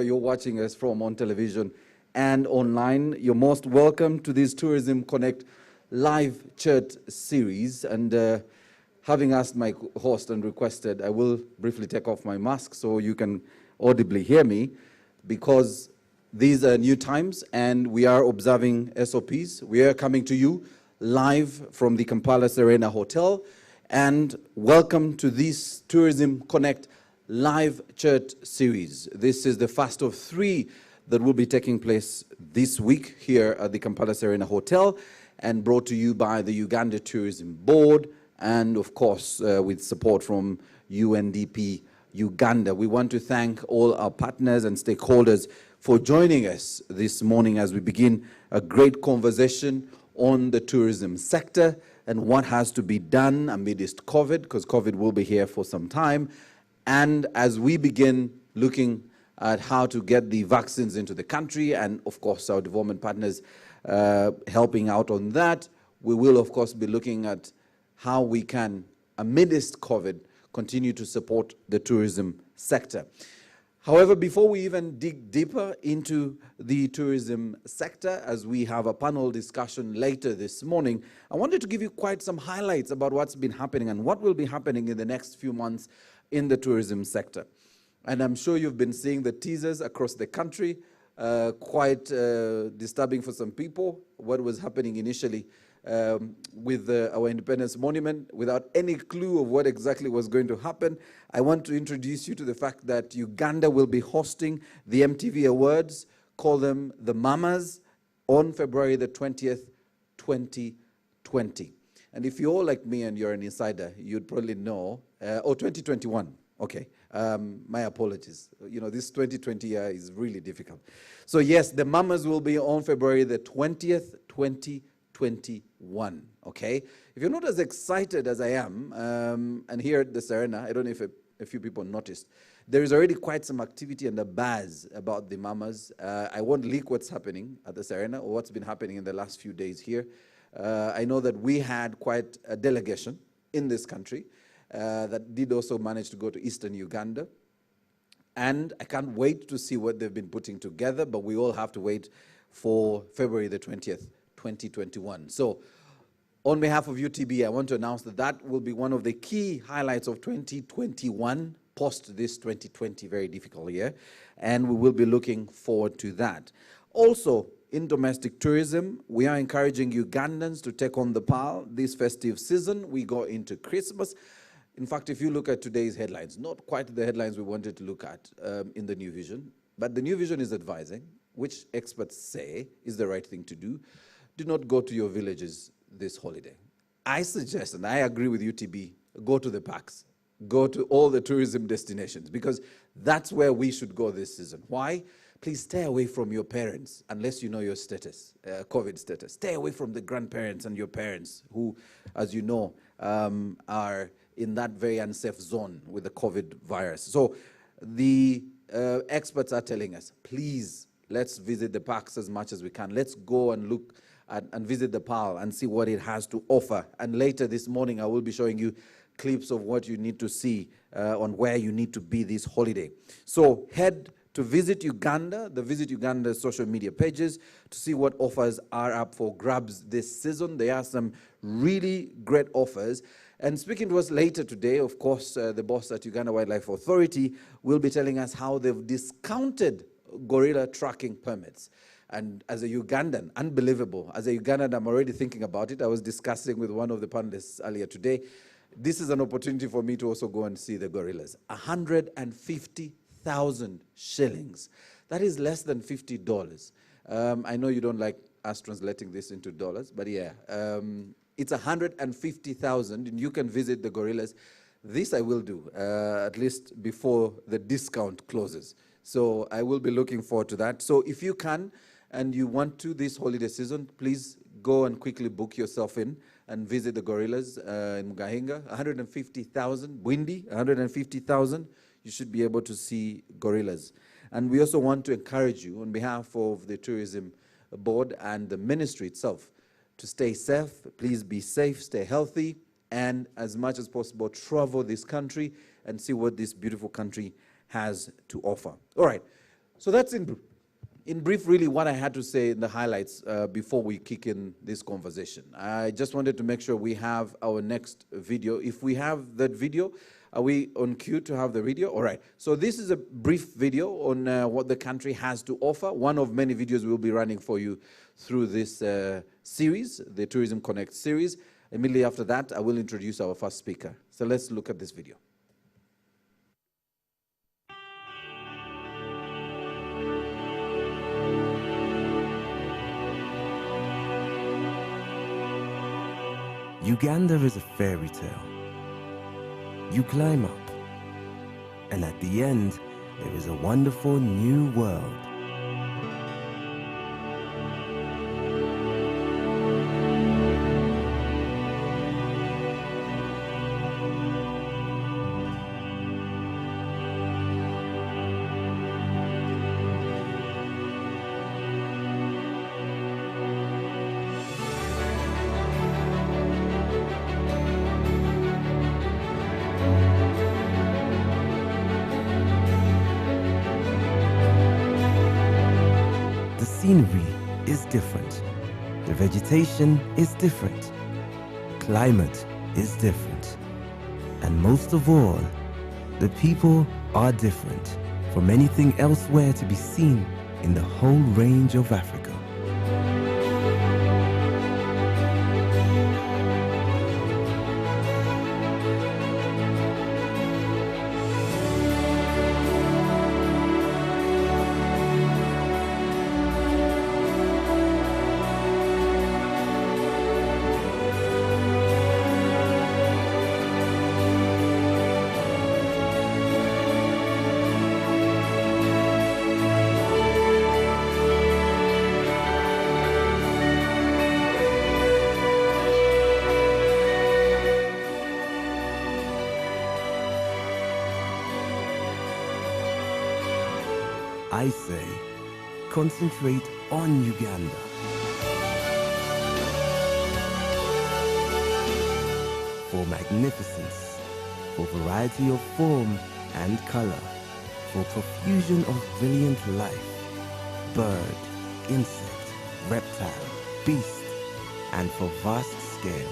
You're watching us from on television and online. You're most welcome to this Tourism Connect live chat series. And having asked my host and requested, I will briefly take off my mask so you can audibly hear me, because these are new times and we are observing SOPs. We are coming to you live from the Kampala Serena Hotel. And welcome to this Tourism Connect live chat series. This is the first of 3 that will be taking place this week here at the Kampala Serena Hotel, and brought to you by the Uganda Tourism Board and, of course, with support from UNDP Uganda. We want to thank all our partners and stakeholders for joining us this morning as we begin a great conversation on the tourism sector and what has to be done amidst COVID, because COVID will be here for some time. And as we begin looking at how to get the vaccines into the country, and of course our development partners helping out on that, we will of course be looking at how we can, amidst COVID, continue to support the tourism sector. However, before we even dig deeper into the tourism sector, as we have a panel discussion later this morning, I wanted to give you quite some highlights about what's been happening and what will be happening in the next few months in the tourism sector. And I'm sure you've been seeing the teasers across the country, quite disturbing for some people, what was happening initially with our Independence Monument, without any clue of what exactly was going to happen. I want to introduce you to the fact that Uganda will be hosting the MTV Awards, call them the Mamas, on February the 20th, 2020. And if you're all like me and you're an insider, you'd probably know, 2021, okay, my apologies. You know, this 2020 year is really difficult. So yes, the Mamas will be on February the 20th, 2021, okay? If you're not as excited as I am, and here at the Serena, I don't know if a few people noticed, there is already quite some activity and a buzz about the Mamas. I won't leak what's happening at the Serena or what's been happening in the last few days here. I know that we had quite a delegation in this country that did also manage to go to Eastern Uganda. And I can't wait to see what they've been putting together, but we all have to wait for February the 20th, 2021. So on behalf of UTB, I want to announce that that will be one of the key highlights of 2021, post this 2020 very difficult year, and we will be looking forward to that. Also, in domestic tourism, we are encouraging Ugandans to take on the pile this festive season. We go into Christmas. In fact, if you look at today's headlines, not quite the headlines we wanted to look at in the New Vision, but the New Vision is advising, which experts say is the right thing to do not go to your villages this holiday. I suggest, and I agree with UTB, go to the parks, go to all the tourism destinations, because that's where we should go this season. Why? Please stay away from your parents, unless you know your status, COVID status. Stay away from the grandparents and your parents who, as you know, are in that very unsafe zone with the COVID virus. So the experts are telling us, please, let's visit the parks as much as we can. Let's go and look and visit the PAL and see what it has to offer. And later this morning, I will be showing you clips of what you need to see on where you need to be this holiday. So head to Visit Uganda, the Visit Uganda social media pages, to see what offers are up for grabs this season. There are some really great offers. And speaking to us later today, of course, the boss at Uganda Wildlife Authority will be telling us how they've discounted gorilla tracking permits. And as a Ugandan, unbelievable. As a Ugandan, I'm already thinking about it. I was discussing with one of the panelists earlier today. This is an opportunity for me to also go and see the gorillas. 150,000 shillings. That is less than $50. I know you don't like us translating this into dollars, but yeah. It's 150,000, and you can visit the gorillas. This I will do, at least before the discount closes. So I will be looking forward to that. So if you can, and you want to this holiday season, please go and quickly book yourself in and visit the gorillas in Mugahinga. 150,000, Bwindi, 150,000. You should be able to see gorillas. And we also want to encourage you on behalf of the Tourism Board and the ministry itself to stay safe. Please be safe, stay healthy, and as much as possible, travel this country and see what this beautiful country has to offer. All right. So that's in brief, really, what I had to say in the highlights before we kick in this conversation. I just wanted to make sure we have our next video. If we have that video, are we on cue to have the video? All right. So this is a brief video on what the country has to offer. One of many videos we'll be running for you through this series, the Tourism Connect series. Immediately after that, I will introduce our first speaker. So let's look at this video. Uganda is a fairy tale. You climb up, and at the end, there is a wonderful new world. The scenery is different. The vegetation is different. Climate is different. And most of all, the people are different from anything elsewhere to be seen in the whole range of Africa. I say, concentrate on Uganda. For magnificence, for variety of form and color, for profusion of brilliant life, bird, insect, reptile, beast, and for vast scale.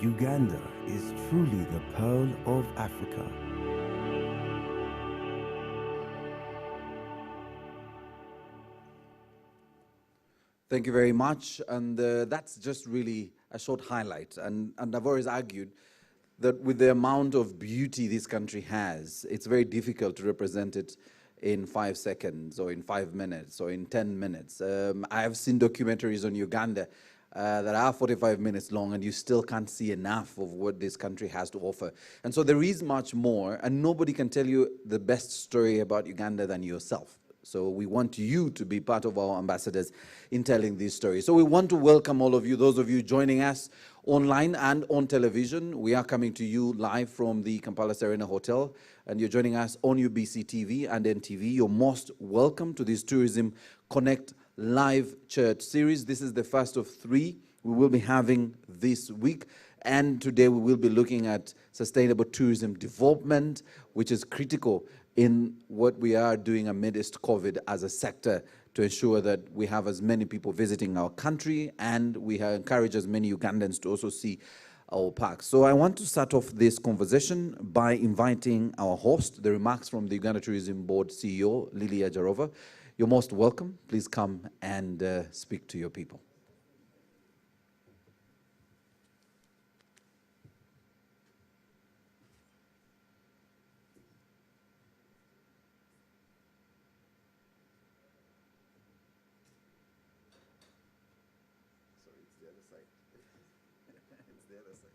Uganda is truly the pearl of Africa. Thank you very much. And that's just really a short highlight. And I've always argued that with the amount of beauty this country has, it's very difficult to represent it in 5 seconds or in 5 minutes or in 10 minutes. I have seen documentaries on Uganda that are 45 minutes long, and you still can't see enough of what this country has to offer. And so there is much more, and nobody can tell you the best story about Uganda than yourself. So we want you to be part of our ambassadors in telling these stories. So we want to welcome all of you, those of you joining us online and on television. We are coming to you live from the Kampala Serena Hotel, and you're joining us on UBC TV and NTV. You're most welcome to this Tourism Connect Live Chat series. This is the first of 3 we will be having this week. And today we will be looking at sustainable tourism development, which is critical in what we are doing amidst COVID as a sector to ensure that we have as many people visiting our country, and we encourage as many Ugandans to also see our parks. So I want to start off this conversation by inviting our host, the remarks from the Uganda Tourism Board CEO, Lilia Jarova. You're most welcome. Please come and speak to your people. the other side. It's the other side.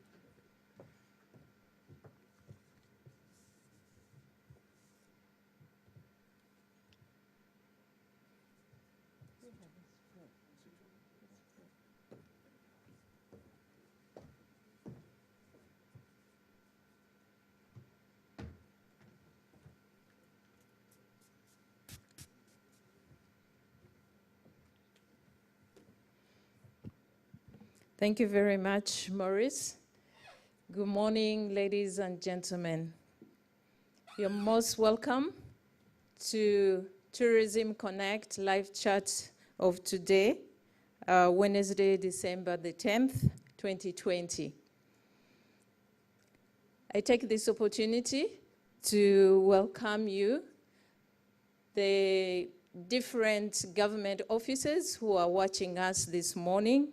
Thank you very much, Maurice. Good morning, ladies and gentlemen. You're most welcome to Tourism Connect live chat of today, Wednesday, December the 10th, 2020. I take this opportunity to welcome you, the different government officers who are watching us this morning,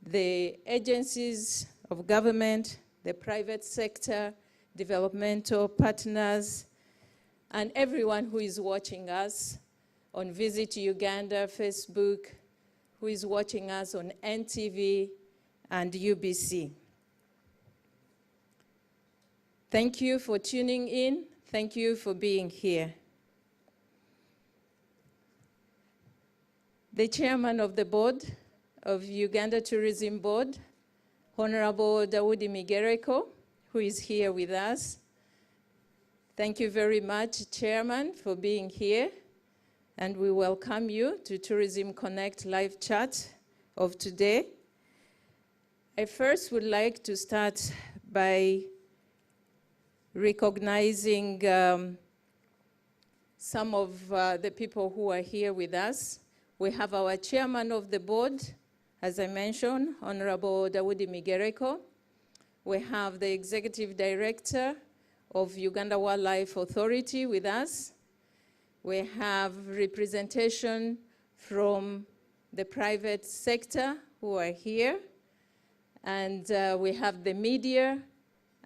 the agencies of government, the private sector, developmental partners, and everyone who is watching us on Visit Uganda, Facebook, who is watching us on NTV and UBC. Thank you for tuning in. Thank you for being here. The chairman of the board of Uganda Tourism Board, Honorable Daudi Migereko, who is here with us. Thank you very much, Chairman, for being here. And we welcome you to Tourism Connect live chat of today. I first would like to start by recognizing some of the people who are here with us. We have our chairman of the board, as I mentioned, Honorable Daudi Migereko. We have the executive director of Uganda Wildlife Authority with us. We have representation from the private sector who are here. And we have the media,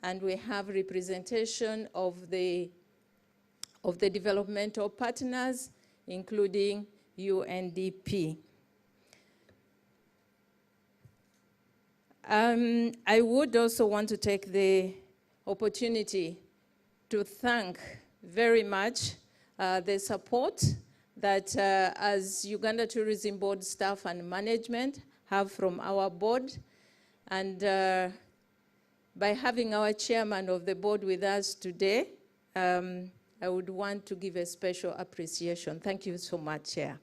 and we have representation of the developmental partners, including UNDP. I would also want to take the opportunity to thank very much the support that as Uganda Tourism Board staff and management have from our board. And by having our chairman of the board with us today, I would want to give a special appreciation. Thank you so much, Chair.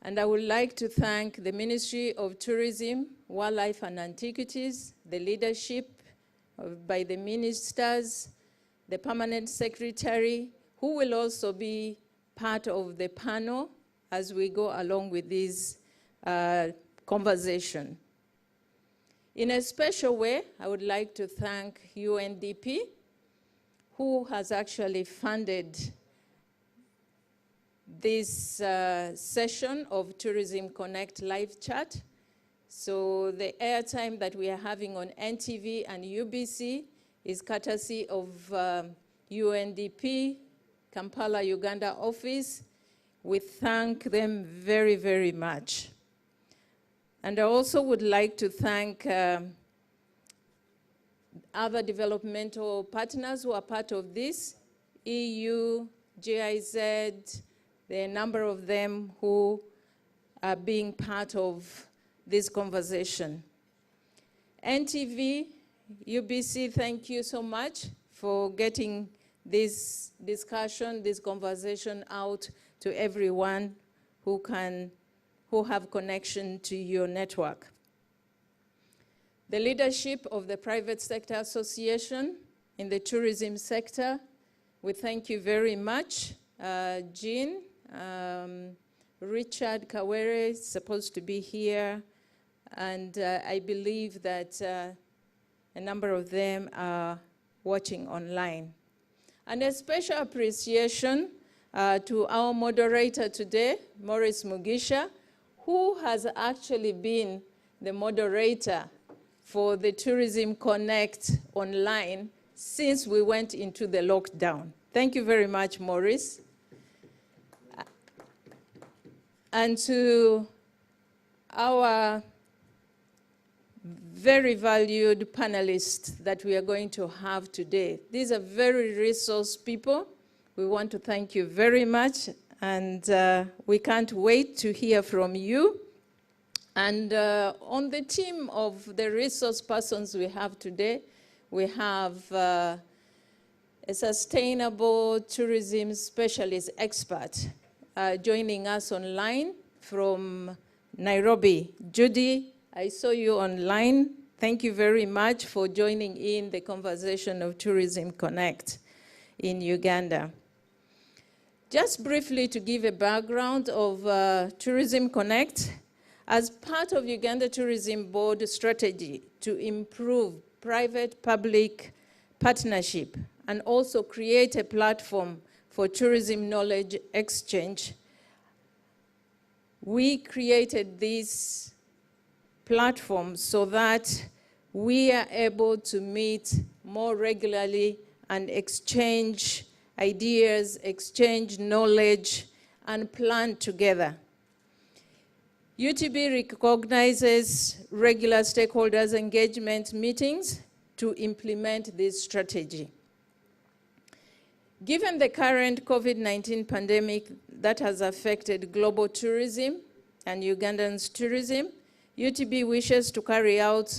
And I would like to thank the Ministry of Tourism, Wildlife and Antiquities, the leadership by the ministers, the permanent secretary, who will also be part of the panel as we go along with this conversation. In a special way, I would like to thank UNDP, who has actually funded this session of Tourism Connect live chat. So the airtime that we are having on NTV and UBC is courtesy of UNDP, Kampala, Uganda office. We thank them very, very much. And I also would like to thank other developmental partners who are part of this, EU, GIZ, the number of them who are being part of this conversation. NTV, UBC, thank you so much for getting this discussion, this conversation out to everyone who have connection to your network. The leadership of the Private Sector Association in the tourism sector, we thank you very much. Jean, Richard Kawere is supposed to be here, and I believe that a number of them are watching online. And a special appreciation to our moderator today, Maurice Mugisha, who has actually been the moderator for the Tourism Connect online since we went into the lockdown. Thank you very much, Maurice. And to our very valued panelists that we are going to have today. These are very resource people. We want to thank you very much, and we can't wait to hear from you. And on the team of the resource persons we have today, we have a sustainable tourism specialist expert joining us online from Nairobi. Judy, I saw you online. Thank you very much for joining in the conversation of Tourism Connect in Uganda. Just briefly to give a background of Tourism Connect, as part of Uganda Tourism Board strategy to improve private-public partnership and also create a platform for tourism knowledge exchange, we created this platform so that we are able to meet more regularly and exchange ideas, exchange knowledge, and plan together. UTB recognizes regular stakeholders' engagement meetings to implement this strategy. Given the current COVID-19 pandemic that has affected global tourism and Ugandan's tourism, UTB wishes to carry out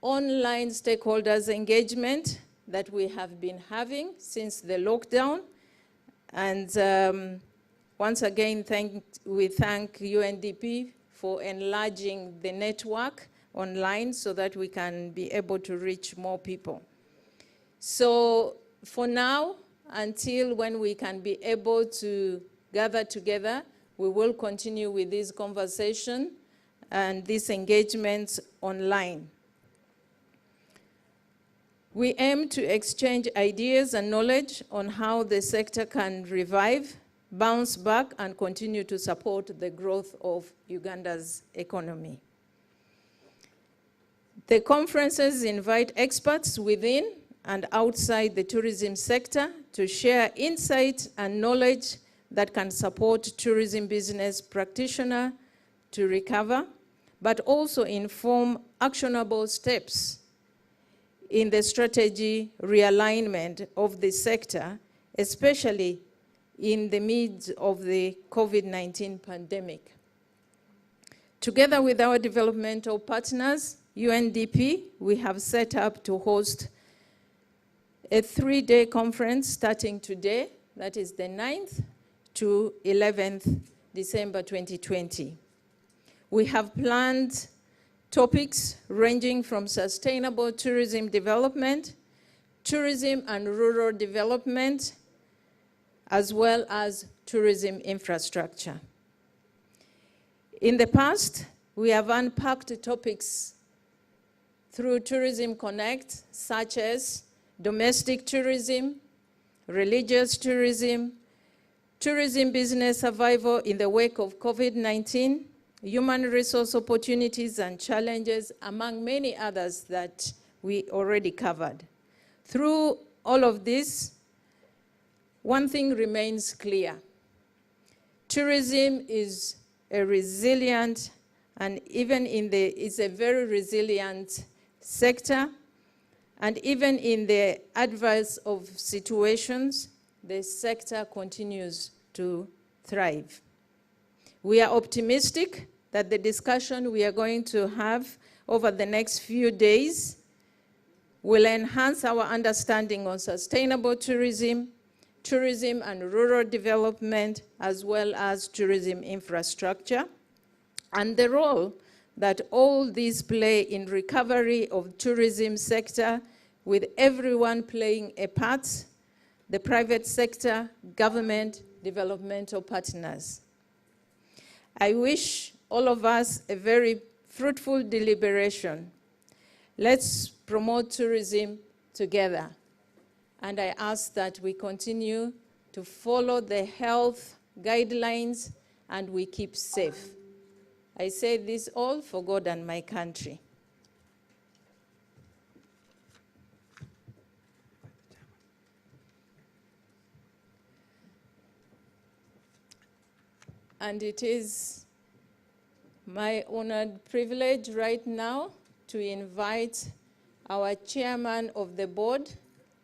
online stakeholders' engagement that we have been having since the lockdown. And once again, we thank UNDP for enlarging the network online so that we can be able to reach more people. So for now, until when we can be able to gather together, we will continue with this conversation and these engagements online. We aim to exchange ideas and knowledge on how the sector can revive, bounce back, and continue to support the growth of Uganda's economy. The conferences invite experts within and outside the tourism sector to share insight and knowledge that can support tourism business practitioners to recover, but also inform actionable steps in the strategy realignment of the sector, especially in the midst of the COVID-19 pandemic. Together with our developmental partners, UNDP, we have set up to host a 3-day conference starting today, that is the 9th to 11th December 2020. We have planned topics ranging from sustainable tourism development, tourism and rural development, as well as tourism infrastructure. In the past, we have unpacked topics through Tourism Connect, such as domestic tourism, religious tourism, tourism business survival in the wake of COVID-19, human resource opportunities and challenges, among many others that we already covered. Through all of this, one thing remains clear. Tourism is a resilient and it's a very resilient sector, and even in the adverse of situations, the sector continues to thrive. We are optimistic that the discussion we are going to have over the next few days will enhance our understanding on sustainable tourism, tourism and rural development, as well as tourism infrastructure, and the role that all these play in recovery of tourism sector, with everyone playing a part, the private sector, government, developmental partners. I wish all of us a very fruitful deliberation. Let's promote tourism together. And I ask that we continue to follow the health guidelines and we keep safe. I say this all for God and my country. And it is my honored privilege right now to invite our chairman of the board,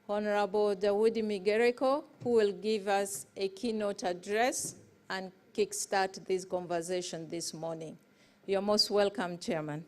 Honorable Dawoodi Migereko, who will give us a keynote address and kickstart this conversation this morning. You're most welcome, Chairman.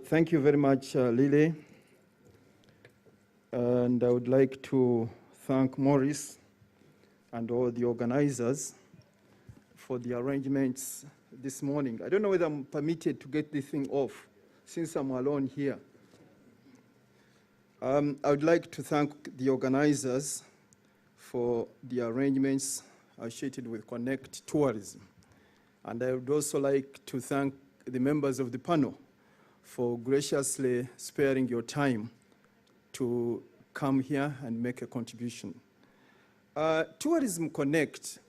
Thank you very much, Lily. And I would like to thank Maurice and all the organizers for the arrangements this morning. I don't know whether I'm permitted to get this thing off since I'm alone here. I would like to thank the organizers for the arrangements associated with Connect Tourism. And I would also like to thank the members of the panel for graciously sparing your time to come here and make a contribution. Tourism Connect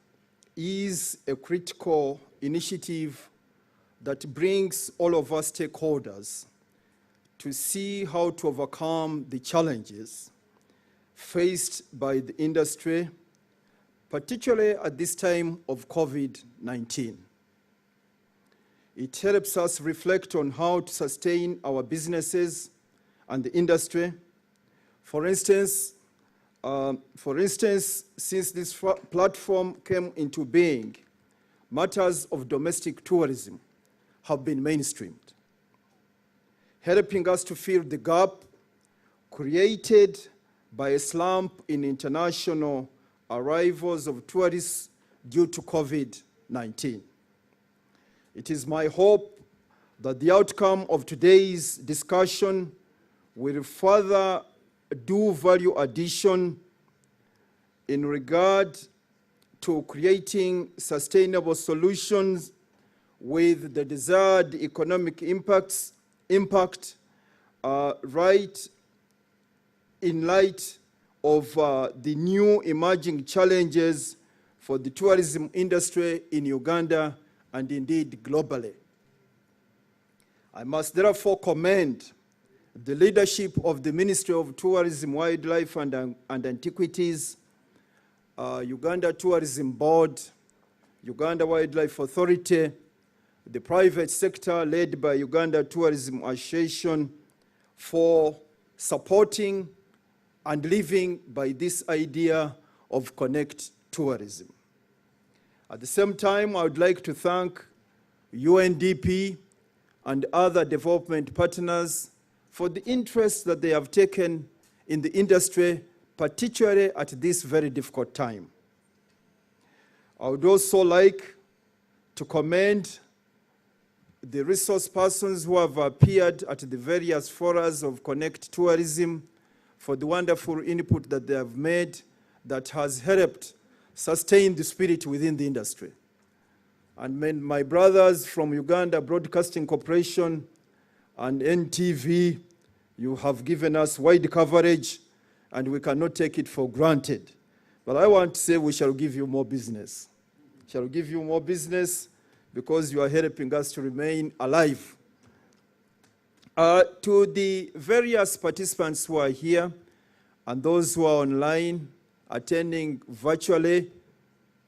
is a critical initiative that brings all of us stakeholders to see how to overcome the challenges faced by the industry, particularly at this time of COVID-19. It helps us reflect on how to sustain our businesses and the industry. For instance, since this platform came into being, matters of domestic tourism have been mainstreamed, helping us to fill the gap created by a slump in international arrivals of tourists due to COVID-19. It is my hope that the outcome of today's discussion will further do value addition in regard to creating sustainable solutions with the desired economic impact right in light of the new emerging challenges for the tourism industry in Uganda and indeed globally. I must therefore commend the leadership of the Ministry of Tourism, Wildlife and Antiquities, Uganda Tourism Board, Uganda Wildlife Authority, the private sector led by Uganda Tourism Association for supporting and living by this idea of Connect Tourism. At the same time, I would like to thank UNDP and other development partners for the interest that they have taken in the industry, particularly at this very difficult time. I would also like to commend the resource persons who have appeared at the various forums of Connect Tourism for the wonderful input that they have made that has helped sustain the spirit within the industry. And my brothers from Uganda Broadcasting Corporation and NTV, you have given us wide coverage and we cannot take it for granted. But I want to say we shall give you more business. Shall give you more business because you are helping us to remain alive. To the various participants who are here and those who are online, attending virtually,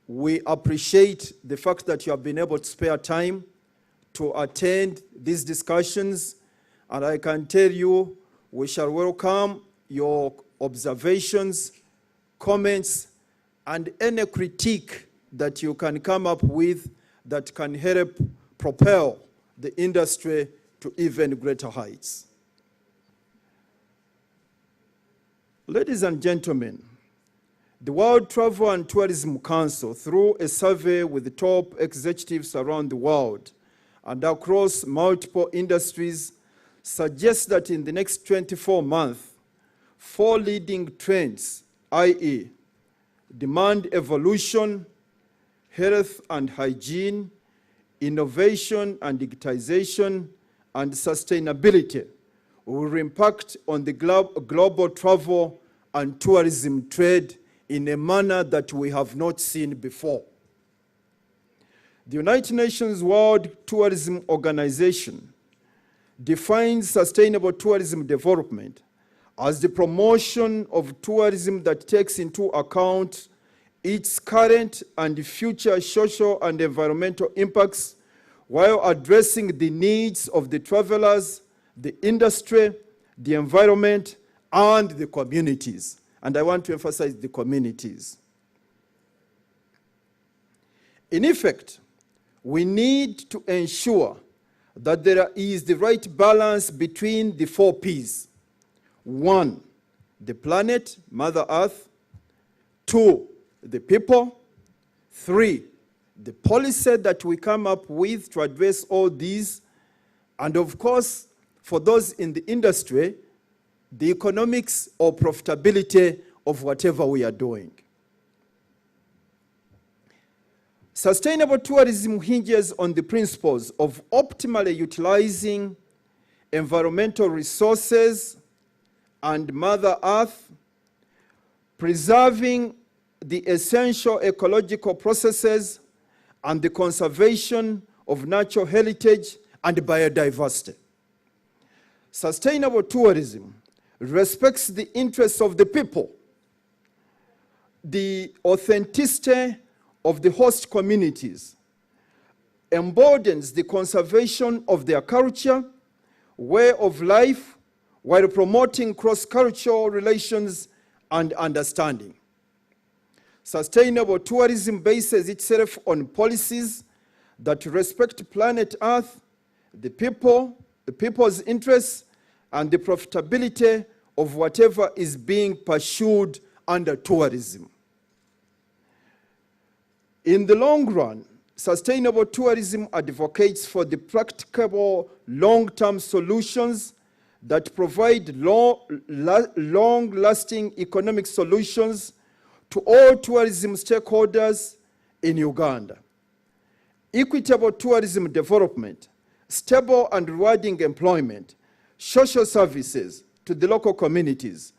we appreciate the fact that you have been able to spare time to attend these discussions, and I can tell you we shall welcome your observations, comments, and any critique that you can come up with that can help propel the industry to even greater heights. Ladies and gentlemen, the World Travel and Tourism Council, through a survey with the top executives around the world and across multiple industries, suggests that in the next 24 months, 4 leading trends, i.e., demand evolution, health and hygiene, innovation and digitization, and sustainability will impact on the global travel and tourism trade in a manner that we have not seen before. The United Nations World Tourism Organization defines sustainable tourism development as the promotion of tourism that takes into account its current and future social and environmental impacts while addressing the needs of the travelers, the industry, the environment, and the communities. And I want to emphasize the communities. In effect, we need to ensure that there is the right balance between the 4 Ps. 1, the planet, Mother Earth. 2, the people. 3, the policy that we come up with to address all these. And of course, for those in the industry, the economics or profitability of whatever we are doing. Sustainable tourism hinges on the principles of optimally utilizing environmental resources and Mother Earth, preserving the essential ecological processes, and the conservation of natural heritage and biodiversity. Sustainable tourism respects the interests of the people, the authenticity of the host communities, embodies the conservation of their culture, way of life, while promoting cross-cultural relations and understanding. Sustainable tourism bases itself on policies that respect planet Earth, the people's interests, and the profitability of whatever is being pursued under tourism. In the long run, sustainable tourism advocates for the practicable long-term solutions that provide long-lasting economic solutions to all tourism stakeholders in Uganda. Equitable tourism development, stable and rewarding employment, social services to the local communities.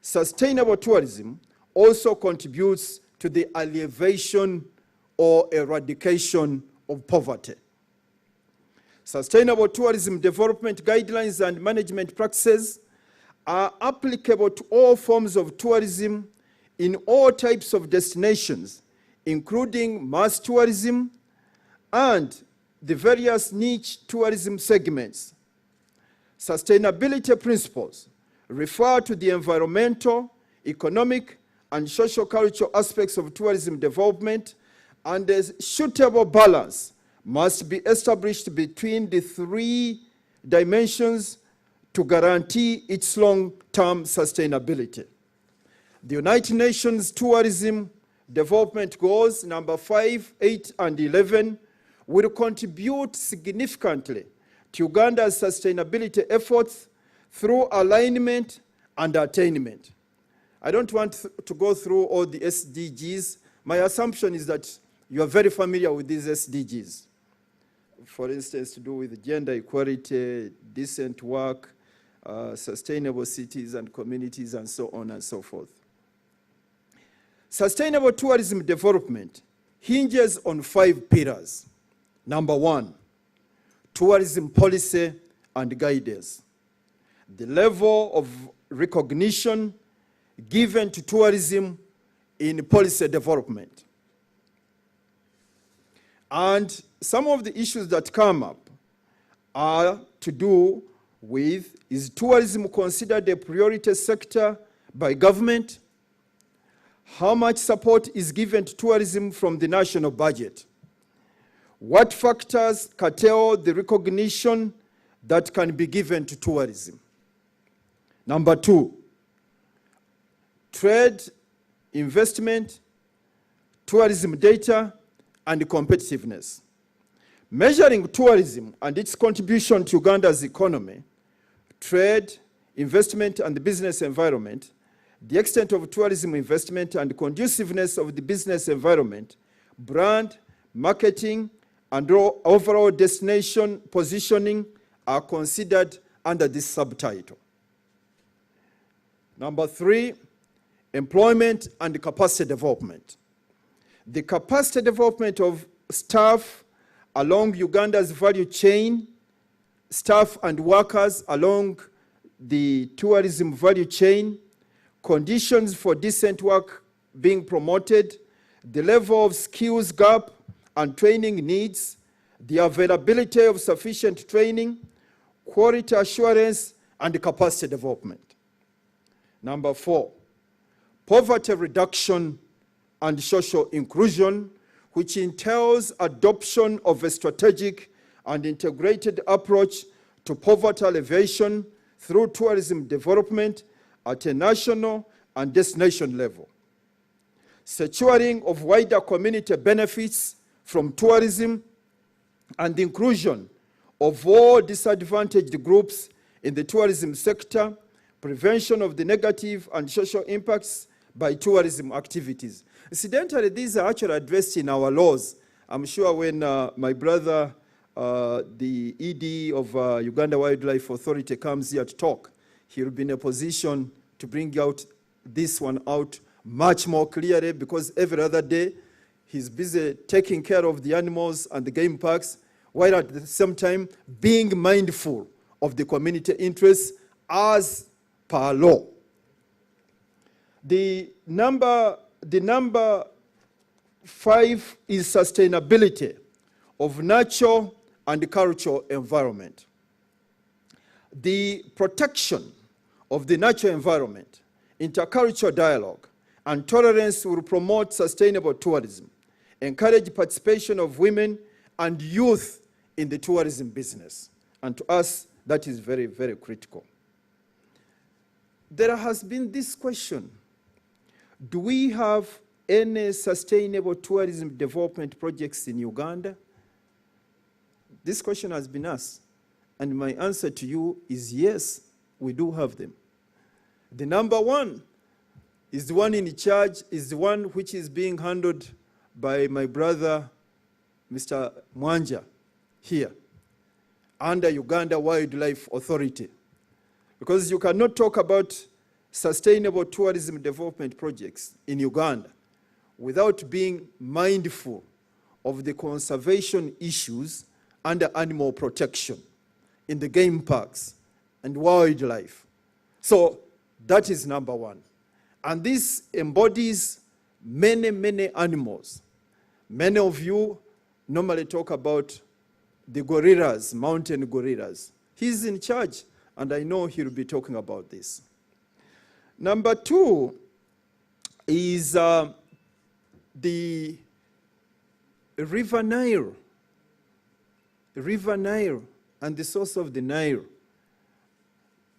Sustainable tourism also contributes to the alleviation or eradication of poverty. Sustainable tourism development guidelines and management practices are applicable to all forms of tourism in all types of destinations, including mass tourism and the various niche tourism segments. Sustainability principles refer to the environmental, economic, and socio-cultural aspects of tourism development, and a suitable balance must be established between the 3 dimensions to guarantee its long-term sustainability. The United Nations Tourism Development Goals number 5, 8, and 11 will contribute significantly to Uganda's sustainability efforts through alignment and attainment. I don't want to go through all the SDGs. My assumption is that you are very familiar with these SDGs. For instance, to do with gender equality, decent work, sustainable cities and communities, and so on and so forth. Sustainable tourism development hinges on 5 pillars. Number 1, tourism policy and guidance. The level of recognition given to tourism in policy development. And some of the issues that come up are to do with, is tourism considered a priority sector by government? How much support is given to tourism from the national budget? What factors curtail the recognition that can be given to tourism? Number 2, trade, investment, tourism data, and competitiveness. Measuring tourism and its contribution to Uganda's economy, trade, investment, and the business environment the extent of tourism investment and conduciveness of the business environment, brand, marketing, and overall destination positioning are considered under this subtitle. Number 3, employment and capacity development. The capacity development of staff along Uganda's value chain, staff and workers along the tourism value chain, conditions for decent work being promoted, the level of skills gap and training needs, the availability of sufficient training, quality assurance, and capacity development. Number 4, poverty reduction and social inclusion, which entails adoption of a strategic and integrated approach to poverty alleviation through tourism development at a national and destination level. Securing of wider community benefits from tourism and the inclusion of all disadvantaged groups in the tourism sector, prevention of the negative and social impacts by tourism activities. Incidentally, these are actually addressed in our laws. I'm sure when my brother, the ED of Uganda Wildlife Authority comes here to talk, he'll be in a position to bring out this one out much more clearly, because every other day he's busy taking care of the animals and the game parks, while at the same time being mindful of the community interests as per law. The number 5 is sustainability of natural and cultural environment. The protection of the natural environment, intercultural dialogue, and tolerance will promote sustainable tourism, encourage participation of women and youth in the tourism business. And to us, that is very, very critical. There has been this question: do we have any sustainable tourism development projects in Uganda? This question has been asked, and my answer to you is yes, we do have them. The number 1 is the one in charge, is the one which is being handled by my brother, Mr. Mwanja, here, under Uganda Wildlife Authority. Because you cannot talk about sustainable tourism development projects in Uganda without being mindful of the conservation issues under animal protection in the game parks and wildlife. So that is number 1. And this embodies many, many animals. Many of you normally talk about the gorillas, mountain gorillas. He's in charge, and I know he'll be talking about this. Number 2 is the River Nile. River Nile and the source of the Nile.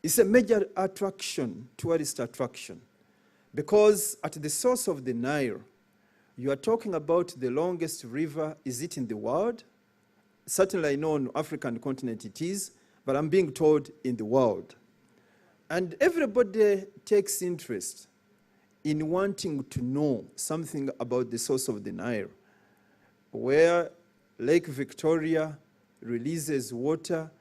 It's a major attraction, tourist attraction, because at the source of the Nile, you are talking about the longest river. Is it in the world? Certainly I know on the African continent it is, but I'm being told in the world. And everybody takes interest in wanting to know something about the source of the Nile, where Lake Victoria releases water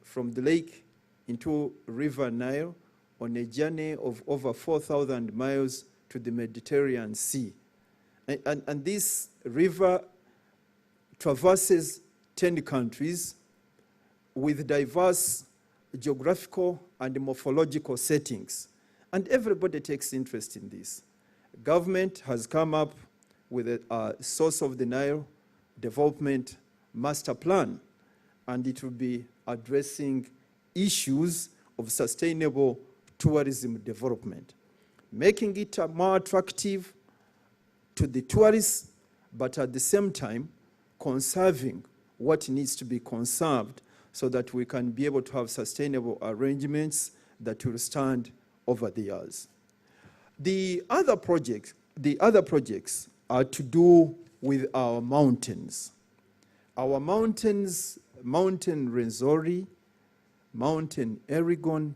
from the lake into River Nile on a journey of over 4,000 miles to the Mediterranean Sea. And this river traverses 10 countries with diverse geographical and morphological settings. And everybody takes interest in this. Government has come up with a source of the Nile development master plan, and it will be addressing issues of sustainable tourism development, making it more attractive to the tourists, but at the same time conserving what needs to be conserved so that we can be able to have sustainable arrangements that will stand over the years. The other projects are to do with our mountains. Our mountains, Mountain Rwenzori, Mountain Elgon,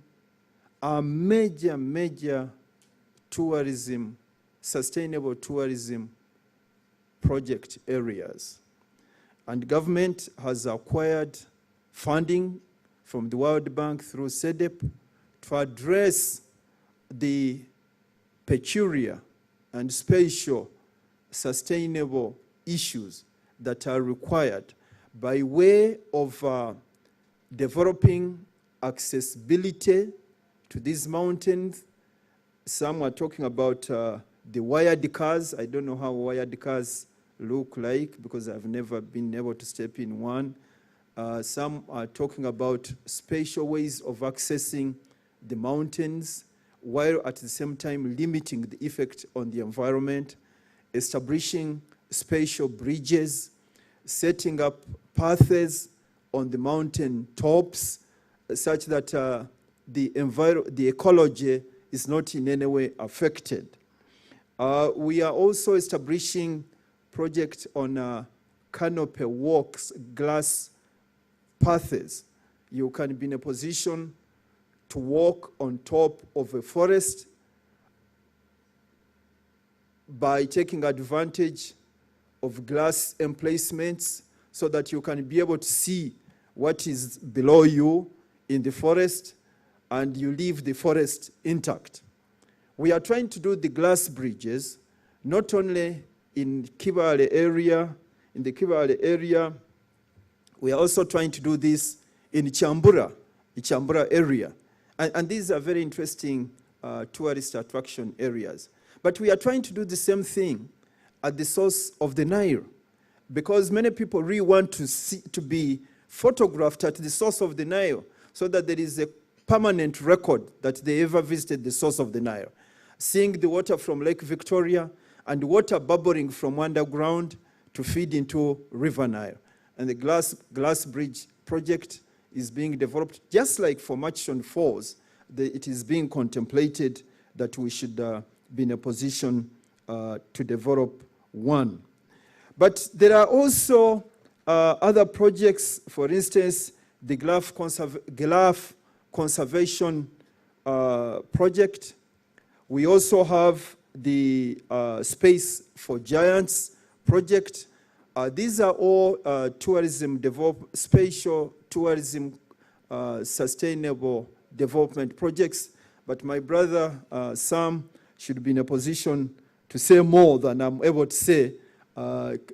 are major tourism, sustainable tourism project areas. And government has acquired funding from the World Bank through SEDEP to address the peculiar and special sustainable issues that are required by way of developing accessibility to these mountains. Some are talking about the wired cars. I don't know how wired cars look like because I've never been able to step in one. Some are talking about spatial ways of accessing the mountains while at the same time limiting the effect on the environment, establishing spatial bridges, setting up paths on the mountain tops such that the ecology is not in any way affected. We are also establishing projects on canopy walks, glass paths. You can be in a position to walk on top of a forest by taking advantage of glass emplacements so that you can be able to see what is below you in the forest and you leave the forest intact. We are trying to do the glass bridges not only in Kibale area, in the Kibale area, we are also trying to do this in Chambura, the Chambura area. And these are very interesting tourist attraction areas. But we are trying to do the same thing at the source of the Nile, because many people really want to be photographed at the source of the Nile so that there is a permanent record that they ever visited the source of the Nile. Seeing the water from Lake Victoria and water bubbling from underground to feed into River Nile. And the glass bridge project is being developed, just like for Murchison Falls. It is being contemplated that we should be in a position to develop one. But there are also other projects, for instance, the Glaf Conservation Project. We also have the Space for Giants project. These are all spatial tourism sustainable development projects. But my brother Sam should be in a position to say more than I'm able to say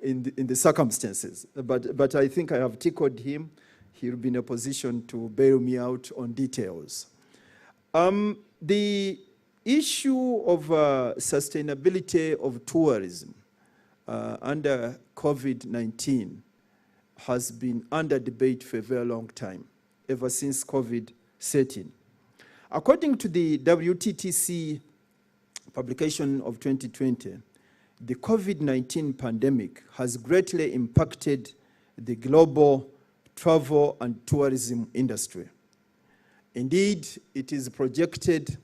in the circumstances. But I think I have tickled him. He'll be in a position to bail me out on details. The issue of sustainability of tourism under COVID-19 has been under debate for a very long time, ever since COVID set in. According to the WTTC publication of 2020, the COVID-19 pandemic has greatly impacted the global travel and tourism industry. Indeed, it is projected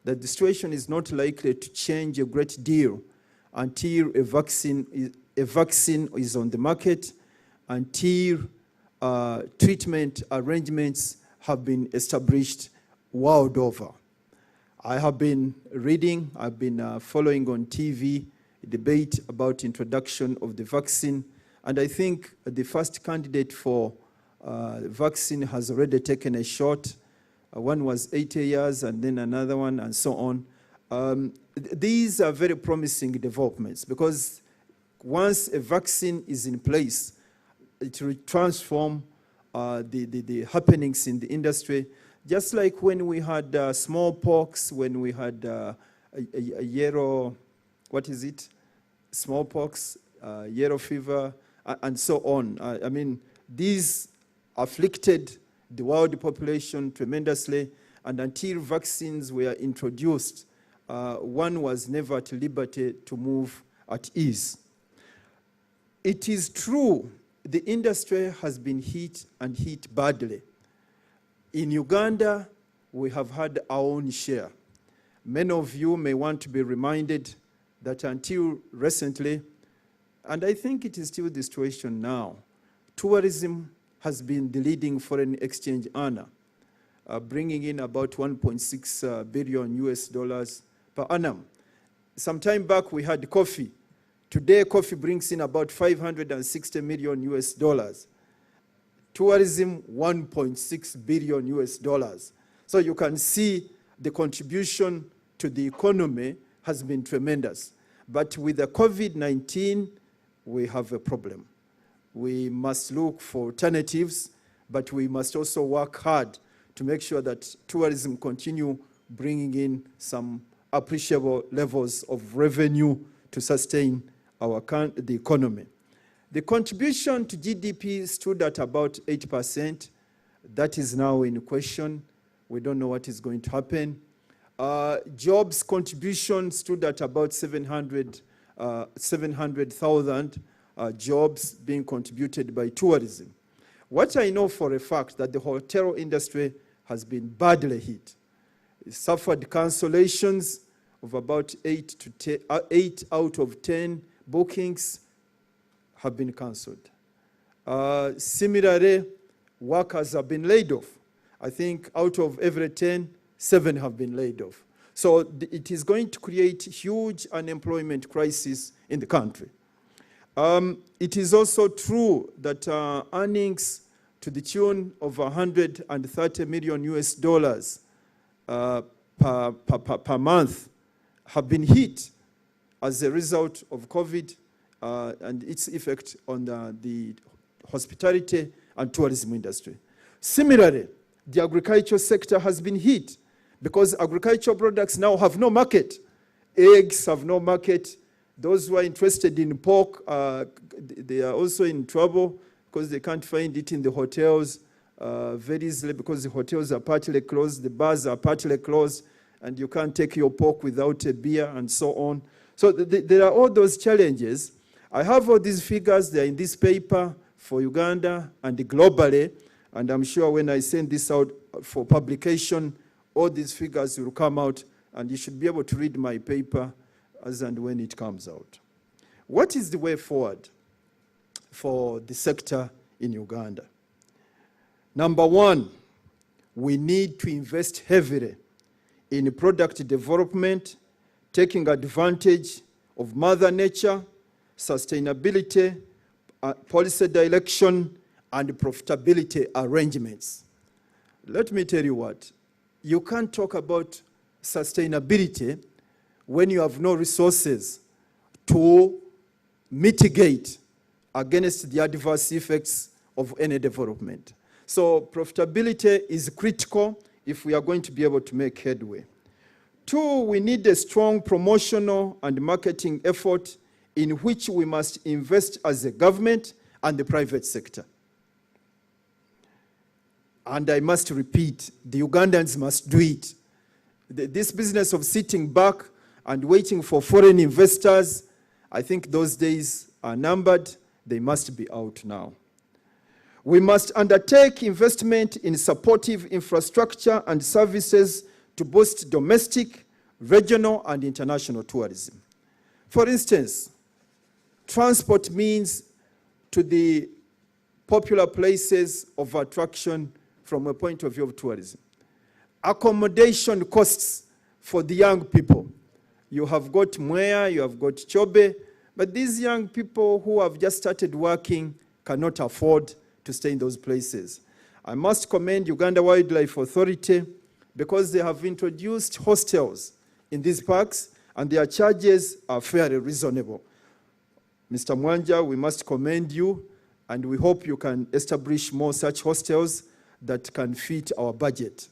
that the situation is not likely to change a great deal until a vaccine is on the market, until treatment arrangements have been established world over. I have been reading, I've been following on TV, a debate about introduction of the vaccine, and I think the first candidate for vaccine has already taken a shot. One was 80 years and then another one and so on. These are very promising developments because once a vaccine is in place, it will transform the happenings in the industry. Just like when we had smallpox, when we had a yellow, what is it? Smallpox, yellow fever, and so on. I mean, these afflicted the world population tremendously, and until vaccines were introduced, one was never at liberty to move at ease. It is true, the industry has been hit and hit badly. In Uganda, we have had our own share. Many of you may want to be reminded that until recently, and I think it is still the situation now, tourism has been the leading foreign exchange earner, bringing in about $1.6 billion US per annum. some time back we had coffee. Today, coffee brings in about 560 million US dollars. Tourism, 1.6 billion US dollars. So you can see the contribution to the economy has been tremendous. But with the COVID-19, we have a problem. We must look for alternatives, but we must also work hard to make sure that tourism continue bringing in some appreciable levels of revenue to sustain the economy. The contribution to GDP stood at about 8%. That is now in question. We don't know what is going to happen. Jobs contribution stood at about 700,000 jobs being contributed by tourism. What I know for a fact that the hotel industry has been badly hit. It suffered cancellations of about 8 out of 10 bookings have been cancelled. Similarly, workers have been laid off. I think out of every 10, 7 have been laid off. So it is going to create huge unemployment crisis in the country. It is also true that earnings to the tune of 130 million US dollars per month have been hit as a result of COVID and its effect on the hospitality and tourism industry. Similarly, the agricultural sector has been hit because agricultural products now have no market. Eggs have no market. Those who are interested in pork, they are also in trouble because they can't find it in the hotels very easily because the hotels are partly closed, the bars are partly closed, and you can't take your pork without a beer and so on. So there are all those challenges. I have all these figures. They're in this paper for Uganda and globally, and I'm sure when I send this out for publication, all these figures will come out, and you should be able to read my paper as and when it comes out. What is the way forward for the sector in Uganda? Number one, we need to invest heavily in product development, taking advantage of Mother Nature, sustainability, policy direction, and profitability arrangements. Let me tell you what, you can't talk about sustainability when you have no resources to mitigate against the adverse effects of any development. So profitability is critical if we are going to be able to make headway. Two, we need a strong promotional and marketing effort in which we must invest as a government and the private sector. And I must repeat, the Ugandans must do it. This business of sitting back and waiting for foreign investors, I think those days are numbered. They must be out now. We must undertake investment in supportive infrastructure and services to boost domestic, regional, and international tourism. For instance, transport means to the popular places of attraction from a point of view of tourism. Accommodation costs for the young people. You have got Mwea, you have got Chobe, but these young people who have just started working cannot afford to stay in those places. I must commend Uganda Wildlife Authority because they have introduced hostels in these parks and their charges are fairly reasonable. Mr. Mwanja, we must commend you and we hope you can establish more such hostels that can fit our budget.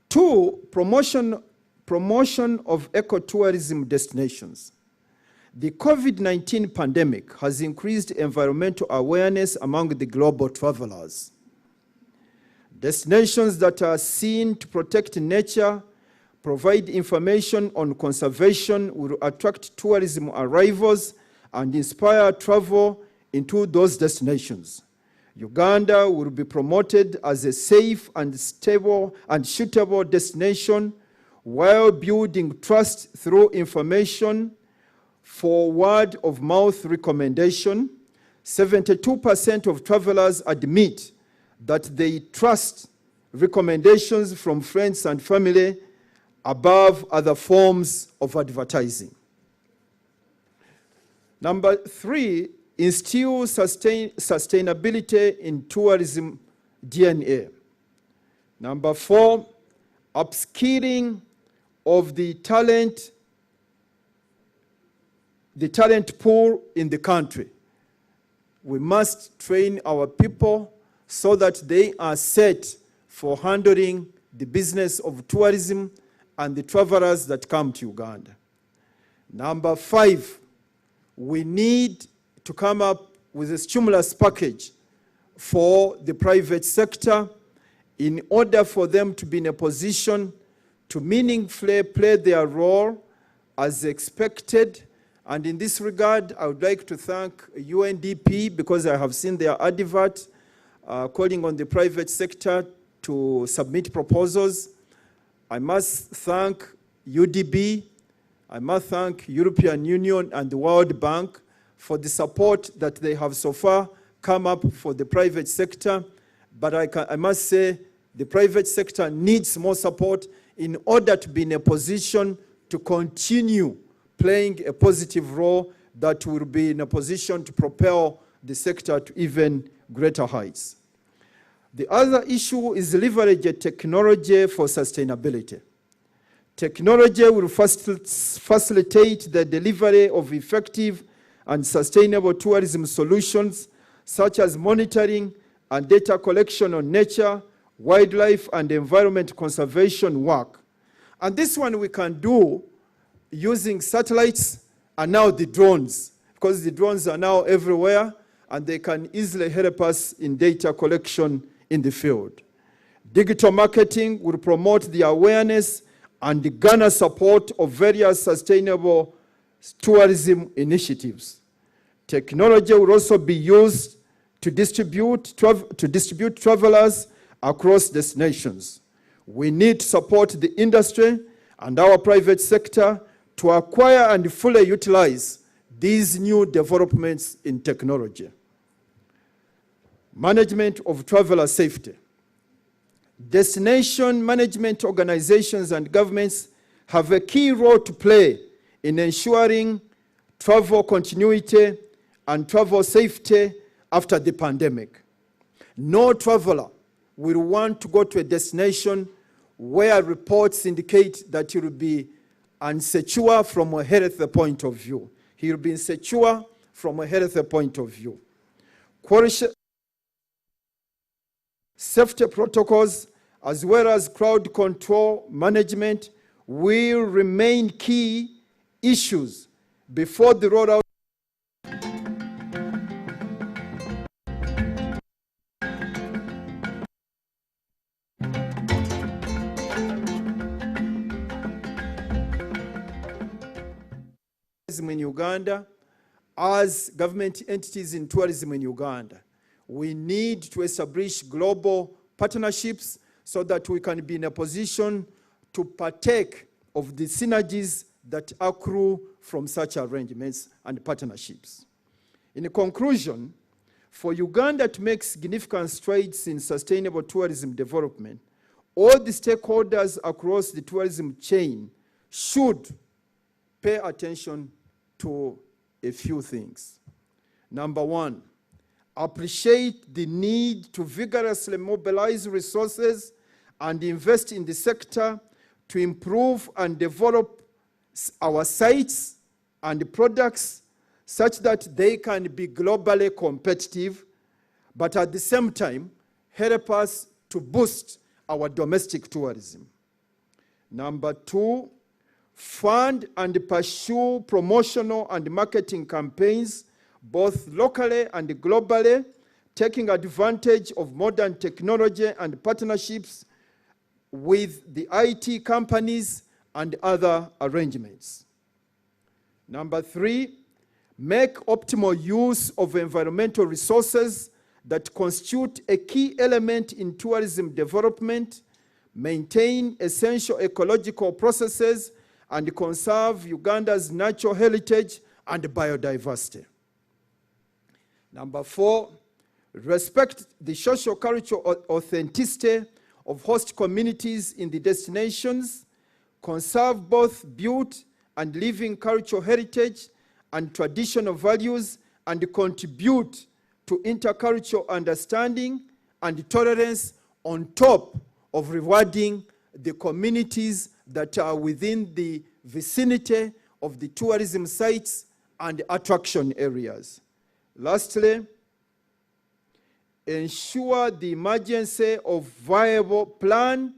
Two, promotion of ecotourism destinations. The COVID-19 pandemic has increased environmental awareness among the global travelers. Destinations that are seen to protect nature, provide information on conservation, will attract tourism arrivals and inspire travel into those destinations. Uganda will be promoted as a safe and stable and suitable destination while building trust through information for word-of-mouth recommendation. 72% of travelers admit that they trust recommendations from friends and family above other forms of advertising. Number 3, instill sustainability in tourism DNA. Number 4, upskilling of the talent pool in the country. We must train our people so that they are set for handling the business of tourism and the travelers that come to Uganda. Number 5, we need to come up with a stimulus package for the private sector in order for them to be in a position to meaningfully play their role as expected. And in this regard, I would like to thank UNDP because I have seen their advert calling on the private sector to submit proposals. I must thank UDB, I must thank European Union and the World Bank for the support that they have so far come up for the private sector. But I must say the private sector needs more support in order to be in a position to continue playing a positive role that will be in a position to propel the sector to even greater heights. The other issue is leverage technology for sustainability. Technology will facilitate the delivery of effective and sustainable tourism solutions, such as monitoring and data collection on nature, wildlife, and environment conservation work. And this one we can do using satellites and now the drones, because the drones are now everywhere and they can easily help us in data collection in the field. Digital marketing will promote the awareness and the garner support of various sustainable tourism initiatives. Technology will also be used to distribute travelers across destinations. We need to support the industry and our private sector to acquire and fully utilize these new developments in technology. Management of traveler safety. Destination management organizations and governments have a key role to play in ensuring travel continuity and travel safety after the pandemic. No traveler will want to go to a destination where reports indicate that he will be insecure from a health point of view. He will be insecure from a health point of view. Safety protocols as well as crowd control management will remain key issues before the rollout in Uganda as government entities in tourism in Uganda. We need to establish global partnerships so that we can be in a position to partake of the synergies that accrue from such arrangements and partnerships. In conclusion, for Uganda to make significant strides in sustainable tourism development, all the stakeholders across the tourism chain should pay attention to a few things. Number 1, appreciate the need to vigorously mobilize resources and invest in the sector to improve and develop our sites and products such that they can be globally competitive, but at the same time, help us to boost our domestic tourism. Number 2, fund and pursue promotional and marketing campaigns, both locally and globally, taking advantage of modern technology and partnerships with the IT companies and other arrangements. Number 3, make optimal use of environmental resources that constitute a key element in tourism development, maintain essential ecological processes, and conserve Uganda's natural heritage and biodiversity. Number 4, respect the social cultural authenticity of host communities in the destinations, conserve both built and living cultural heritage and traditional values, and contribute to intercultural understanding and tolerance on top of rewarding the communities that are within the vicinity of the tourism sites and attraction areas. Lastly, ensure the emergency of viable plan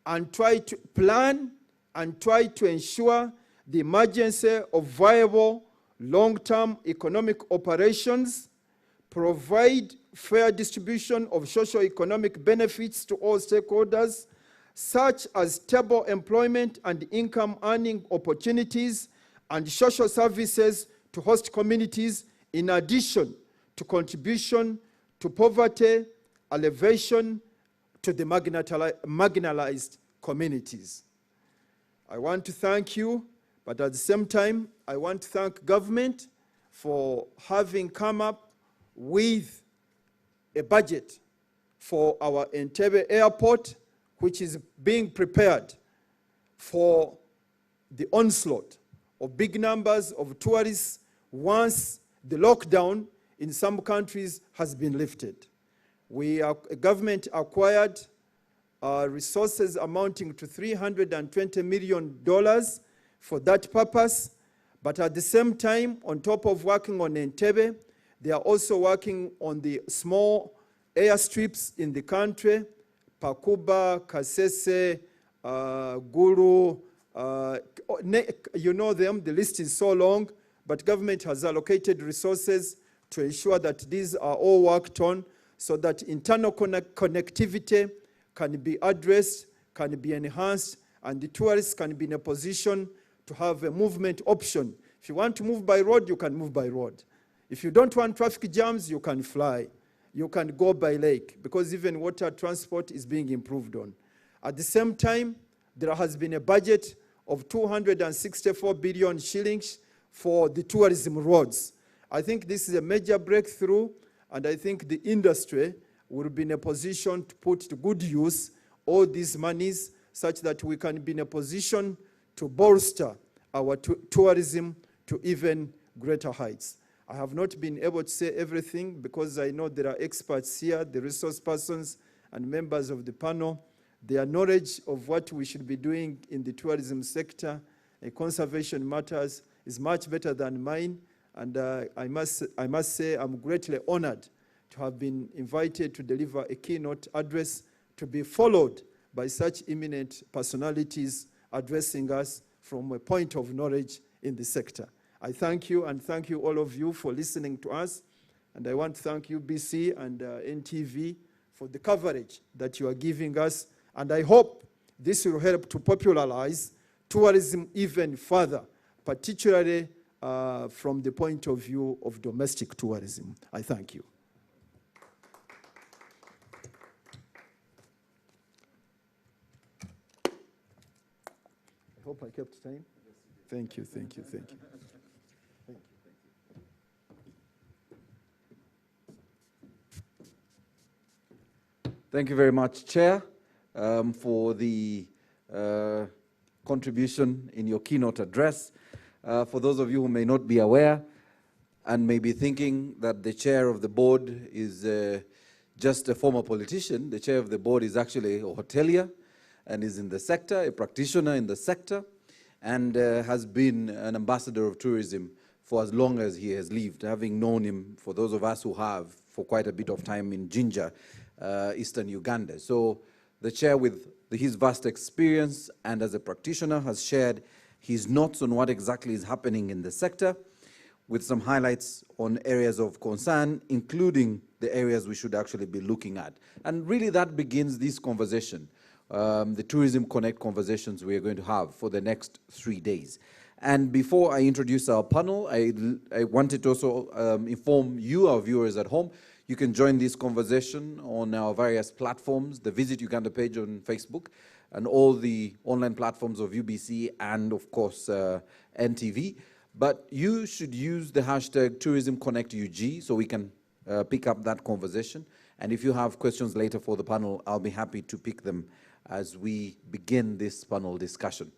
and try to ensure the emergency of viable long-term economic operations, provide fair distribution of socio-economic benefits to all stakeholders, such as stable employment and income earning opportunities and social services to host communities, in addition to contribution to poverty alleviation to the marginalized communities. I want to thank you, but at the same time, I want to thank government for having come up with a budget for our Entebbe airport, which is being prepared for the onslaught of big numbers of tourists once the lockdown in some countries has been lifted. Government acquired resources amounting to $320 million for that purpose, but at the same time, on top of working on Entebbe, they are also working on the small airstrips in the country, Pakuba, Kasese, Guru, you know them, the list is so long, but government has allocated resources to ensure that these are all worked on so that internal connectivity can be addressed, can be enhanced, and the tourists can be in a position to have a movement option. If you want to move by road, you can move by road. If you don't want traffic jams, you can fly. You can go by lake, because even water transport is being improved on. At the same time, there has been a budget of 264 billion shillings for the tourism roads. I think this is a major breakthrough, and I think the industry will be in a position to put to good use all these monies such that we can be in a position to bolster our tourism to even greater heights. I have not been able to say everything because I know there are experts here, the resource persons and members of the panel. Their knowledge of what we should be doing in the tourism sector and conservation matters is much better than mine. And I must say I'm greatly honored to have been invited to deliver a keynote address to be followed by such eminent personalities addressing us from a point of knowledge in the sector. I thank you, and thank you all of you for listening to us. And I want to thank UBC and NTV for the coverage that you are giving us. And I hope this will help to popularize tourism even further, particularly from the point of view of domestic tourism. I thank you. I hope I kept time. Thank you, thank you, thank you. Thank you very much, Chair, for the contribution in your keynote address. For those of you who may not be aware and may be thinking that the chair of the board is just a former politician, the chair of the board is actually a hotelier and is in the sector, a practitioner in the sector, and has been an ambassador of tourism for as long as he has lived, having known him, for those of us who have, for quite a bit of time in Jinja, Eastern Uganda. So the chair, with his vast experience and as a practitioner, has shared his notes on what exactly is happening in the sector, with some highlights on areas of concern, including the areas we should actually be looking at. And really that begins this conversation, the Tourism Connect conversations we are going to have for the next 3 days. And before I introduce our panel, I wanted to also inform you, our viewers at home, you can join this conversation on our various platforms, the Visit Uganda page on Facebook, and all the online platforms of UBC and, of course, NTV. But you should use the hashtag TourismConnectUG so we can pick up that conversation. And if you have questions later for the panel, I'll be happy to pick them as we begin this panel discussion.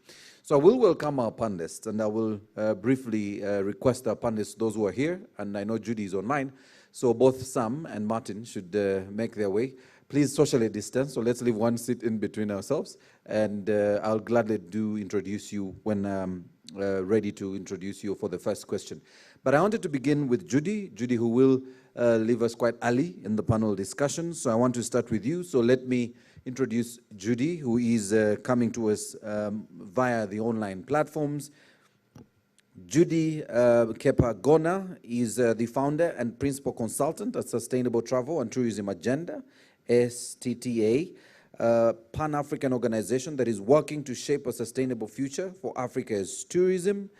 So I will welcome our panelists, and I will briefly request our panelists, those who are here, and I know Judy is online, so both Sam and Martin should make their way. Please socially distance, so let's leave one seat in between ourselves, and I'll gladly introduce you when I'm ready to introduce you for the first question. But I wanted to begin with Judy, who will leave us quite early in the panel discussion, so I want to start with you. So let me introduce Judy, who is coming to us via the online platforms. Judy Kepa-Gona is the founder and principal consultant at Sustainable Travel and Tourism Agenda, STTA, a Pan-African organization that is working to shape a sustainable future for Africa's tourism.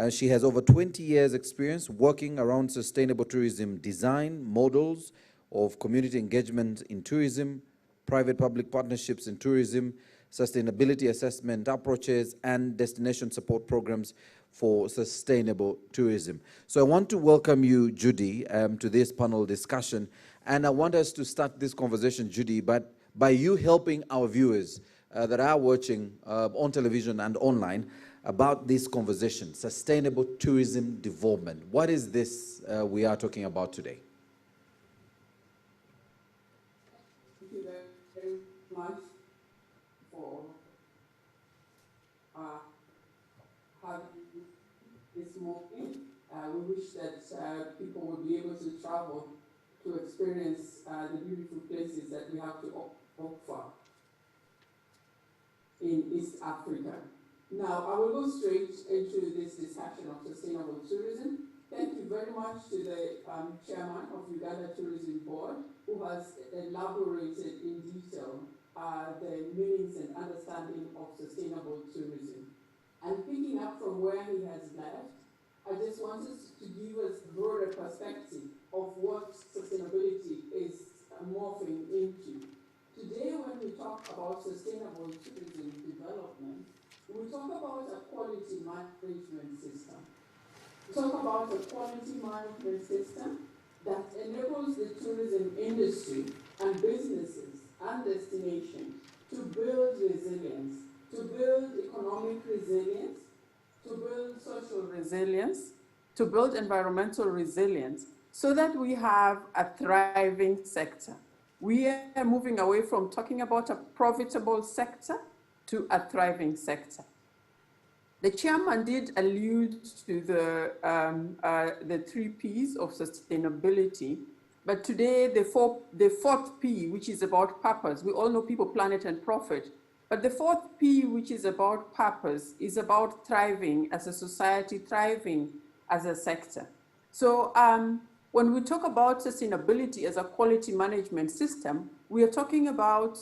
She has over 20 years experience working around sustainable tourism design, models of community engagement in tourism, private-public partnerships in tourism, sustainability assessment approaches, and destination support programs for sustainable tourism. So I want to welcome you, Judy, to this panel discussion. And I want us to start this conversation, Judy, but by you helping our viewers that are watching on television and online about this conversation, sustainable tourism development. What is this we are talking about today? Much for having this movement. We wish that people would be able to travel to experience the beautiful places that we have to offer in East Africa. Now, I will go straight into this discussion of sustainable tourism. Thank you very much to the chairman of Uganda Tourism Board, who has elaborated in detail the meanings and understanding of sustainable tourism. And picking up from where he has left, I just wanted to give us a broader perspective of what sustainability is morphing into. Today, when we talk about sustainable tourism development, we talk about a quality management system. We talk about a quality management system that enables the tourism industry and businesses and destinations to build resilience, to build economic resilience, to build social resilience, to build environmental resilience, so that we have a thriving sector. We are moving away from talking about a profitable sector to a thriving sector. The chairman did allude to the 3 Ps of sustainability, but today the fourth P, which is about purpose. We all know people, planet, and profit. But the 4th P, which is about purpose, is about thriving as a society, thriving as a sector. So when we talk about sustainability as a quality management system, we are talking about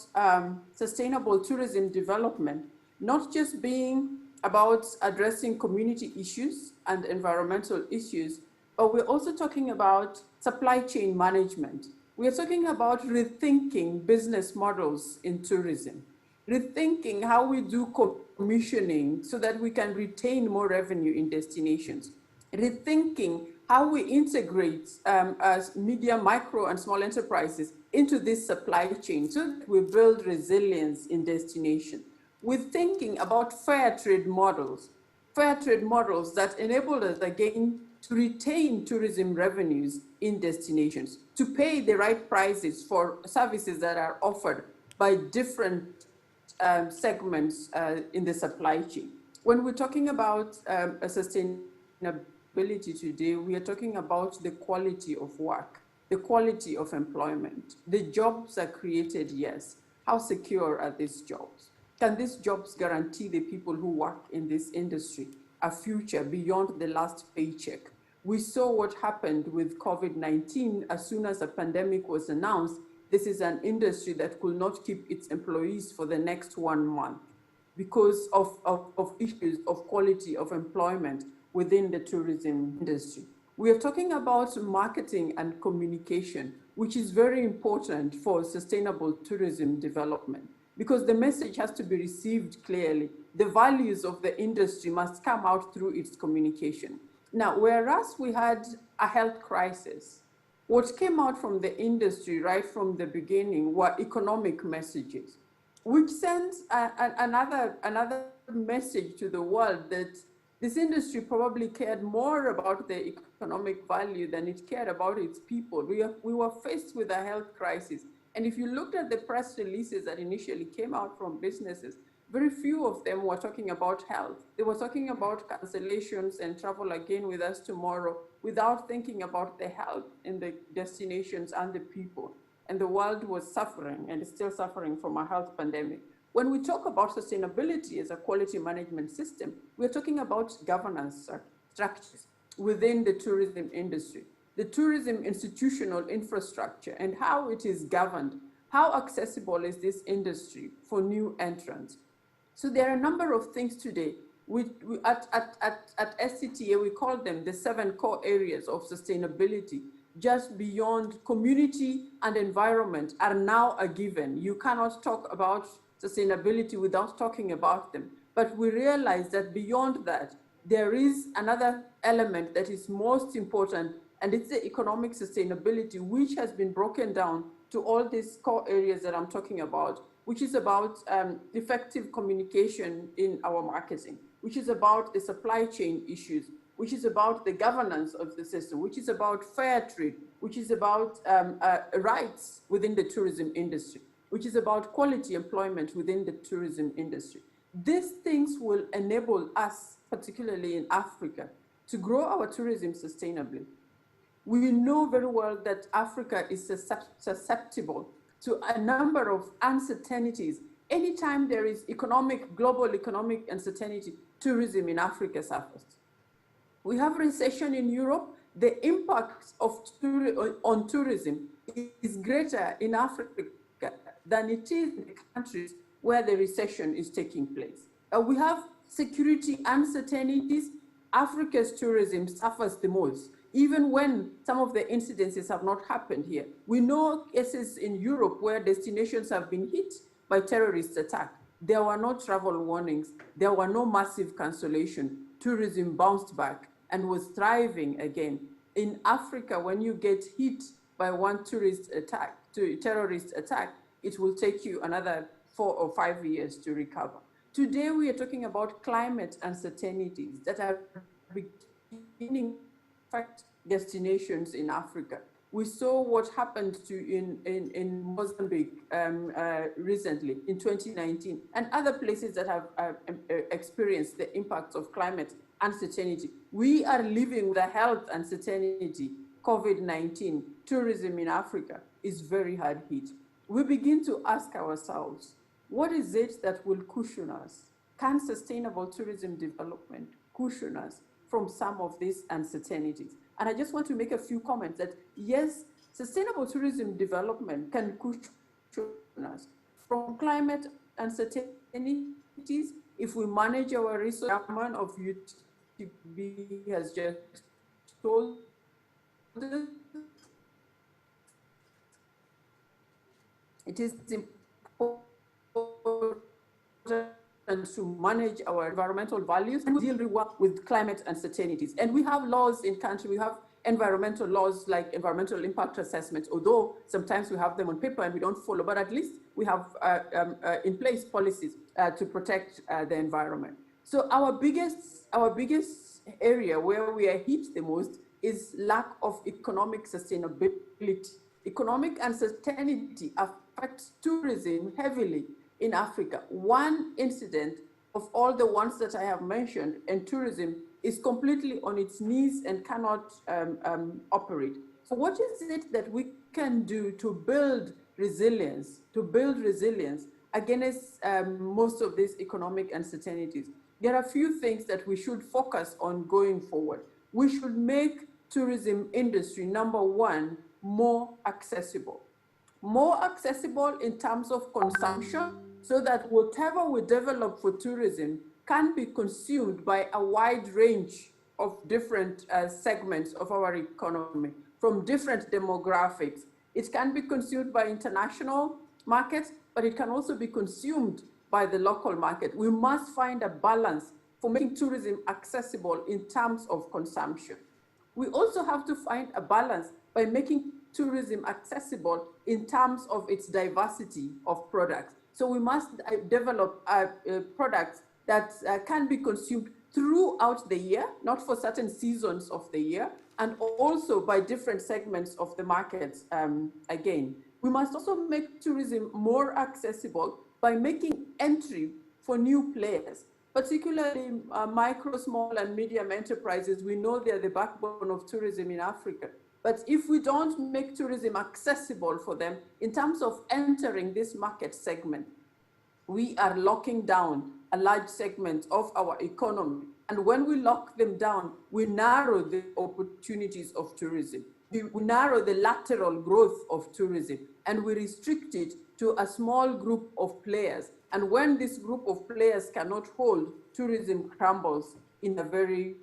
sustainable tourism development, not just being about addressing community issues and environmental issues, but we're also talking about supply chain management. We are talking about rethinking business models in tourism, rethinking how we do commissioning so that we can retain more revenue in destinations, rethinking how we integrate as medium, micro, and small enterprises into this supply chain so that we build resilience in destination. We're thinking about fair trade models that enable us again to retain tourism revenues in destinations, to pay the right prices for services that are offered by different segments in the supply chain. When we're talking about sustainability today, we are talking about the quality of work, the quality of employment. The jobs are created, yes. How secure are these jobs? Can these jobs guarantee the people who work in this industry a future beyond the last paycheck? We saw what happened with COVID-19. As soon as a pandemic was announced, this is an industry that could not keep its employees for the next 1 month because of issues of quality of employment within the tourism industry. We are talking about marketing and communication, which is very important for sustainable tourism development, because the message has to be received clearly. The values of the industry must come out through its communication. Now, whereas we had a health crisis, what came out from the industry right from the beginning were economic messages. which sends another message to the world that this industry probably cared more about the economic value than it cared about its people. We were faced with a health crisis. And if you looked at the press releases that initially came out from businesses, very few of them were talking about health. They were talking about cancellations and travel again with us tomorrow without thinking about the health in the destinations and the people. And the world was suffering and is still suffering from a health pandemic. When we talk about sustainability as a quality management system, we're talking about governance structures within the tourism industry, the tourism institutional infrastructure and how it is governed. How accessible is this industry for new entrants? So there are a number of things today. At SCTA, we call them the 7 core areas of sustainability, just beyond community and environment are now a given. You cannot talk about sustainability without talking about them. But we realize that beyond that, there is another element that is most important, and it's the economic sustainability, which has been broken down to all these core areas that I'm talking about, which is about effective communication in our marketing, which is about the supply chain issues, which is about the governance of the system, which is about fair trade, which is about rights within the tourism industry, which is about quality employment within the tourism industry. These things will enable us, particularly in Africa, to grow our tourism sustainably. We know very well that Africa is susceptible to a number of uncertainties. Anytime there is global economic uncertainty, tourism in Africa suffers. We have recession in Europe. The impact on tourism is greater in Africa than it is in the countries where the recession is taking place. We have security uncertainties. Africa's tourism suffers the most, even when some of the incidences have not happened here. We know cases in Europe where destinations have been hit by terrorist attack. There were no travel warnings. There were no massive cancellation. Tourism bounced back and was thriving again. In Africa, when you get hit by one terrorist attack, it will take you another 4 or 5 years to recover. Today, we are talking about climate uncertainties that are beginning to affect destinations in Africa. We saw what happened in Mozambique recently in 2019, and other places that have experienced the impacts of climate uncertainty. We are living with a health uncertainty, COVID-19. Tourism in Africa is very hard hit. We begin to ask ourselves, what is it that will cushion us? Can sustainable tourism development cushion us from some of these uncertainties? And I just want to make a few comments that yes, sustainable tourism development can cushion us from climate uncertainties if we manage our resources. The chairman of UTB has just told us it is important to manage our environmental values and deal with climate uncertainties. And we have laws in country, we have environmental laws like environmental impact assessments, although sometimes we have them on paper and we don't follow, but at least we have in place policies to protect the environment. So our biggest area where we are hit the most is lack of economic sustainability. Economic uncertainty affects tourism heavily in Africa. One incident of all the ones that I have mentioned, and tourism is completely on its knees and cannot operate. So what is it that we can do to build resilience, against most of these economic uncertainties? There are a few things that we should focus on going forward. We should make tourism industry, number one, more accessible. More accessible in terms of consumption, so that whatever we develop for tourism can be consumed by a wide range of different segments of our economy, from different demographics. It can be consumed by international markets, but it can also be consumed by the local market. We must find a balance for making tourism accessible in terms of consumption. We also have to find a balance by making tourism accessible in terms of its diversity of products. So we must develop products that can be consumed throughout the year, not for certain seasons of the year, and also by different segments of the markets again. We must also make tourism more accessible by making entry for new players, particularly micro, small, and medium enterprises. We know they're the backbone of tourism in Africa. But if we don't make tourism accessible for them in terms of entering this market segment, we are locking down a large segment of our economy. And when we lock them down, we narrow the opportunities of tourism. We narrow the lateral growth of tourism, and we restrict it to a small group of players. And when this group of players cannot hold, tourism crumbles in a very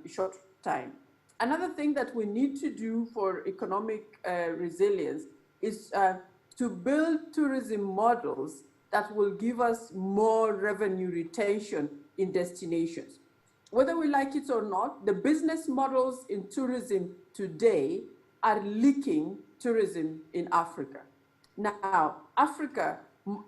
short time. Another thing that we need to do for economic resilience is to build tourism models that will give us more revenue retention in destinations. Whether we like it or not, the business models in tourism today are leaking tourism in Africa. Now, Africa,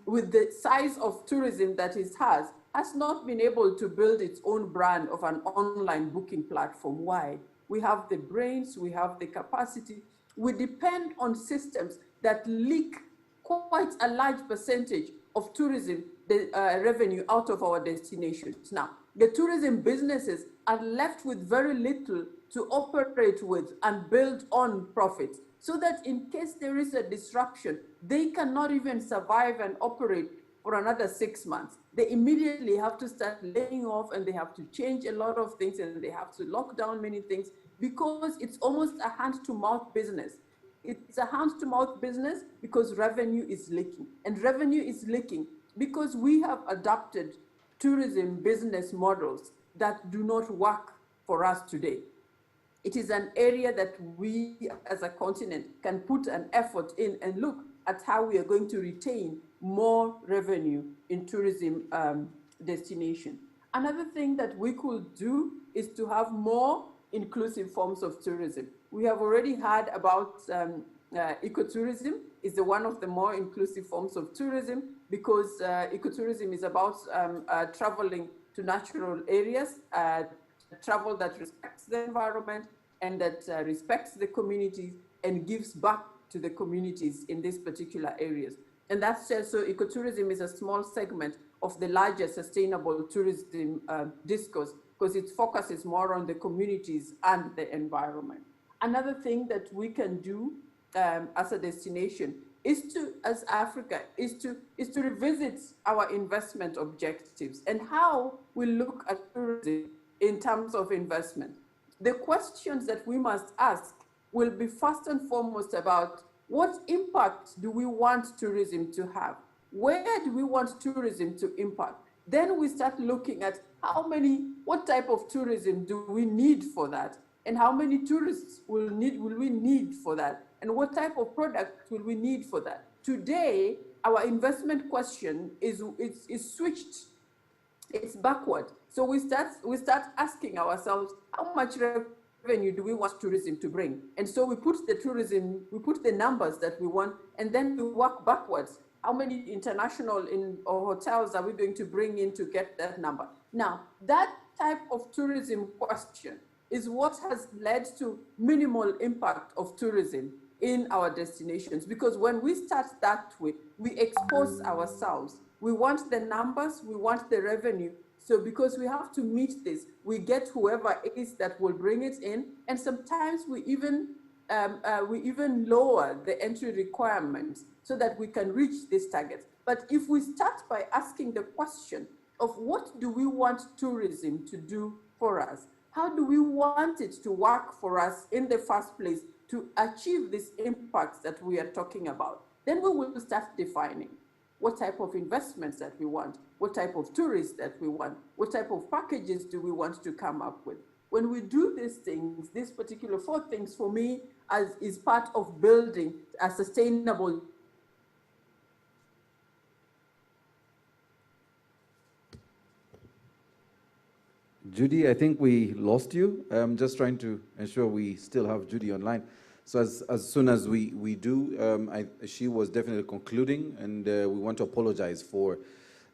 with the size of tourism that it has not been able to build its own brand of an online booking platform. Why? We have the brains, we have the capacity. We depend on systems that leak quite a large percentage of tourism revenue out of our destinations. Now, the tourism businesses are left with very little to operate with and build on profits, so that in case there is a disruption, they cannot even survive and operate for another 6 months. They immediately have to start laying off, and they have to change a lot of things, and they have to lock down many things, because it's almost a hand-to-mouth business. It's a hand-to-mouth business because revenue is leaking. And revenue is leaking because we have adopted tourism business models that do not work for us today. It is an area that we as a continent can put an effort in and look at how we are going to retain more revenue in tourism destination. Another thing that we could do is to have more inclusive forms of tourism. We have already heard about ecotourism is one of the more inclusive forms of tourism, because ecotourism is about traveling to natural areas, travel that respects the environment and that respects the communities and gives back to the communities in these particular areas. And that's just, so ecotourism is a small segment of the larger sustainable tourism discourse, because its focus is more on the communities and the environment. Another thing that we can do as a destination is to, as Africa, is to revisit our investment objectives and how we look at tourism in terms of investment. The questions that we must ask will be first and foremost about what impact do we want tourism to have? Where do we want tourism to impact? Then we start looking at what type of tourism do we need for that? And how many tourists will we need for that? And what type of product will we need for that? Today, our investment question is switched. It's backward. So we start asking ourselves, how much revenue do we want tourism to bring? And so we put the numbers that we want, and then we work backwards. How many international hotels are we going to bring in to get that number? Now, that type of tourism question is what has led to minimal impact of tourism in our destinations. Because when we start that way, we expose ourselves. We want the numbers, we want the revenue. So because we have to meet this, we get whoever it is that will bring it in. And sometimes we even lower the entry requirements so that we can reach this target. But if we start by asking the question of what do we want tourism to do for us? How do we want it to work for us in the first place to achieve these impacts that we are talking about? Then we will start defining what type of investments that we want, what type of tourists that we want, what type of packages do we want to come up with. When we do these things, these particular 4 things for me is part of building a sustainable. Judy, I think we lost you. I'm just trying to ensure we still have Judy online. So as soon as we do, she was definitely concluding, and we want to apologize for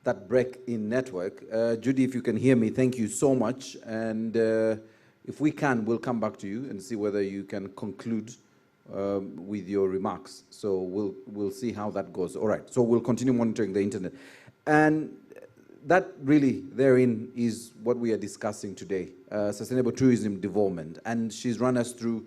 that break in network. Judy, if you can hear me, thank you so much. And if we can, we'll come back to you and see whether you can conclude with your remarks. So we'll see how that goes. All right, so we'll continue monitoring the internet. And that really, therein, is what we are discussing today, sustainable tourism development. And she's run us through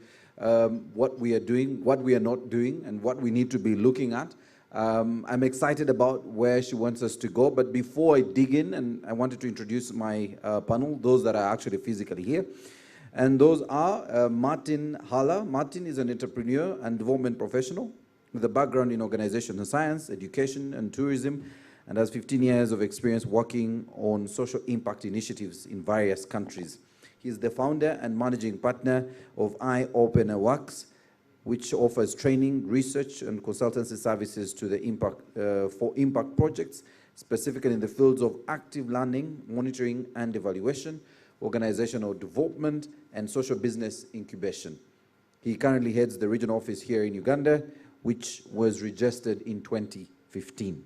what we are doing, what we are not doing, and what we need to be looking at. I'm excited about where she wants us to go, but before I dig in, and I wanted to introduce my panel, those that are actually physically here. And those are Martin Haller. Martin is an entrepreneur and development professional with a background in organizational science, education, and tourism, and has 15 years of experience working on social impact initiatives in various countries. He is the founder and managing partner of Eye-Opener Works, which offers training, research, and consultancy services to the for impact projects, specifically in the fields of active learning, monitoring and evaluation, organizational development, and social business incubation. He currently heads the regional office here in Uganda, which was registered in 2015.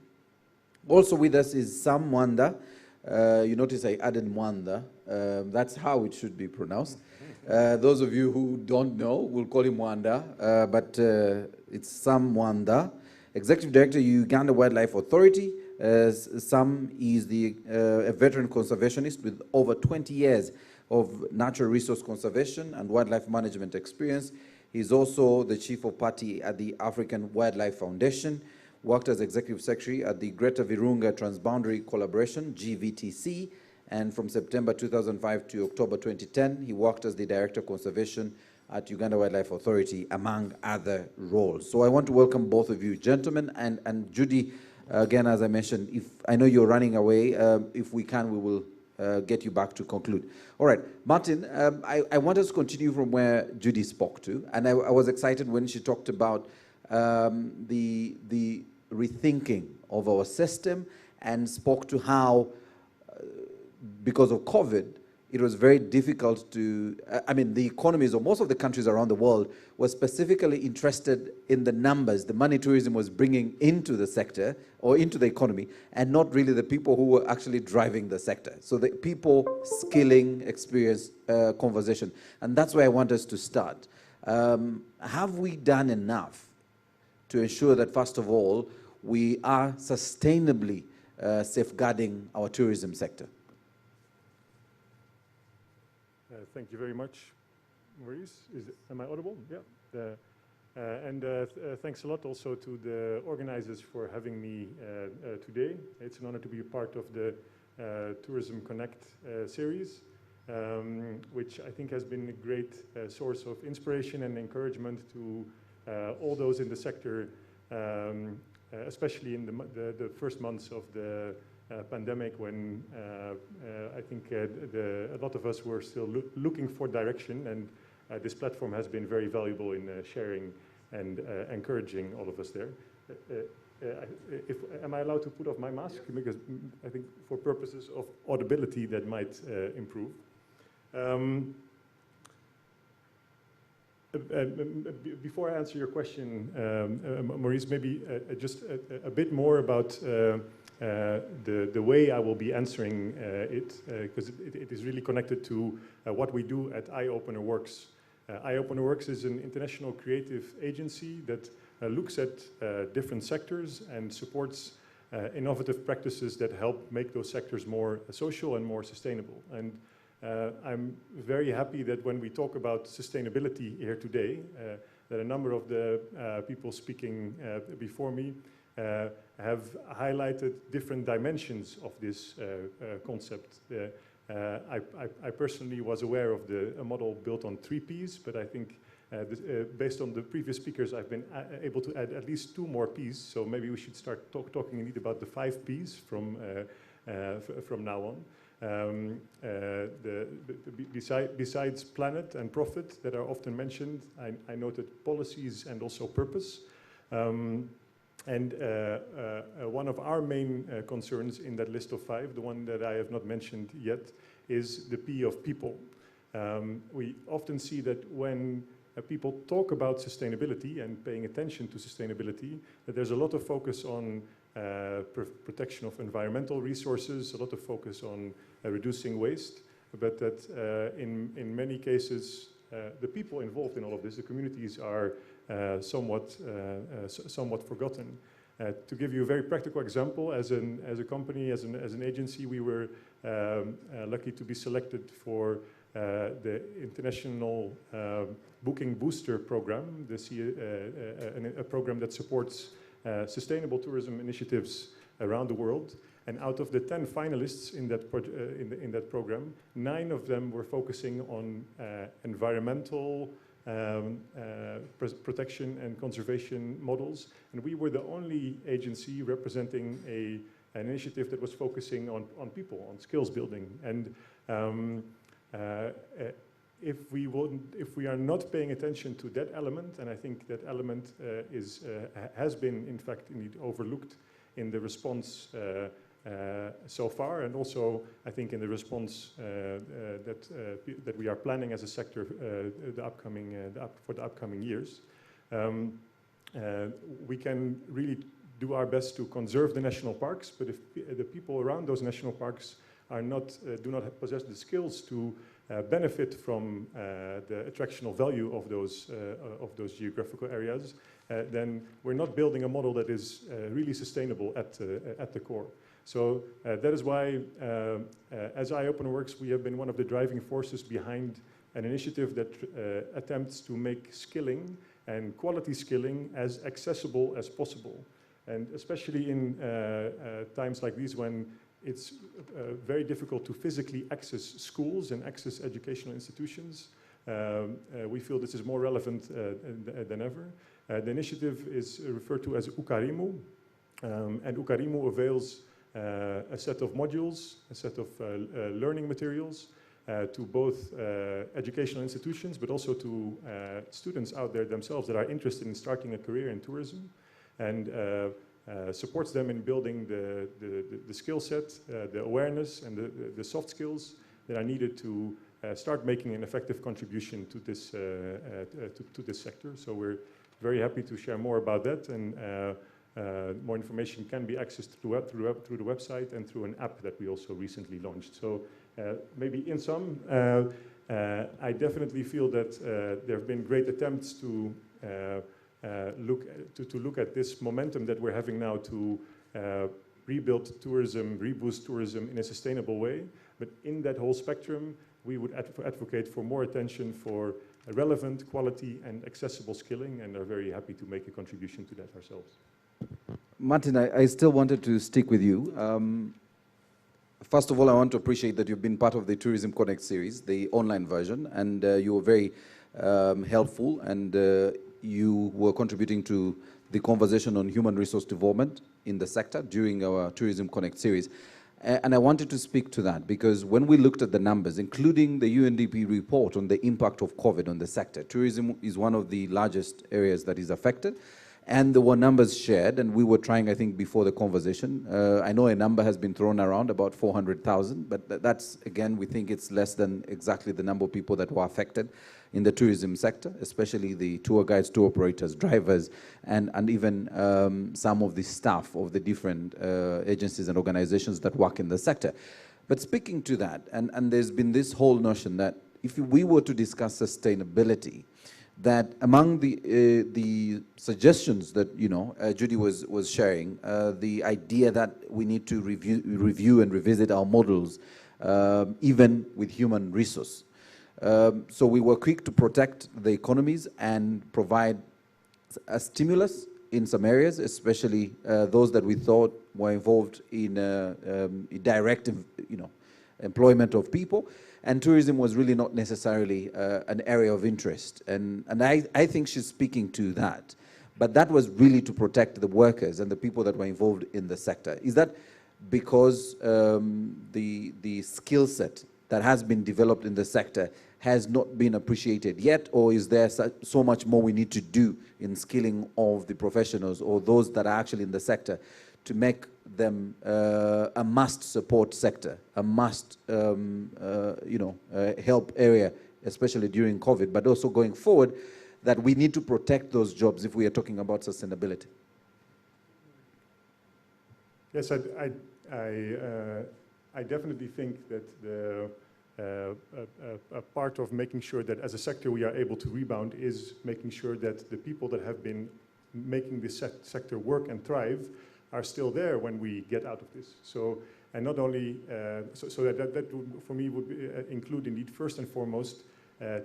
Also with us is Sam Mwanda. You notice I added Mwanda. That's how it should be pronounced. Those of you who don't know, we'll call him Mwanda, but it's Sam Mwanda, Executive Director, Uganda Wildlife Authority. Sam is a veteran conservationist with over 20 years of natural resource conservation and wildlife management experience. He's also the Chief of Party at the African Wildlife Foundation, worked as Executive Secretary at the Greater Virunga Transboundary Collaboration, GVTC, and from September 2005 to October 2010, he worked as the Director of Conservation at Uganda Wildlife Authority, among other roles. So I want to welcome both of you, gentlemen, and Judy, again, as I mentioned, if I know you're running away, if we can, we will get you back to conclude. All right, Martin, I want us to continue from where Judy spoke to, and I was excited when she talked about the rethinking of our system and spoke to how, because of COVID, it was very difficult to, the economies of most of the countries around the world were specifically interested in the numbers, the money tourism was bringing into the sector or into the economy, and not really the people who were actually driving the sector. So the people, skilling, experience, conversation. And that's where I want us to start. Have we done enough to ensure that, first of all, we are sustainably safeguarding our tourism sector? Thank you very much, Maurice. Am I audible? Yeah. Thanks a lot also to the organizers for having me today. It's an honor to be a part of the Tourism Connect series, which I think has been a great source of inspiration and encouragement to all those in the sector, especially in the first months of the pandemic, when I think a lot of us were still looking for direction, and this platform has been very valuable in sharing and encouraging all of us there. Am I allowed to put off my mask? Because I think for purposes of audibility that might improve. Before I answer your question, Maurice, maybe just a bit more about the way I will be answering it, because it is really connected to what we do at Eye-Opener Works. Eye-Opener Works is an international creative agency that looks at different sectors and supports innovative practices that help make those sectors more social and more sustainable. And I'm very happy that when we talk about sustainability here today, that a number of the people speaking before me have highlighted different dimensions of this concept. I personally was aware of a model built on 3 Ps, but I think based on the previous speakers, I've been able to add at least 2 more Ps, so maybe we should start talking indeed about the 5 Ps from now on. Besides planet and profit that are often mentioned, I noted policies and also purpose. And one of our main concerns in that list of 5, the one that I have not mentioned yet, is the P of people. We often see that when people talk about sustainability and paying attention to sustainability, that there's a lot of focus on protection of environmental resources, a lot of focus on reducing waste, but that in many cases, the people involved in all of this, the communities, are somewhat forgotten. To give you a very practical example, as a company, as an agency, we were lucky to be selected for the International Booking Booster Program, a program that supports sustainable tourism initiatives around the world. And out of the 10 finalists in that program, 9 of them were focusing on environmental protection and conservation models. And we were the only agency representing an initiative that was focusing on people, on skills building. And if we are not paying attention to that element, and I think that element has been, in fact, indeed overlooked in the response so far, and also I think in the response that we are planning as a sector for the upcoming years, we can really do our best to conserve the national parks. But if the people around those national parks do not possess the skills to benefit from the attractional value of those geographical areas, then we're not building a model that is really sustainable at the core. So that is why, as iOpenWorks, we have been one of the driving forces behind an initiative that attempts to make skilling and quality skilling as accessible as possible. And especially in times like these, when it's very difficult to physically access schools and access educational institutions, we feel this is more relevant than ever. The initiative is referred to as Ukarimu, and Ukarimu avails a set of modules, a set of learning materials to both educational institutions, but also to students out there themselves that are interested in starting a career in tourism, and supports them in building the skill set, the awareness, and the soft skills that are needed to start making an effective contribution to this sector. So we're very happy to share more about that, and more information can be accessed through the website and through an app that we also recently launched. So maybe in sum, I definitely feel that there have been great attempts to look at this momentum that we're having now to rebuild tourism, reboost tourism in a sustainable way. But in that whole spectrum, we would advocate for more attention for relevant, quality, and accessible skilling, and are very happy to make a contribution to that ourselves. Martin, I still wanted to stick with you. First of all, I want to appreciate that you've been part of the Tourism Connect series, the online version, and you were very helpful, and you were contributing to the conversation on human resource development in the sector during our Tourism Connect series. And I wanted to speak to that because when we looked at the numbers, including the UNDP report on the impact of COVID on the sector, tourism is one of the largest areas that is affected. And there were numbers shared, and we were trying, I think, before the conversation. I know a number has been thrown around, about 400,000, but that's, again, we think it's less than exactly the number of people that were affected in the tourism sector, especially the tour guides, tour operators, drivers, and even some of the staff of the different agencies and organizations that work in the sector. But speaking to that, and there's been this whole notion that if we were to discuss sustainability, that among the suggestions that Judy was sharing, the idea that we need to review and revisit our models, even with human resource. So we were quick to protect the economies and provide a stimulus in some areas, especially those that we thought were involved in direct, employment of people. And tourism was really not necessarily an area of interest. And I think she's speaking to that. But that was really to protect the workers and the people that were involved in the sector. Is that because the skill set that has been developed in the sector has not been appreciated yet? Or is there so much more we need to do in skilling of the professionals or those that are actually in the sector to make them a must support sector, a must help area, especially during COVID, but also going forward, that we need to protect those jobs if we are talking about sustainability? Yes, I definitely think that a part of making sure that as a sector we are able to rebound is making sure that the people that have been making this sector work and thrive are still there when we get out of this. So, and not only, so that would, for me would be, include indeed first and foremost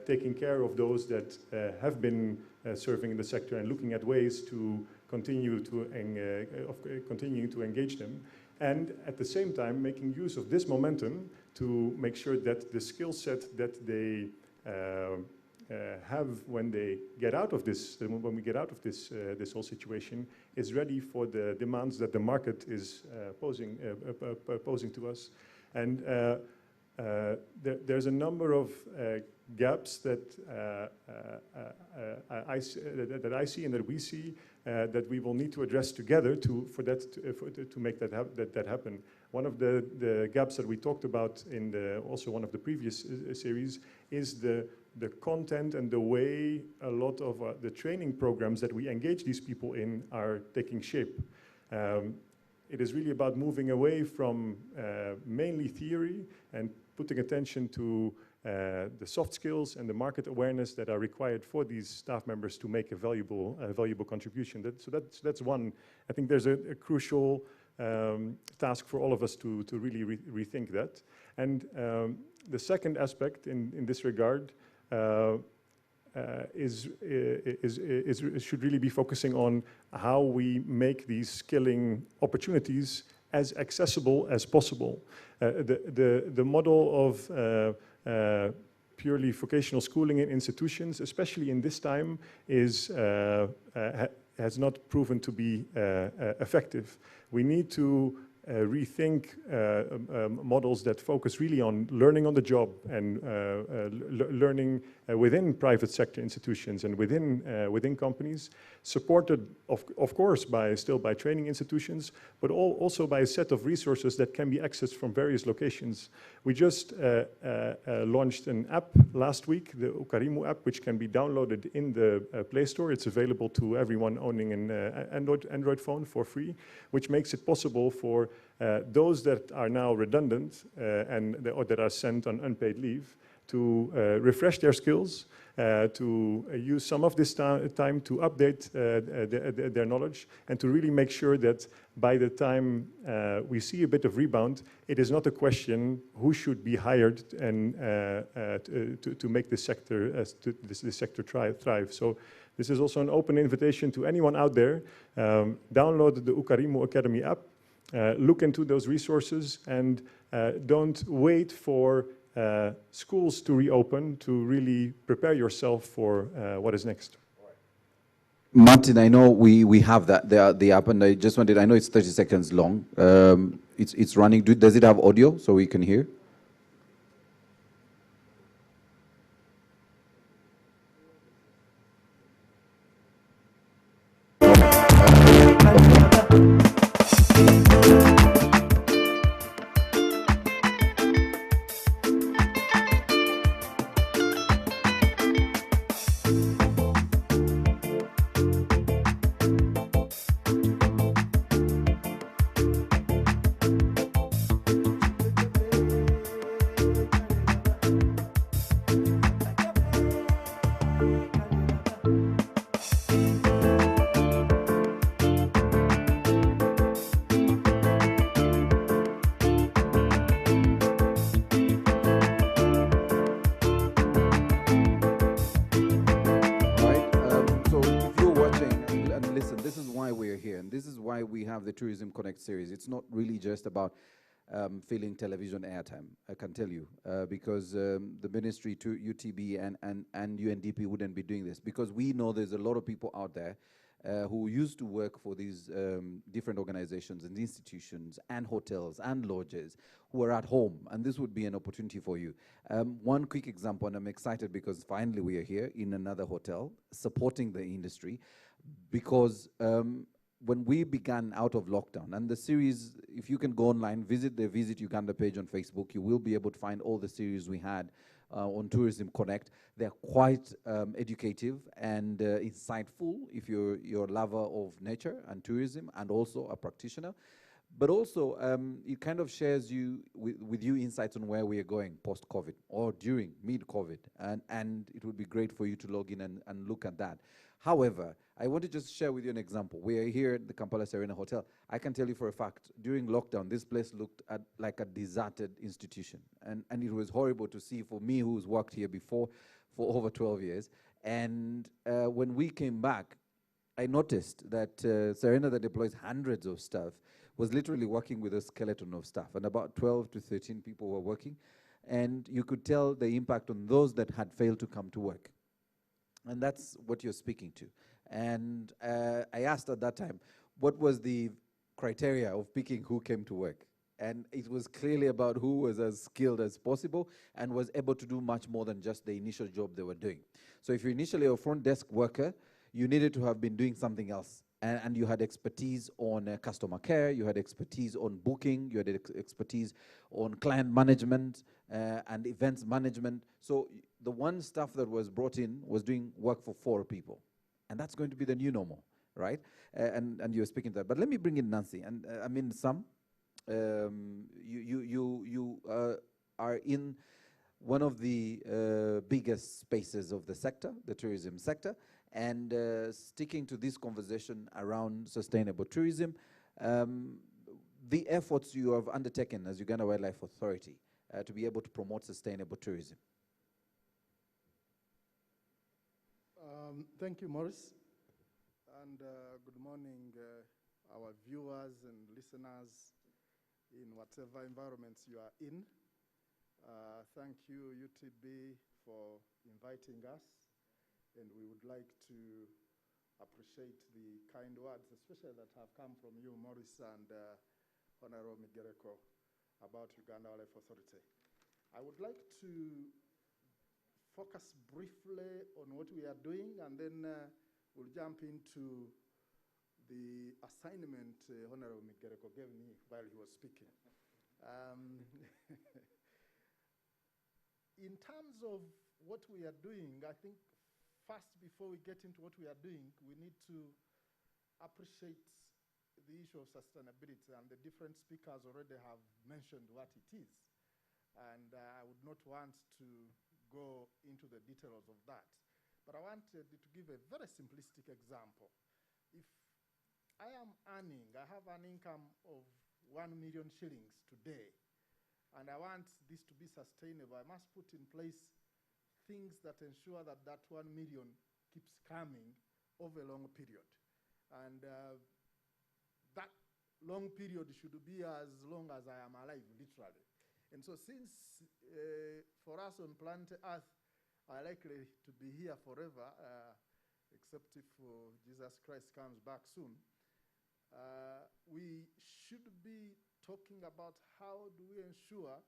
taking care of those that have been serving in the sector and looking at ways to continue to continuing to engage them, and at the same time making use of this momentum to make sure that the skill set that they have when they get out of this, when we get out of this this whole situation, is ready for the demands that the market is posing to us. And there's a number of gaps that I see and that we see that we will need to address together to make that happen. One of the gaps that we talked about in also one of the previous series is the content and the way a lot of the training programs that we engage these people in are taking shape. It is really about moving away from mainly theory and putting attention to the soft skills and the market awareness that are required for these staff members to make a valuable contribution. So that's one. I think there's a crucial task for all of us to really rethink that. And the second aspect in this regard should really be focusing on how we make these skilling opportunities as accessible as possible. The model of purely vocational schooling in institutions, especially in this time, has not proven to be effective. We need to rethink models that focus really on learning on the job and learning within private sector institutions and within companies, supported of course still by training institutions, but also by a set of resources that can be accessed from various locations. We just launched an app last week, the Ukarimu app, which can be downloaded in the Play Store. It's available to everyone owning an Android phone for free, which makes it possible for those that are now redundant or that are sent on unpaid leave to refresh their skills, to use some of this time to update their knowledge, and to really make sure that by the time we see a bit of rebound, it is not a question who should be hired and to make this sector thrive. So this is also an open invitation to anyone out there. Download the Ukarimu Academy app, look into those resources, and don't wait for schools to reopen to really prepare yourself for what is next. Martin, I know we have the app, and I just wanted, I know it's 30 seconds long. It's running. Does it have audio so we can hear? The Tourism Connect series. It's not really just about filling television airtime, I can tell you, because the ministry to UTB and UNDP wouldn't be doing this, because we know there's a lot of people out there who used to work for these different organizations and institutions and hotels and lodges who are at home, and this would be an opportunity for you. One quick example, and I'm excited because finally we are here in another hotel supporting the industry, because when we began out of lockdown, and the series, if you can go online, visit the Visit Uganda page on Facebook, you will be able to find all the series we had on Tourism Connect. They're quite educative and insightful if you're a lover of nature and tourism and also a practitioner. But also, it kind of shares with you insights on where we are going post-COVID or during mid-COVID, and it would be great for you to log in and look at that. However, I want to just share with you an example. We are here at the Kampala Serena Hotel. I can tell you for a fact, during lockdown, this place looked like a deserted institution, and it was horrible to see for me, who's worked here before for over 12 years. And when we came back, I noticed that Serena, that deploys hundreds of staff, was literally working with a skeleton of staff, and about 12 to 13 people were working, and you could tell the impact on those that had failed to come to work. And that's what you're speaking to. And I asked at that time, what was the criteria of picking who came to work? And it was clearly about who was as skilled as possible and was able to do much more than just the initial job they were doing. So if you're initially a front desk worker, you needed to have been doing something else. And you had expertise on customer care, you had expertise on booking, you had expertise on client management and events management. So the one staff that was brought in was doing work for 4 people. And that's going to be the new normal, right? And you were speaking to that. But let me bring in Nancy. And I mean, Sam, you are in one of the biggest spaces of the sector, the tourism sector, and sticking to this conversation around sustainable tourism, the efforts you have undertaken as Uganda Wildlife Authority to be able to promote sustainable tourism. Thank you, Maurice. And good morning, our viewers and listeners in whatever environments you are in. Thank you, UTB, for inviting us. And we would like to appreciate the kind words, especially that have come from you, Maurice, and Honorable Migereko, about Uganda Wildlife Authority. I would like to focus briefly on what we are doing, and then we'll jump into the assignment Honorable Migereko gave me while he was speaking. In terms of what we are doing, I think first, before we get into what we are doing, we need to appreciate the issue of sustainability, and the different speakers already have mentioned what it is. And I would not want to go into the details of that. But I wanted to give a very simplistic example. If I am earning, I have an income of 1 million shillings today, and I want this to be sustainable, I must put in place things that ensure that that 1 million keeps coming over a long period. And that long period should be as long as I am alive, literally. And so since for us on planet Earth are likely to be here forever, except if Jesus Christ comes back soon, we should be talking about how do we ensure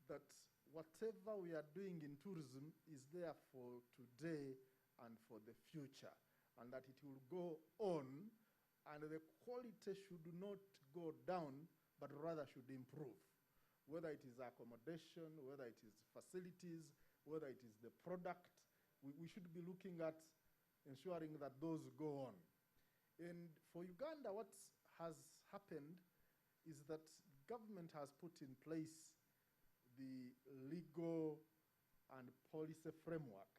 that whatever we are doing in tourism is there for today and for the future, and that it will go on, and the quality should not go down, but rather should improve. Whether it is accommodation, whether it is facilities, whether it is the product, we should be looking at ensuring that those go on. And for Uganda, what has happened is that government has put in place the legal and policy framework.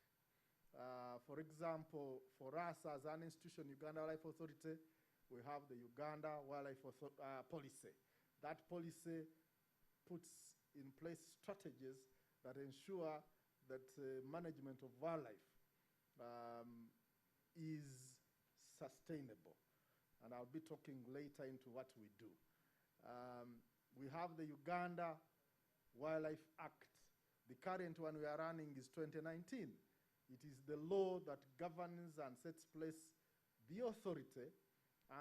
For example, for us as an institution, Uganda Wildlife Authority, we have the Uganda Wildlife Policy. That policy puts in place strategies that ensure that management of wildlife is sustainable. And I'll be talking later into what we do. We have the Uganda Wildlife Act. The current one we are running is 2019. It is the law that governs and sets place the authority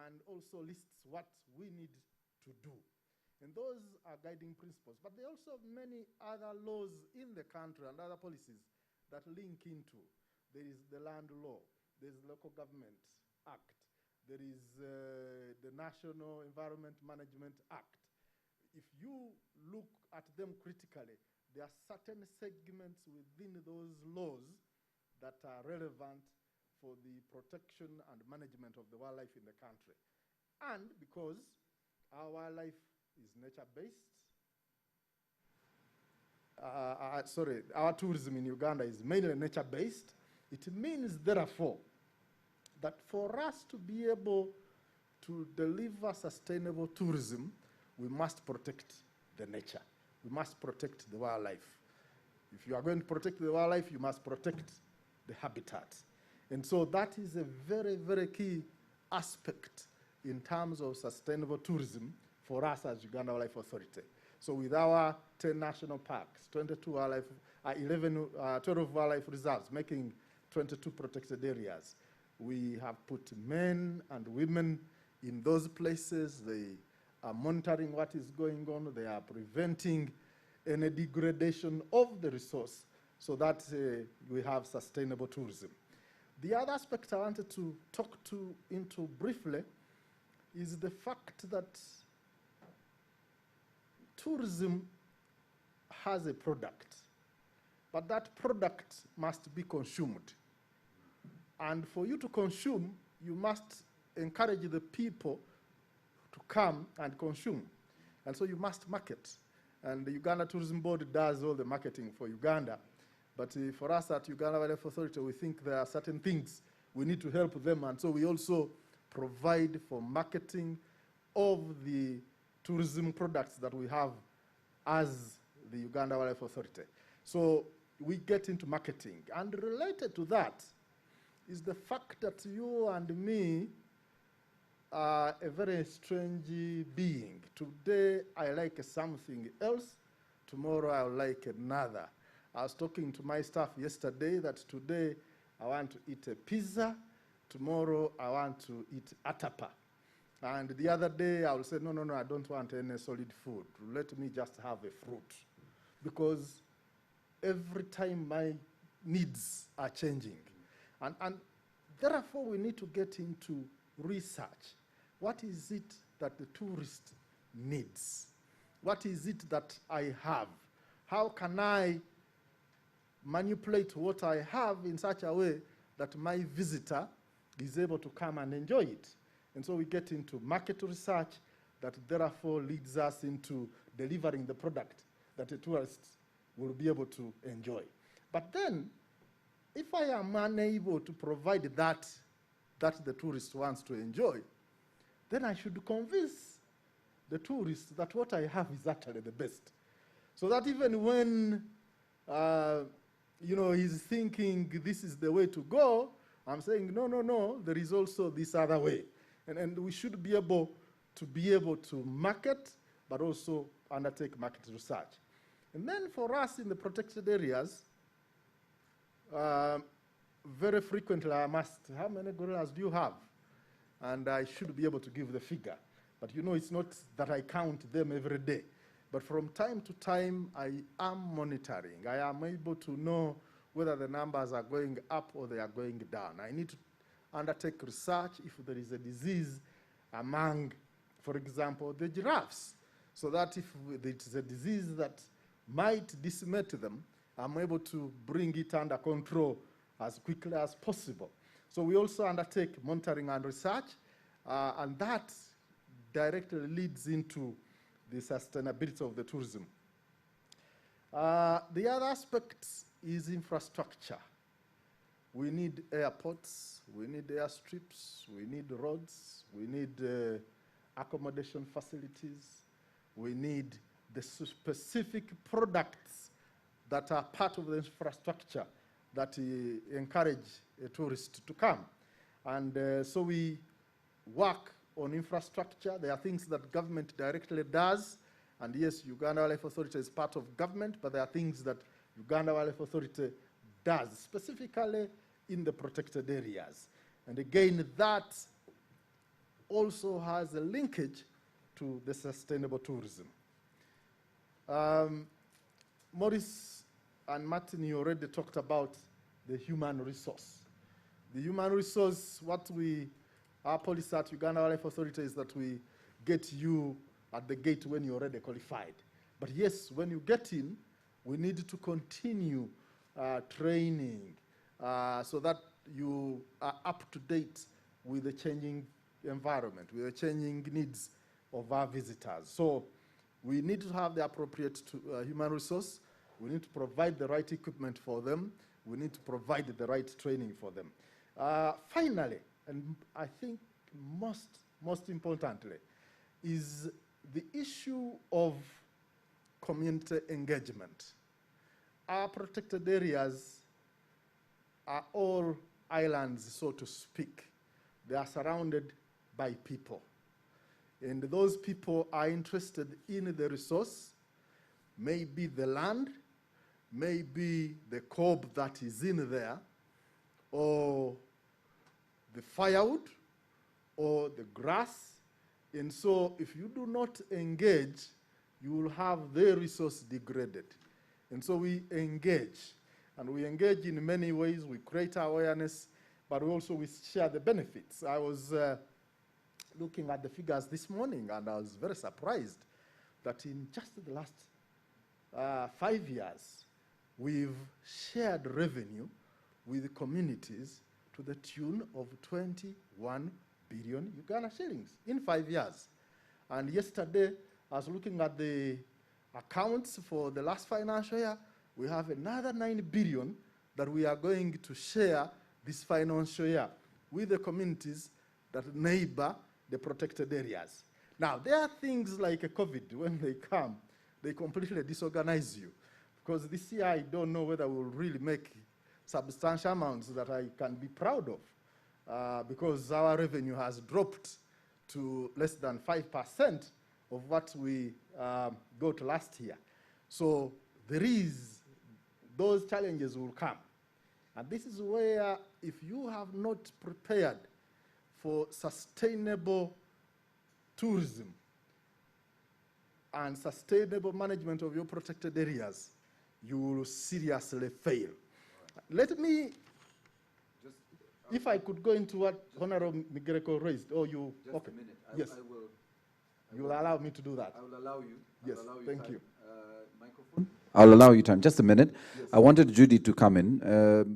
and also lists what we need to do. And those are guiding principles. But there are also many other laws in the country and other policies that link into. There is the land law. There is the Local Government Act. There is the National Environment Management Act. If you look at them critically, there are certain segments within those laws that are relevant for the protection and management of the wildlife in the country. And because our wildlife is nature-based, our tourism in Uganda is mainly nature-based, it means, therefore, that for us to be able to deliver sustainable tourism, we must protect the nature. We must protect the wildlife. If you are going to protect the wildlife, you must protect the habitat. And so that is a very, very key aspect in terms of sustainable tourism for us as Uganda Wildlife Authority. So with our 10 national parks, 12 wildlife reserves, making 22 protected areas, we have put men and women in those places. They are monitoring what is going on. They are preventing any degradation of the resource so that we have sustainable tourism. The other aspect I wanted to talk into briefly is the fact that tourism has a product, but that product must be consumed. And for you to consume, you must encourage the people to come and consume. And so you must market. And the Uganda Tourism Board does all the marketing for Uganda. But for us at Uganda Wildlife Authority, we think there are certain things we need to help them. And so we also provide for marketing of the tourism products that we have as the Uganda Wildlife Authority. So we get into marketing. And related to that is the fact that you and me are a very strange being. Today I like something else, tomorrow I'll like another. I was talking to my staff yesterday that today I want to eat a pizza, tomorrow I want to eat atapa. And the other day I will say, no, I don't want any solid food. Let me just have a fruit. Because every time my needs are changing. And therefore we need to get into research. What is it that the tourist needs? What is it that I have? How can I manipulate what I have in such a way that my visitor is able to come and enjoy it? And so we get into market research that therefore leads us into delivering the product that a tourist will be able to enjoy. But then, if I am unable to provide that the tourist wants to enjoy, then I should convince the tourist that what I have is actually the best. So that even when he's thinking this is the way to go, I'm saying, no, there is also this other way. And we should be able to market, but also undertake market research. And then for us in the protected areas, very frequently I must, how many gorillas do you have? And I should be able to give the figure. But it's not that I count them every day. But from time to time, I am monitoring. I am able to know whether the numbers are going up or they are going down. I need to undertake research if there is a disease among, for example, the giraffes, so that if it is a disease that might decimate them, I'm able to bring it under control as quickly as possible. So we also undertake monitoring and research, and that directly leads into the sustainability of the tourism. The other aspect is infrastructure. We need airports, we need airstrips, we need roads, we need accommodation facilities, we need the specific products that are part of the infrastructure that encourage a tourist to come. And so we work on infrastructure. There are things that government directly does, and yes, Uganda Wildlife Authority is part of government, but there are things that Uganda Wildlife Authority does, specifically in the protected areas. And again, that also has a linkage to the sustainable tourism. Maurice and Martin, you already talked about the human resource. The human resource, our policy at Uganda Wildlife Authority is that we get you at the gate when you're already qualified. But yes, when you get in, We need to continue training so that you are up to date with the changing environment, with the changing needs of our visitors. So we need to have the appropriate human resource. We need to provide the right equipment for them. We need to provide the right training for them. Finally, and I think most importantly, is the issue of community engagement. Our protected areas are all islands, so to speak. They are surrounded by people. And those people are interested in the resource, maybe the land, maybe the cob that is in there, or the firewood, or the grass. And so if you do not engage, you will have the resource degraded. And so we engage. And we engage in many ways. We create awareness, but also we share the benefits. I was looking at the figures this morning, and I was very surprised that in just the last 5 years, we've shared revenue with communities to the tune of 21 billion Uganda shillings in 5 years. And yesterday, I was looking at the accounts for the last financial year. We have another 9 billion that we are going to share this financial year with the communities that neighbor the protected areas. Now, there are things like a COVID, when they come, they completely disorganize you. Because this year, I don't know whether we'll really make substantial amounts that I can be proud of, because our revenue has dropped to less than 5% of what we got last year. So those challenges will come. And this is where, if you have not prepared for sustainable tourism and sustainable management of your protected areas, you will seriously fail. Let me, if I could go into what Honorable Migreko raised, or you, Just okay. a minute. Yes. You will allow me to do that? I will allow you. Yes, thank you. Microphone? I'll allow you time. Just a minute. Yes. I wanted Judy to come in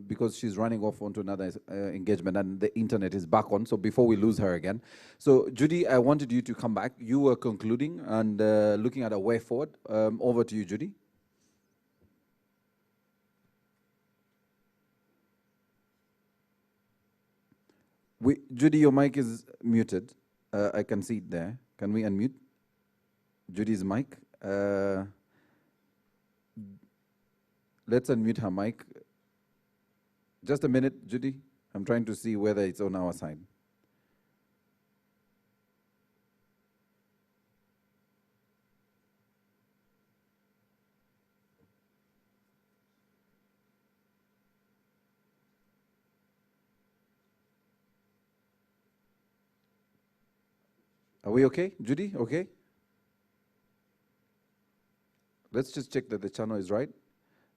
because she's running off onto another engagement and the internet is back on. So before we lose her again. So Judy, I wanted you to come back. You were concluding and looking at a way forward. Over to you, Judy. Judy, your mic is muted. I can see it there. Can we unmute Judy's mic? Let's unmute her mic. Just a minute, Judy. I'm trying to see whether it's on our side. Are we okay? Judy, okay? Let's just check that the channel is right.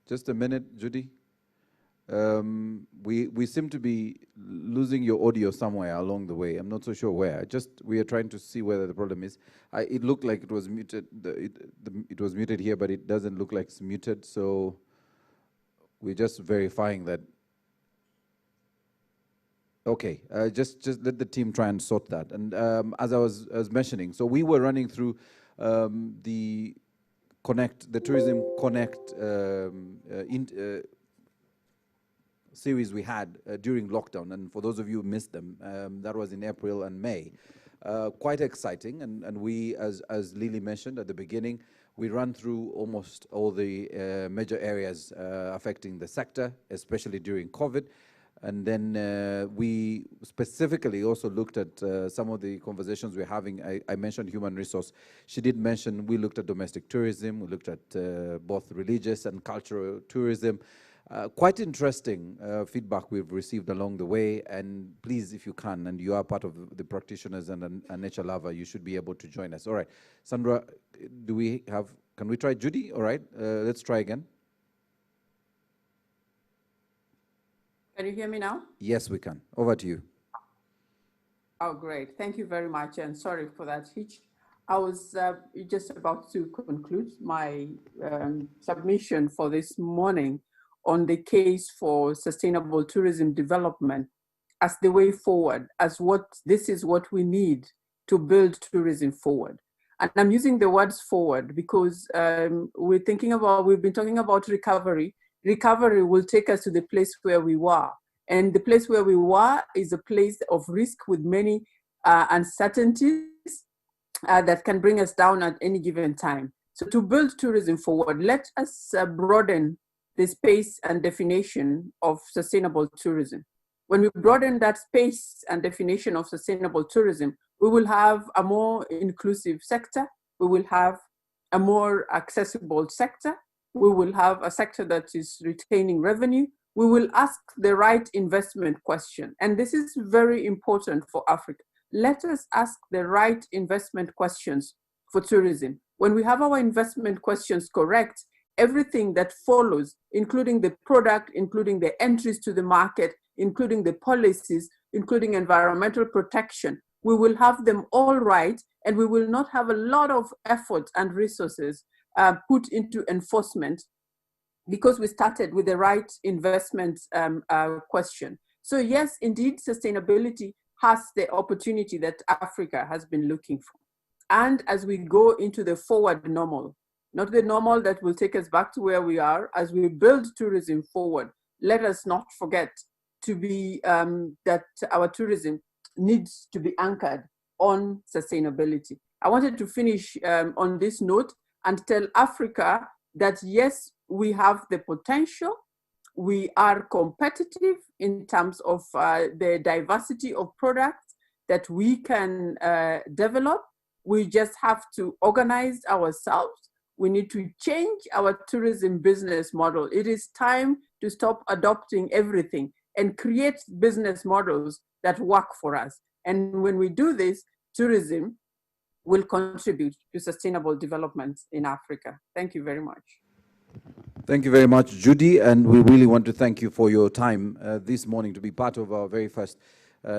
Just a minute, Judy. We seem to be losing your audio somewhere along the way. I'm not so sure where. We are trying to see whether the problem is. It looked like it was muted. It was muted here, but it doesn't look like it's muted. So we're just verifying that. Okay, just let the team try and sort that. And as I was mentioning, so we were running through the Tourism Connect series we had during lockdown. And for those of you who missed them, that was in April and May. Quite exciting. And we, as Lily mentioned at the beginning, we ran through almost all the major areas affecting the sector, especially during COVID. And then we specifically also looked at some of the conversations we're having. I mentioned human resource. She did mention we looked at domestic tourism. We looked at both religious and cultural tourism. Quite interesting feedback we've received along the way. And please, if you can, and you are part of the practitioners and a nature lover, you should be able to join us. All right, Sandra, can we try Judy? All right, let's try again. Can you hear me now? Yes, we can. Over to you. Oh, great. Thank you very much. And sorry for that hitch. I was just about to conclude my submission for this morning on the case for sustainable tourism development as the way forward, as this is what we need to build tourism forward. And I'm using the words forward because we've been talking about recovery. Recovery will take us to the place where we were. And the place where we were is a place of risk with many uncertainties that can bring us down at any given time. So to build tourism forward, let us broaden the space and definition of sustainable tourism. When we broaden that space and definition of sustainable tourism, we will have a more inclusive sector, we will have a more accessible sector, we will have a sector that is retaining revenue, we will ask the right investment question. And this is very important for Africa. Let us ask the right investment questions for tourism. When we have our investment questions correct, everything that follows, including the product, including the entries to the market, including the policies, including environmental protection, we will have them all right, and we will not have a lot of effort and resources put into enforcement because we started with the right investment question. So yes, indeed, sustainability has the opportunity that Africa has been looking for. And as we go into the forward normal, not the normal that will take us back to where we are, as we build tourism forward, let us not forget to be that our tourism needs to be anchored on sustainability. I wanted to finish on this note and tell Africa that yes, we have the potential, we are competitive in terms of the diversity of products that we can develop. We just have to organize ourselves. We need to change our tourism business model. It is time to stop adopting everything and create business models that work for us. And when we do this, tourism will contribute to sustainable development in Africa. Thank you very much. Thank you very much, Judy, and we really want to thank you for your time this morning to be part of our very first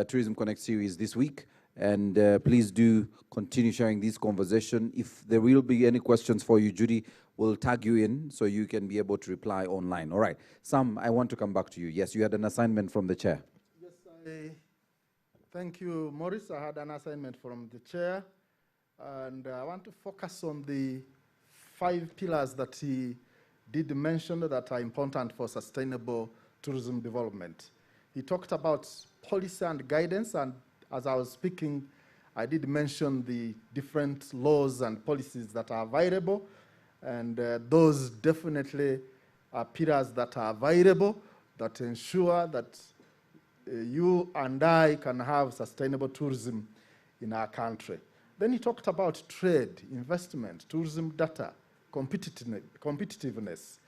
Tourism Connect series this week. And please do continue sharing this conversation. If there will be any questions for you, Judy will tag you in so you can be able to reply online. All right. Sam, I want to come back to you. Yes, you had an assignment from the chair. Yes, thank you, Maurice. I had an assignment from the chair, and I want to focus on the 5 pillars that he did mention that are important for sustainable tourism development. He talked about policy and guidance, and as I was speaking, I did mention the different laws and policies that are available, and those definitely are pillars that are available that ensure that you and I can have sustainable tourism in our country. Then he talked about trade, investment, tourism data, competitiveness.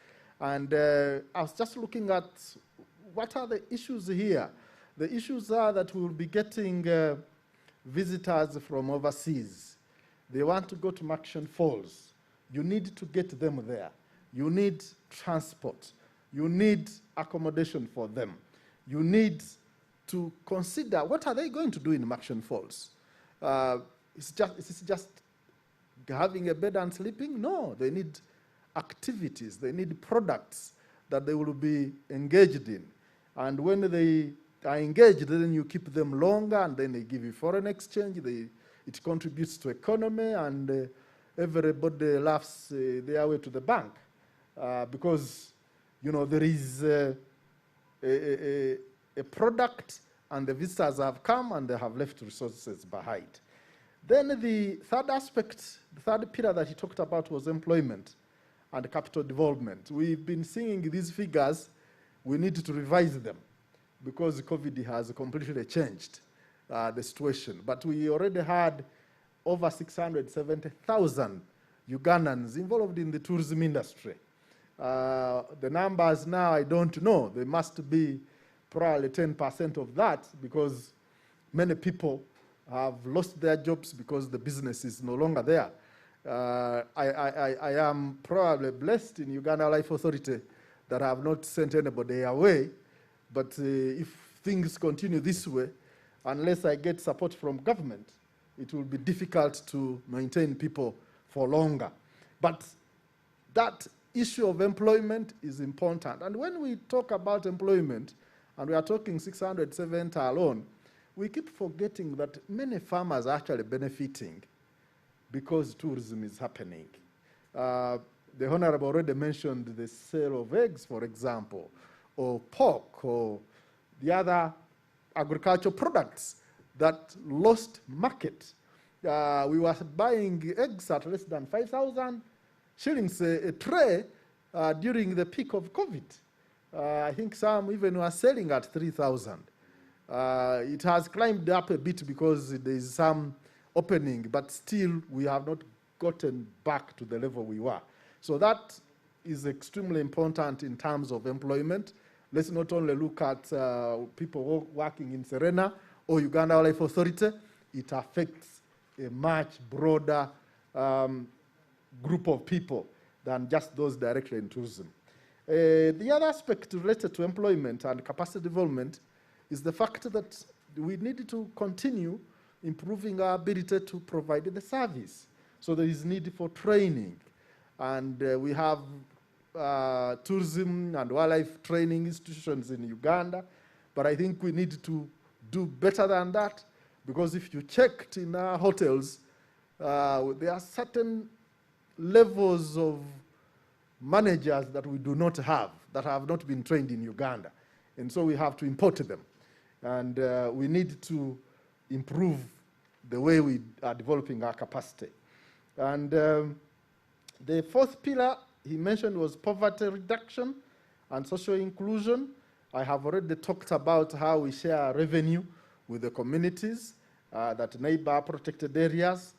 And I was just looking at what are the issues here. The issues are that we'll be getting visitors from overseas. They want to go to Maction Falls. You need to get them there. You need transport. You need accommodation for them. You need to consider what are they going to do in Maction Falls. Is it just having a bed and sleeping? No, they need activities. They need products that they will be engaged in. And when they are engaged, then you keep them longer, and then they give you foreign exchange. It contributes to economy, and everybody laughs their way to the bank because there is a product, and the visitors have come and they have left resources behind. Then the third aspect, the third pillar that he talked about was employment and capital development. We've been seeing these figures. We need to revise them because COVID has completely changed the situation. But we already had over 670,000 Ugandans involved in the tourism industry. The numbers now, I don't know. They must be probably 10% of that because many people have lost their jobs because the business is no longer there. I am probably blessed in Uganda Life Authority that I have not sent anybody away, but if things continue this way, unless I get support from government, it will be difficult to maintain people for longer. But that issue of employment is important. And when we talk about employment, and we are talking 670 alone, we keep forgetting that many farmers are actually benefiting because tourism is happening. The Honorable already mentioned the sale of eggs, for example, or pork, or the other agricultural products that lost market. We were buying eggs at less than 5,000 shillings a tray during the peak of COVID. I think some even were selling at 3,000. It has climbed up a bit because there is some opening, but still we have not gotten back to the level we were. So that is extremely important in terms of employment. Let's not only look at people working in Serena or Uganda Wildlife Authority, it affects a much broader group of people than just those directly in tourism. The other aspect related to employment and capacity development is the fact that we need to continue improving our ability to provide the service. So there is need for training. And we have tourism and wildlife training institutions in Uganda, but I think we need to do better than that, because if you checked in our hotels, there are certain levels of managers that we do not have, that have not been trained in Uganda. And so we have to import them. And we need to improve the way we are developing our capacity. And the fourth pillar he mentioned was poverty reduction and social inclusion. I have already talked about how we share revenue with the communities that neighbor protected areas.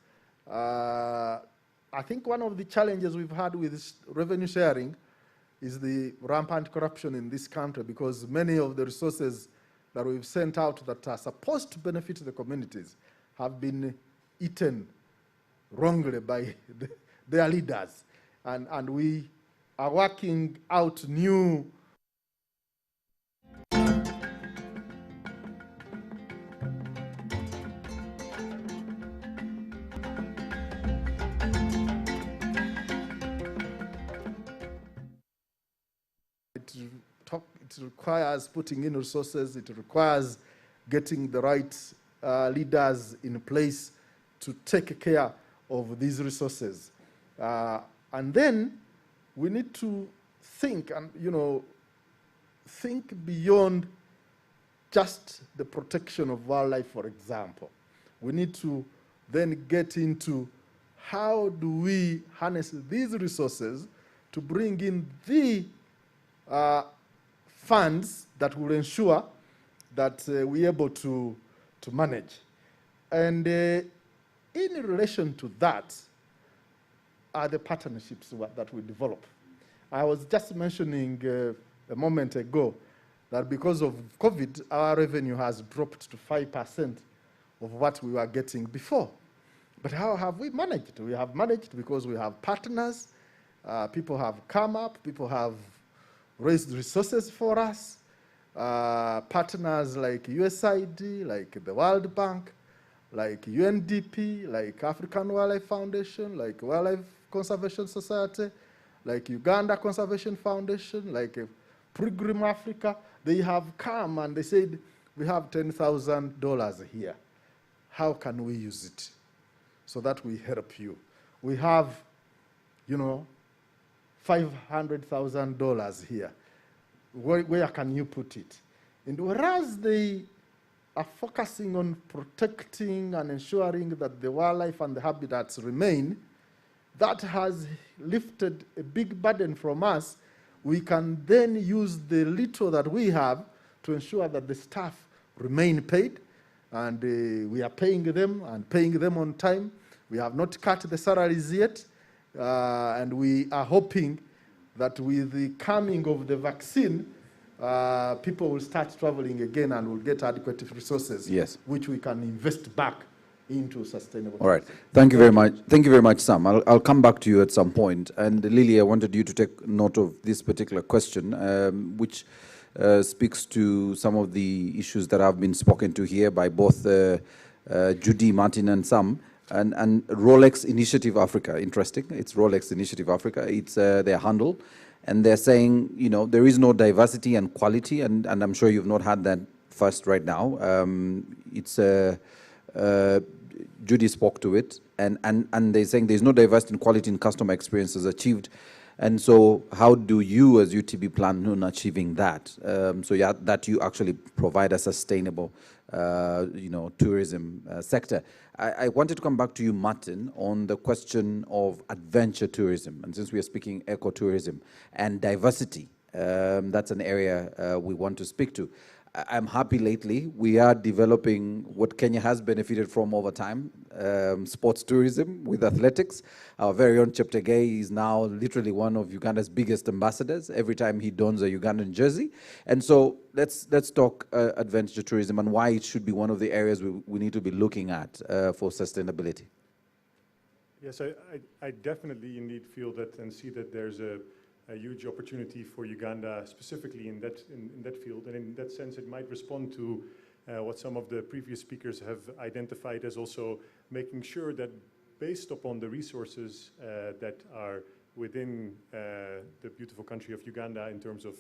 I think one of the challenges we've had with revenue sharing is the rampant corruption in this country, because many of the resources that we've sent out that are supposed to benefit the communities have been eaten wrongly by their leaders. And we are working out new it requires putting in resources, it requires getting the right leaders in place to take care of these resources. And then we need to think and, think beyond just the protection of wildlife, for example. We need to then get into how do we harness these resources to bring in the funds that will ensure that we're able to manage. And in relation to that are the partnerships that we develop. I was just mentioning a moment ago that because of COVID, our revenue has dropped to 5% of what we were getting before. But how have we managed? We have managed because we have partners, people have come up, people have raised resources for us, partners like USAID, like the World Bank, like UNDP, like African Wildlife Foundation, like Wildlife Conservation Society, like Uganda Conservation Foundation, like Pilgrim Africa. They have come and they said, we have $10,000 here. How can we use it so that we help you? We have, $500,000 here. Where can you put it? And whereas they are focusing on protecting and ensuring that the wildlife and the habitats remain, that has lifted a big burden from us. We can then use the little that we have to ensure that the staff remain paid, and we are paying them and paying them on time. We have not cut the salaries yet, and we are hoping that with the coming of the vaccine, people will start traveling again and will get adequate resources, yes, which we can invest back into sustainable. All right. Thank you very much. Thank you very much, Sam. I'll come back to you at some point. And Lily, I wanted you to take note of this particular question, which speaks to some of the issues that have been spoken to here by both Judy, Martin, and some. And Rolex Initiative Africa, interesting. It's Rolex Initiative Africa. It's their handle. And they're saying, you know, there is no diversity and quality, and I'm sure you've not had that first right now. Judy spoke to it, and they're saying there's no diversity and quality in customer experiences achieved. And so how do you as UTB plan on achieving that? So yeah, that you actually provide a sustainable, you know, tourism sector. I wanted to come back to you, Martin, on the question of adventure tourism. And since we are speaking ecotourism and diversity, that's an area we want to speak to. I'm happy lately we are developing what Kenya has benefited from over time, sports tourism with athletics. Our very own Cheptegei is now literally one of Uganda's biggest ambassadors every time he dons a Ugandan jersey. And so let's talk adventure tourism and why it should be one of the areas we need to be looking at for sustainability. Yes, I definitely indeed feel that and see that there's a huge opportunity for Uganda specifically in that field, and in that sense it might respond to what some of the previous speakers have identified as also making sure that based upon the resources that are within the beautiful country of Uganda in terms of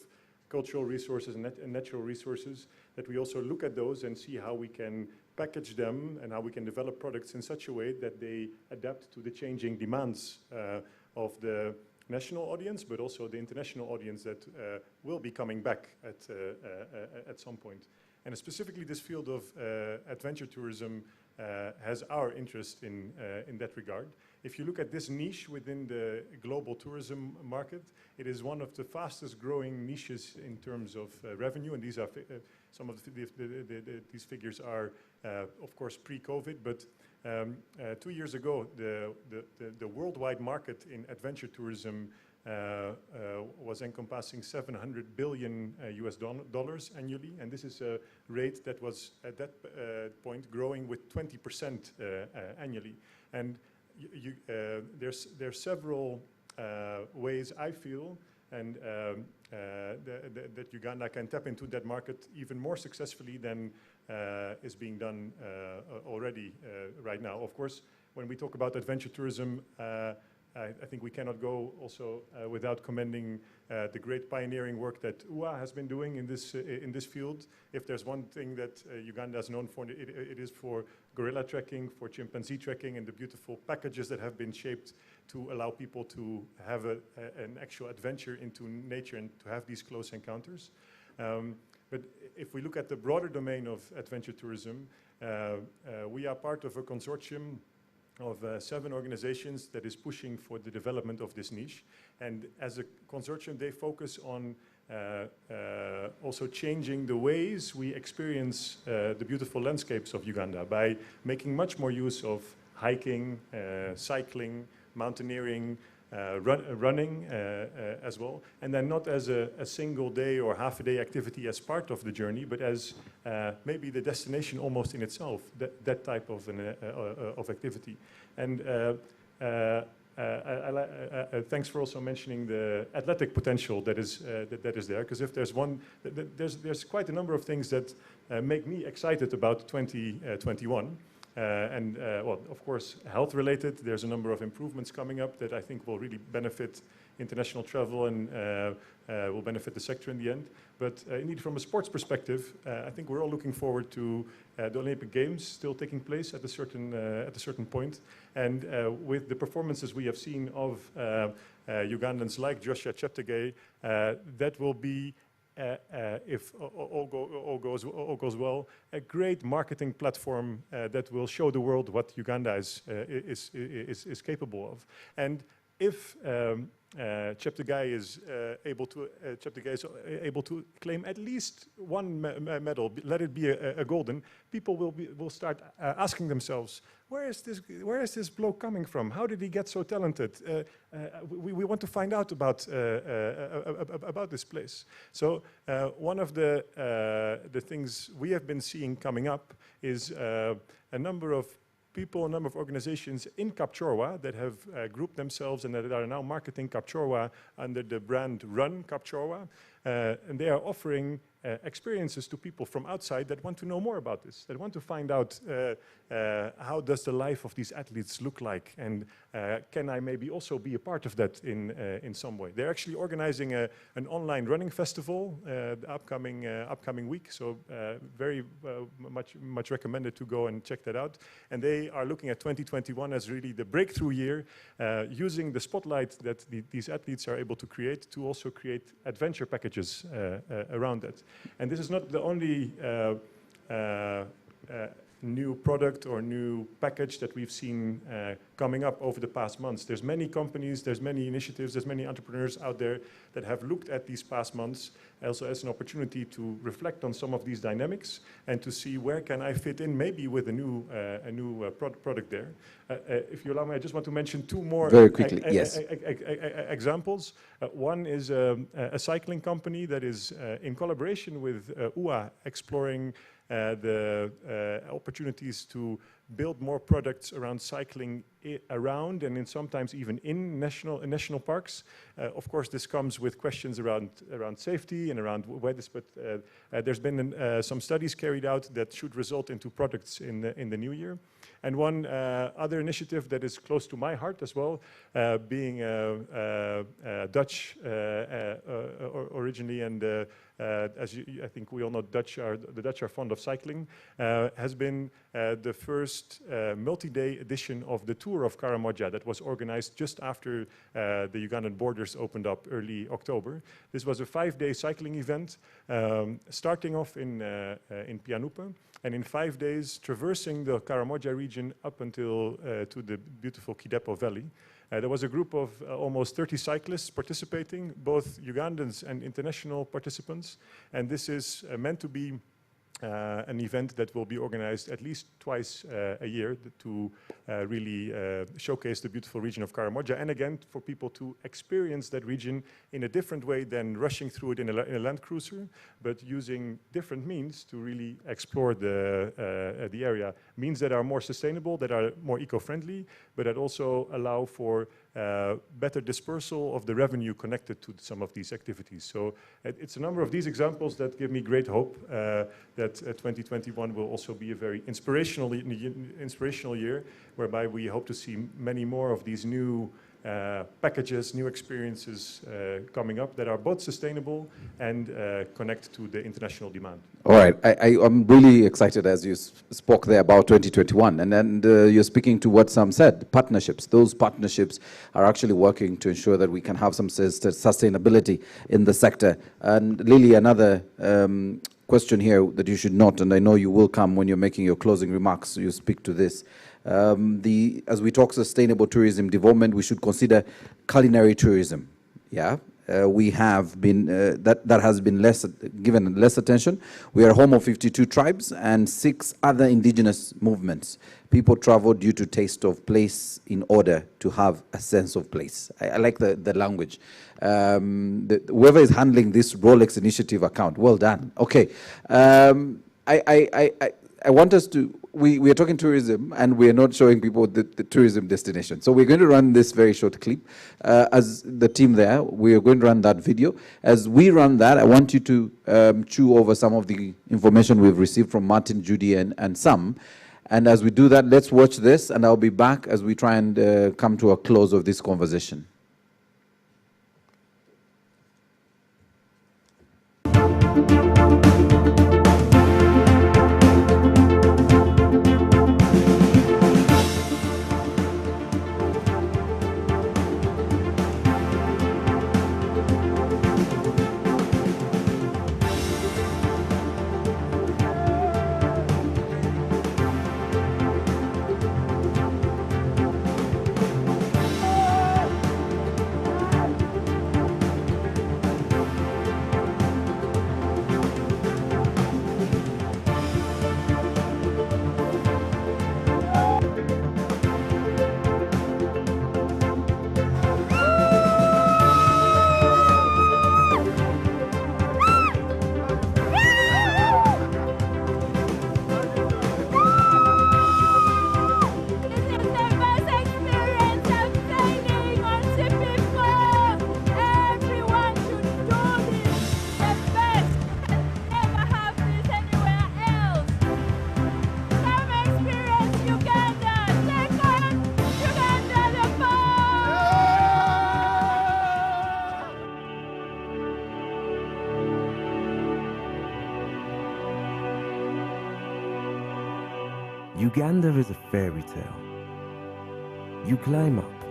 cultural resources and natural resources, that we also look at those and see how we can package them and how we can develop products in such a way that they adapt to the changing demands of the national audience, but also the international audience that will be coming back at some point. And specifically this field of adventure tourism has our interest in that regard. If you look at this niche within the global tourism market, it is one of the fastest growing niches in terms of revenue, and these are some of these figures are of course pre-COVID, but 2 years ago, the worldwide market in adventure tourism was encompassing $700 billion US dollars annually, and this is a rate that was at that point growing with 20% annually. And there's several ways I feel and that Uganda can tap into that market even more successfully than is being done already right now. Of course, when we talk about adventure tourism, I think we cannot go also without commending the great pioneering work that UA has been doing in this field. If there's one thing that Uganda is known for, it is for gorilla trekking, for chimpanzee trekking, and the beautiful packages that have been shaped to allow people to have an actual adventure into nature and to have these close encounters. But if we look at the broader domain of adventure tourism, we are part of a consortium of 7 organizations that is pushing for the development of this niche. And as a consortium, they focus on also changing the ways we experience the beautiful landscapes of Uganda by making much more use of hiking, cycling, mountaineering, running as well, and then not as a single day or half a day activity as part of the journey, but as maybe the destination almost in itself, that type of activity. And thanks for also mentioning the athletic potential that is there, because if there's one, there's quite a number of things that make me excited about 2021. Well, of course, health related, there's a number of improvements coming up that I think will really benefit international travel and will benefit the sector in the end. But indeed, from a sports perspective, I think we're all looking forward to the Olympic Games still taking place at a certain point. And with the performances we have seen of Ugandans like Joshua Cheptegei, that will be if all goes well, a great marketing platform that will show the world what Uganda is capable of. And if Cheptegei is able to claim at least one medal, let it be a golden, people will start asking themselves, where is this bloke coming from? How did he get so talented? We want to find out about this place. So one of the things we have been seeing coming up is a number of people, a number of organizations in Kapchorwa that have grouped themselves and that are now marketing Kapchorwa under the brand Run Kapchorwa. And they are offering experiences to people from outside that want to know more about this, that want to find out how does the life of these athletes look like, and can I maybe also be a part of that in some way. They're actually organizing an online running festival the upcoming week, so very much recommended to go and check that out. And they are looking at 2021 as really the breakthrough year, using the spotlight that these athletes are able to create to also create adventure packages around that. And this is not the only new product or new package that we've seen coming up over the past months. There's many companies, there's many initiatives, there's many entrepreneurs out there that have looked at these past months also as an opportunity to reflect on some of these dynamics and to see where can I fit in maybe with a new product there. If you allow me, I just want to mention two more very quickly. Yes. Examples. One is a cycling company that is in collaboration with UA exploring the opportunities to build more products around cycling around and sometimes even in national parks. Of course, this comes with questions around safety and around where this, but there's been some studies carried out that should result into products in the new year. And one other initiative that is close to my heart as well, being Dutch originally, and as I think we all know, the Dutch are fond of cycling, has been the first multi-day edition of the Tour of Karamoja that was organized just after the Ugandan borders opened up early October. This was a 5-day cycling event, starting off in Pianupa, and in 5 days traversing the Karamoja region up until to the beautiful Kidepo Valley. There was a group of almost 30 cyclists participating, both Ugandans and international participants, and this is meant to be an event that will be organized at least twice a year to really showcase the beautiful region of Karamoja, and again for people to experience that region in a different way than rushing through it in a land cruiser, but using different means to really explore the area. Means that are more sustainable, that are more eco-friendly, but that also allow for better dispersal of the revenue connected to some of these activities. So it's a number of these examples that give me great hope that 2021 will also be a very inspirational year, whereby we hope to see many more of these new packages, new experiences coming up that are both sustainable and connect to the international demand. All right, I'm really excited as you spoke there about 2021, and then you're speaking to what Sam said, partnerships. Those partnerships are actually working to ensure that we can have some sustainability in the sector. And Lily, another question here that you should note, and I know you will come when you're making your closing remarks, you speak to this. As we talk sustainable tourism development, we should consider culinary tourism. Yeah, we have been that has been given less attention. We are home of 52 tribes and 6 other indigenous movements. People travel due to taste of place in order to have a sense of place. I like the language. Whoever is handling this Rolex Initiative account, well done. Okay, I want us to, we are talking tourism and we are not showing people the tourism destination. So we're going to run this very short clip. As the team there, we are going to run that video. As we run that, I want you to chew over some of the information we've received from Martin, Judy, and Sam. And as we do that, let's watch this, and I'll be back as we try and come to a close of this conversation. Uganda is a fairy tale. You climb up,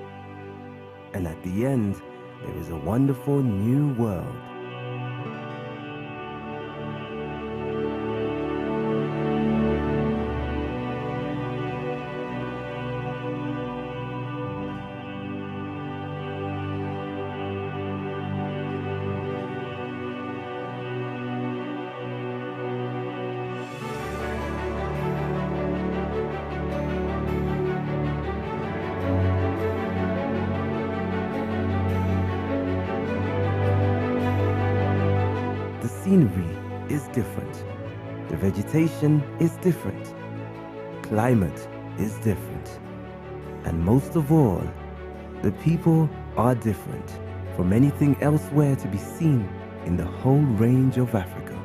and at the end, there is a wonderful new world. The scenery is different. The vegetation is different. Climate is different. And most of all, the people are different from anything elsewhere to be seen in the whole range of Africa.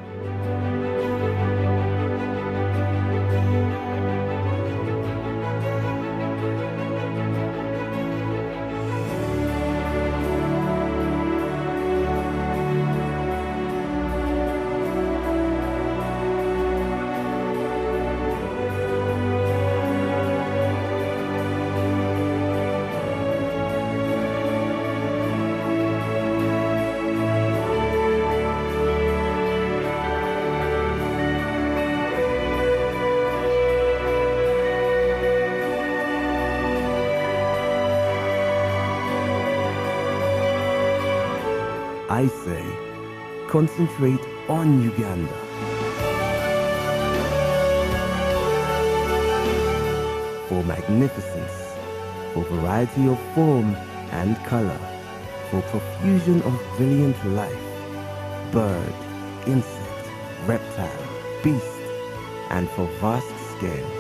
I say, concentrate on Uganda. For magnificence, for variety of form and color, for profusion of brilliant life, bird, insect, reptile, beast, and for vast scale.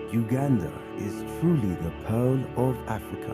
Uganda is truly the pearl of Africa.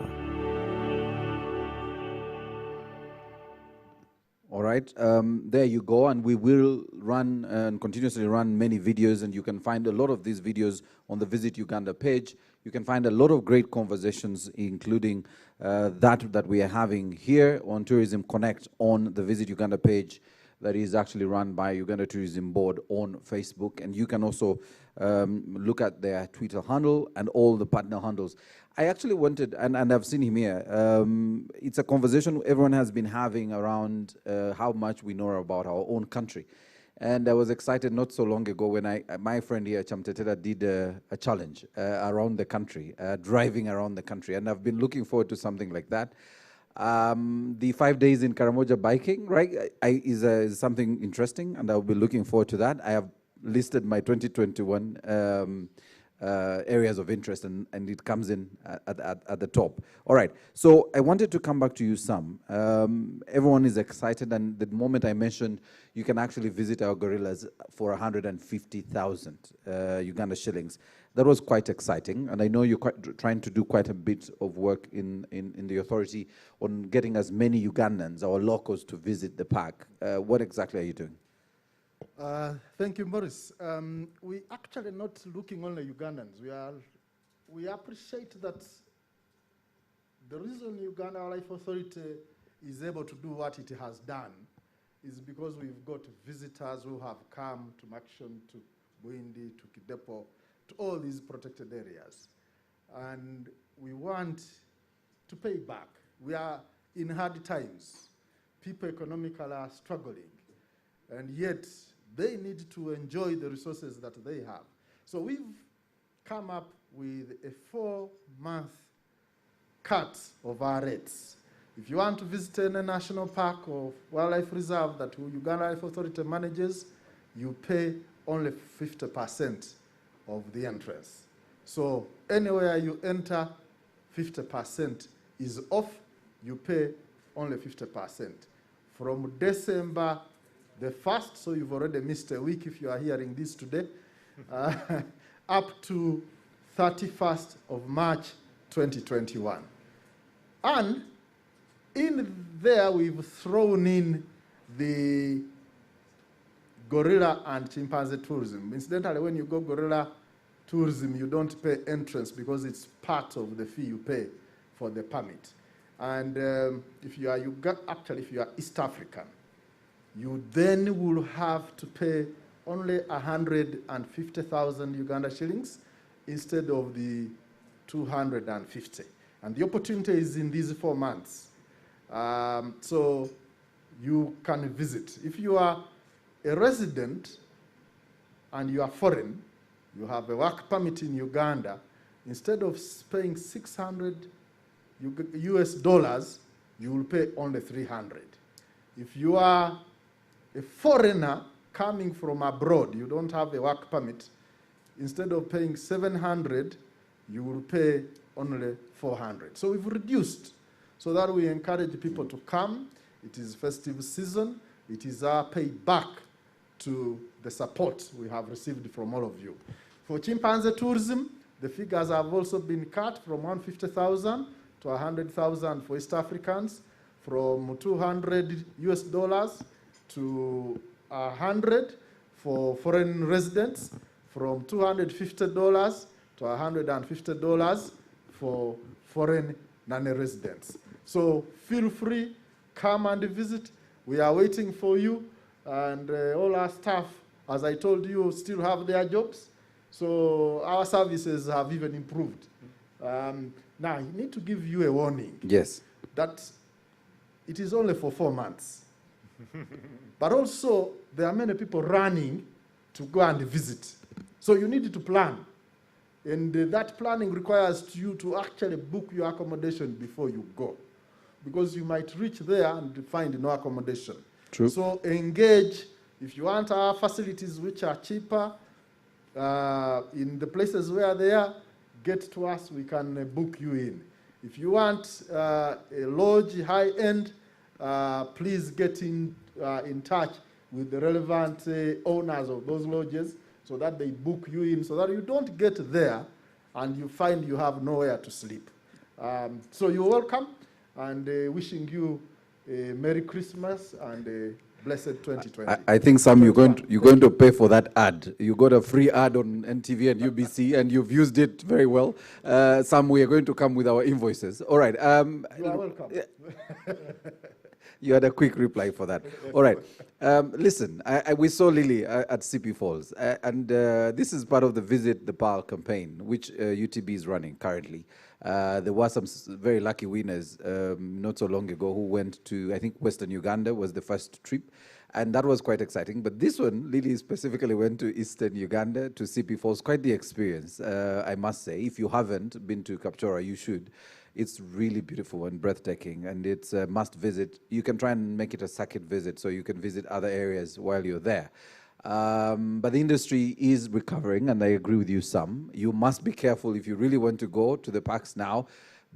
All right, there you go, and we will run and continuously run many videos, and you can find a lot of these videos on the Visit Uganda page. You can find a lot of great conversations, including that we are having here on Tourism Connect on the Visit Uganda page that is actually run by Uganda Tourism Board on Facebook. And you can also look at their Twitter handle and all the partner handles. I actually wanted, and I've seen him here, it's a conversation everyone has been having around how much we know about our own country. And I was excited not so long ago when my friend here, Chamtetela, did a challenge around the country, driving around the country. And I've been looking forward to something like that. The 5 days in Karamoja biking, right, is something interesting, and I'll be looking forward to that. I have listed my 2021 areas of interest, and it comes in at the top. All right, so I wanted to come back to you, Sam. Everyone is excited, and the moment I mentioned you can actually visit our gorillas for 150,000 Uganda shillings. That was quite exciting, and I know you're trying to do quite a bit of work in the authority on getting as many Ugandans or locals to visit the park. What exactly are you doing? Thank you, Maurice. We actually not looking only Ugandans. We appreciate that the reason Uganda Wildlife Authority is able to do what it has done is because we've got visitors who have come to Makshon, to Bwindi, to Kidepo, to all these protected areas. And we want to pay back. We are in hard times. People economically are struggling. And yet, they need to enjoy the resources that they have. So we've come up with a 4-month cut of our rates. If you want to visit any national park or wildlife reserve that Uganda Wildlife Authority manages, you pay only 50% of the entrance. So anywhere you enter, 50% is off. You pay only 50%. From December the 1st, so you've already missed a week if you are hearing this today, up to 31st of March 2021. And in there, we've thrown in the gorilla and chimpanzee tourism. Incidentally, when you go gorilla tourism, you don't pay entrance because it's part of the fee you pay for the permit. And if you are East African, you then will have to pay only 150,000 Uganda shillings instead of the 250. And the opportunity is in these 4 months. So you can visit. If you are a resident and you are foreign, you have a work permit in Uganda, instead of paying $600 US, you will pay only 300. If you are a foreigner coming from abroad, you don't have a work permit, instead of paying 700, you will pay only 400. So we've reduced so that we encourage people to come. It is festive season. It is our payback to the support we have received from all of you. For chimpanzee tourism, the figures have also been cut from 150,000 to 100,000 for East Africans, from $200 US to 100 for foreign residents, from $250 to $150 for foreign non-residents. So feel free, come and visit. We are waiting for you, and all our staff, as I told you, still have their jobs. So our services have even improved. Now, I need to give you a warning. Yes. That it is only for 4 months. But also, there are many people running to go and visit. So you need to plan. And that planning requires you to actually book your accommodation before you go. Because you might reach there and find no accommodation. True. So engage. If you want our facilities which are cheaper, in the places where they are, get to us, we can book you in. If you want a lodge, high-end, please get in touch with the relevant owners of those lodges so that they book you in, so that you don't get there and you find you have nowhere to sleep. So you're welcome, and wishing you a Merry Christmas and a blessed 2020. I think, Sam, you're going to pay for that ad. You got a free ad on NTV and UBC, and you've used it very well. Sam, we are going to come with our invoices. All right. You are welcome. You had a quick reply for that. All right. Listen, we saw Lily at CP Falls, and this is part of the Visit the Pearl campaign, which UTB is running currently. There were some very lucky winners not so long ago who went to, I think, Western Uganda was the first trip, and that was quite exciting. But this one, Lily specifically went to Eastern Uganda to CP Falls. Quite the experience, I must say. If you haven't been to Kapchora, you should. It's really beautiful and breathtaking, and it's a must visit. You can try and make it a circuit visit so you can visit other areas while you're there. But the industry is recovering, and I agree with you, Sam. You must be careful if you really want to go to the parks now.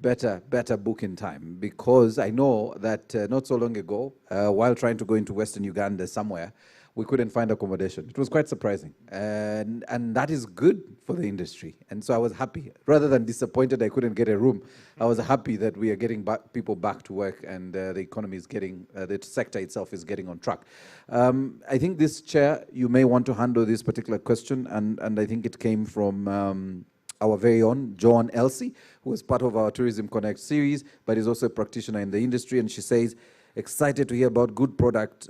Better book in time, because I know that not so long ago, while trying to go into Western Uganda somewhere, we couldn't find accommodation. It was quite surprising, and that is good for the industry. And so I was happy, rather than disappointed I couldn't get a room. I was happy that we are getting people back to work, and the economy is getting, the sector itself is getting on track. I think this chair, you may want to handle this particular question, and I think it came from our very own Joan Elsie, who is part of our Tourism Connect series, but is also a practitioner in the industry. And she says, excited to hear about good product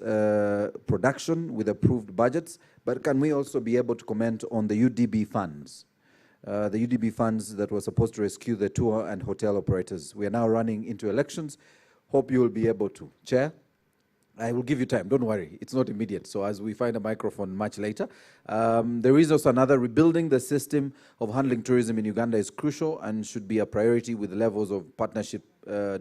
production with approved budgets, but can we also be able to comment on the UDB funds? The UDB funds that were supposed to rescue the tour and hotel operators. We are now running into elections. Hope you will be able to. Chair, I will give you time, don't worry, it's not immediate. So as we find a microphone much later. There is also another, rebuilding the system of handling tourism in Uganda is crucial and should be a priority with levels of partnership,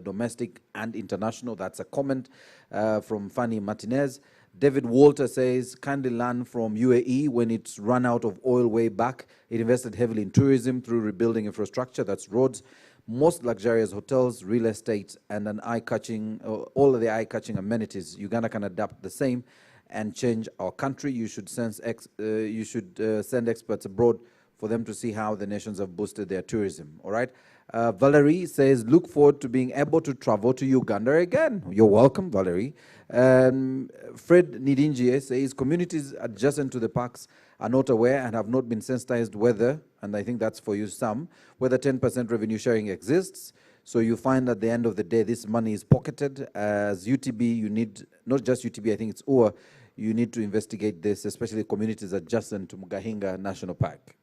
domestic and international. That's a comment from Fanny Martinez. David Walter says, kindly learn from UAE when it's run out of oil way back. It invested heavily in tourism through rebuilding infrastructure, that's roads, most luxurious hotels, real estate, and an eye-catching, all of the eye-catching amenities. Uganda can adapt the same and change our country. You should send experts abroad for them to see how the nations have boosted their tourism, all right? Valerie says, look forward to being able to travel to Uganda again. You're welcome, Valerie. Fred Nidinjie says, communities adjacent to the parks are not aware and have not been sensitized whether, and I think that's for you some, whether 10% revenue sharing exists. So you find at the end of the day, this money is pocketed. As UTB, you need, not just UTB, I think it's UA, you need to investigate this, especially communities adjacent to Mugahinga National Park.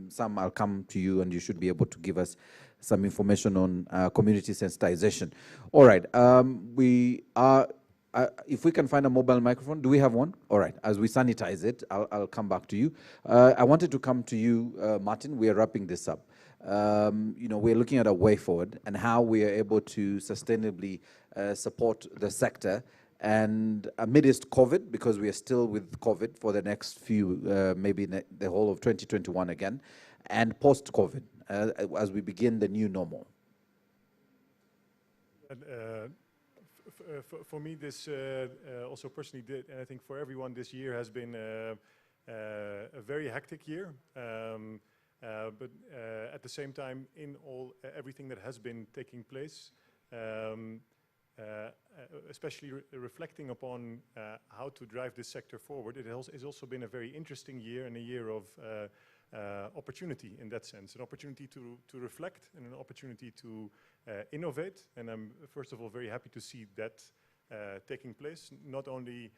Some I'll come to you and you should be able to give us some information on community sensitization. All right, we are, if we can find a mobile microphone, do we have one? All right, as we sanitize it, I'll come back to you. I wanted to come to you, Martin, we are wrapping this up. You know, we're looking at a way forward and how we are able to sustainably support the sector, and amidst COVID, because we are still with COVID for the next few, maybe the whole of 2021 again, and post-COVID, as we begin the new normal. For me, this also personally did, and I think for everyone, this year has been a very hectic year. But at the same time, in everything that has been taking place, especially reflecting upon how to drive this sector forward, it has also been a very interesting year and a year of opportunity in that sense, an opportunity to reflect and an opportunity to innovate. And I'm first of all very happy to see that taking place, not only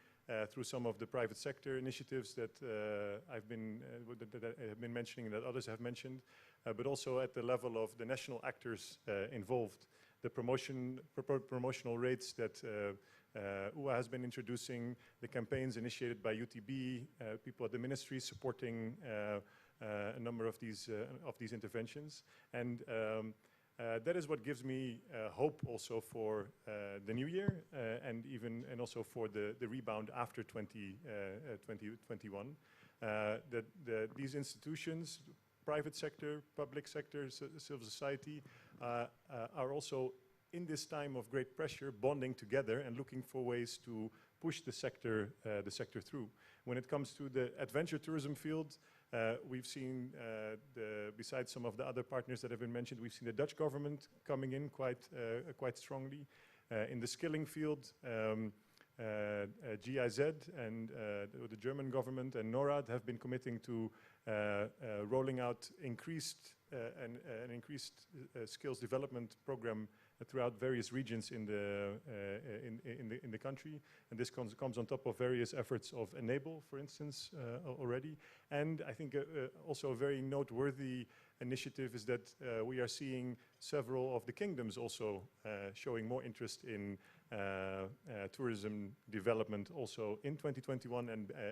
through some of the private sector initiatives that I've been mentioning and that others have mentioned, but also at the level of the national actors involved. The promotional rates that UA has been introducing, the campaigns initiated by UTB, people at the ministry supporting a number of these interventions, and that is what gives me hope also for the new year and also for the rebound after 2021. That these institutions, private sector, public sector, civil society, are also in this time of great pressure bonding together and looking for ways to push the sector through. When it comes to the adventure tourism field, we've seen, besides some of the other partners that have been mentioned, we've seen the Dutch government coming in quite strongly. In the skilling field, GIZ and the German government and NORAD have been committing to rolling out an increased skills development program throughout various regions in the country, and this comes on top of various efforts of Enable, for instance, already. And I think also a very noteworthy initiative is that we are seeing several of the kingdoms also showing more interest in tourism development also in 2021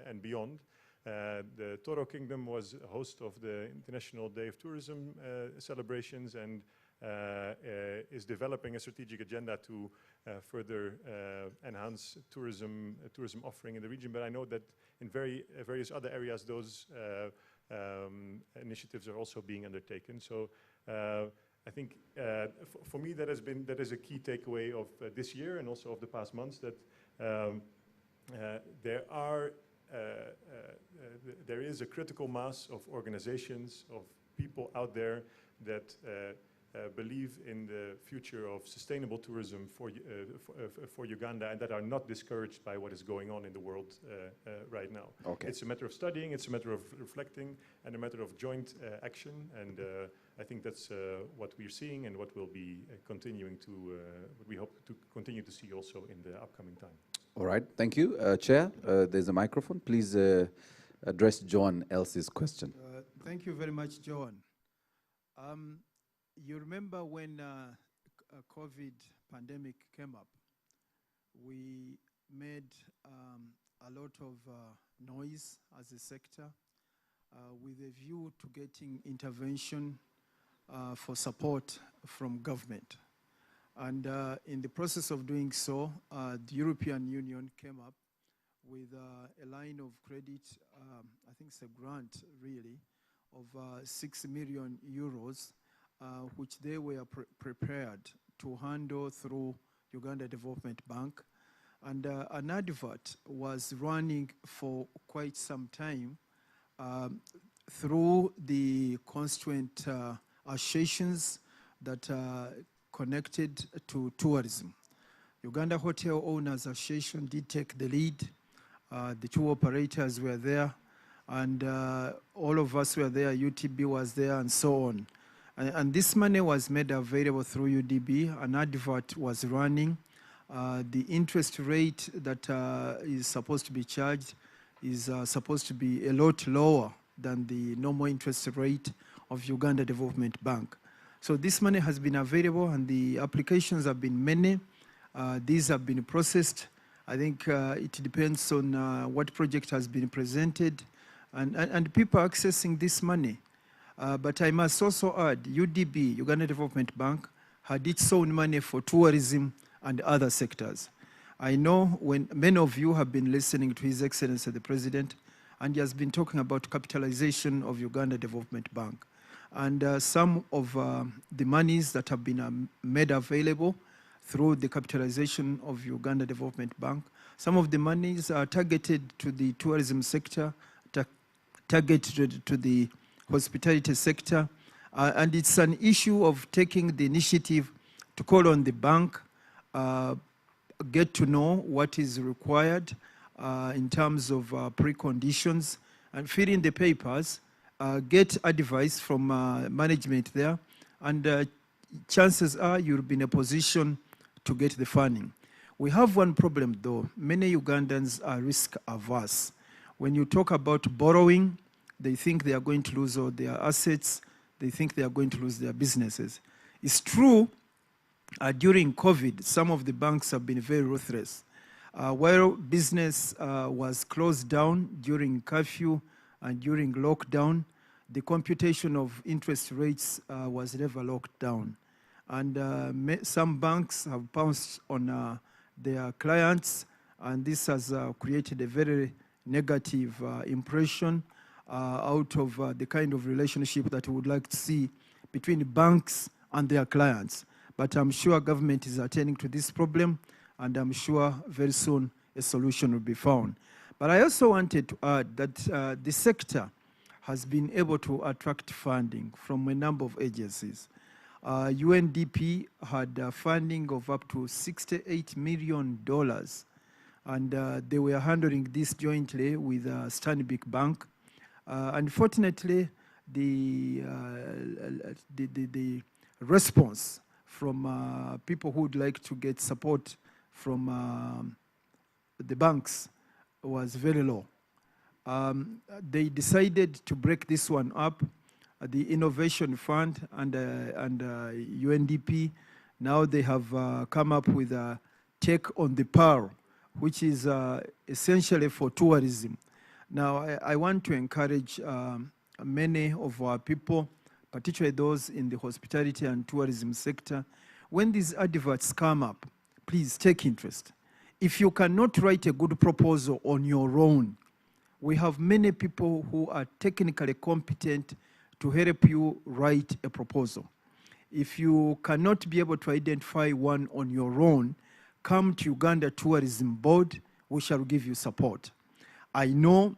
and beyond. The Toro Kingdom was a host of the International Day of Tourism celebrations and is developing a strategic agenda to further enhance tourism offering in the region. But I know that in various other areas, those initiatives are also being undertaken. So I think for me that is a key takeaway of this year and also of the past months, that there is a critical mass of organizations, of people out there that believe in the future of sustainable tourism for Uganda, and that are not discouraged by what is going on in the world right now. Okay. It's a matter of studying, it's a matter of reflecting, and a matter of joint action. And I think that's what we're seeing and what we'll be continuing to, what we hope to continue to see also in the upcoming time. All right, thank you. Chair, there's a microphone. Please address John Elsie's question. Thank you very much, John. You remember when COVID pandemic came up, we made a lot of noise as a sector with a view to getting intervention for support from government. And in the process of doing so, the European Union came up with a line of credit, I think it's a grant really, of 6 million euros, which they were prepared to handle through Uganda Development Bank. And an advert was running for quite some time through the constituent associations that are connected to tourism. Uganda Hotel Owners Association did take the lead. The two operators were there, and all of us were there. UTB was there, and so on. And this money was made available through UDB. An advert was running. The interest rate that is supposed to be charged is supposed to be a lot lower than the normal interest rate of Uganda Development Bank. So this money has been available, and the applications have been many. These have been processed. I think it depends on what project has been presented, and people are accessing this money. But I must also add, UDB, Uganda Development Bank, had its own money for tourism and other sectors. I know when many of you have been listening to His Excellency the President, and he has been talking about capitalization of Uganda Development Bank. And some of the monies that have been made available through the capitalization of Uganda Development Bank, some of the monies are targeted to the tourism sector, targeted to the hospitality sector, and it's an issue of taking the initiative to call on the bank, get to know what is required in terms of preconditions, and fill in the papers, get advice from management there, and chances are you'll be in a position to get the funding. We have one problem though. Many Ugandans are risk averse. When you talk about borrowing, they think they are going to lose all their assets. They think they are going to lose their businesses. It's true, during COVID, some of the banks have been very ruthless. While business was closed down during curfew and during lockdown, the computation of interest rates was never locked down. And some banks have pounced on their clients, and this has created a very negative impression out of the kind of relationship that we would like to see between banks and their clients. But I'm sure government is attending to this problem, and I'm sure very soon a solution will be found. But I also wanted to add that the sector has been able to attract funding from a number of agencies. UNDP had funding of up to $68 million, and they were handling this jointly with Stanbic Bank. Unfortunately, the response from people who would like to get support from the banks was very low. They decided to break this one up. The Innovation Fund and UNDP, now they have come up with a take on the Pearl, which is essentially for tourism. Now, I want to encourage many of our people, particularly those in the hospitality and tourism sector, when these adverts come up, please take interest. If you cannot write a good proposal on your own, we have many people who are technically competent to help you write a proposal. If you cannot be able to identify one on your own, come to Uganda Tourism Board, we shall give you support. I know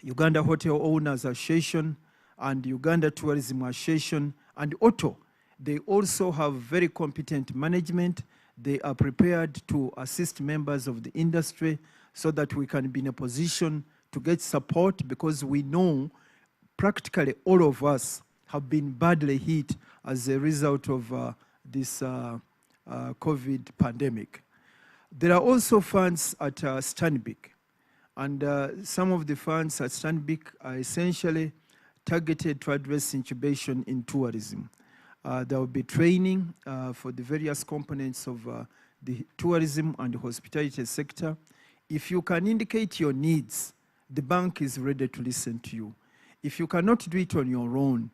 Uganda Hotel Owners Association and Uganda Tourism Association and OTO, they also have very competent management. They are prepared to assist members of the industry so that we can be in a position to get support, because we know practically all of us have been badly hit as a result of this COVID pandemic. There are also funds at Stanbic, and some of the funds at Stanbic are essentially targeted to address incubation in tourism. There will be training for the various components of the tourism and the hospitality sector. If you can indicate your needs, the bank is ready to listen to you. If you cannot do it on your own,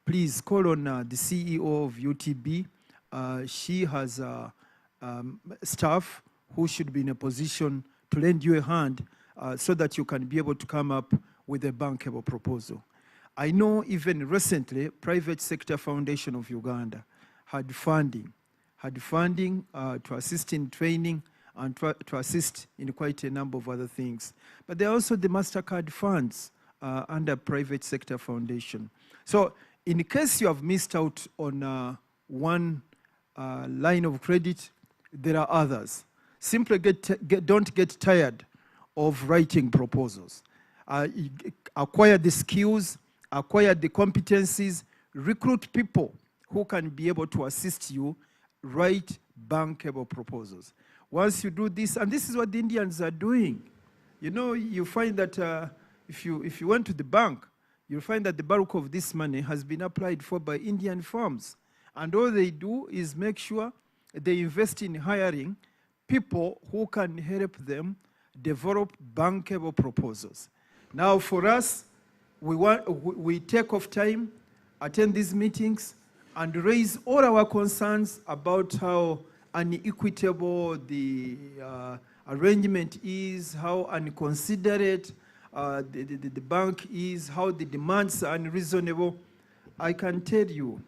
please call on the CEO of UTB. She has staff who should be in a position to lend you a hand so that you can be able to come up with a bankable proposal. I know even recently, Private Sector Foundation of Uganda had funding to assist in training and to assist in quite a number of other things. But there are also the MasterCard funds under Private Sector Foundation. So in case you have missed out on one line of credit, there are others. Simply don't get tired of writing proposals. Acquire the skills, acquire the competencies, recruit people who can be able to assist you write bankable proposals. Once you do this, and this is what the Indians are doing, you know, you find that if you went to the bank, you'll find that the bulk of this money has been applied for by Indian firms. And all they do is make sure they invest in hiring people who can help them develop bankable proposals. Now for us, we take off time, attend these meetings, and raise all our concerns about how unequitable the arrangement is, how unconsiderate the bank is, how the demands are unreasonable. I can tell you,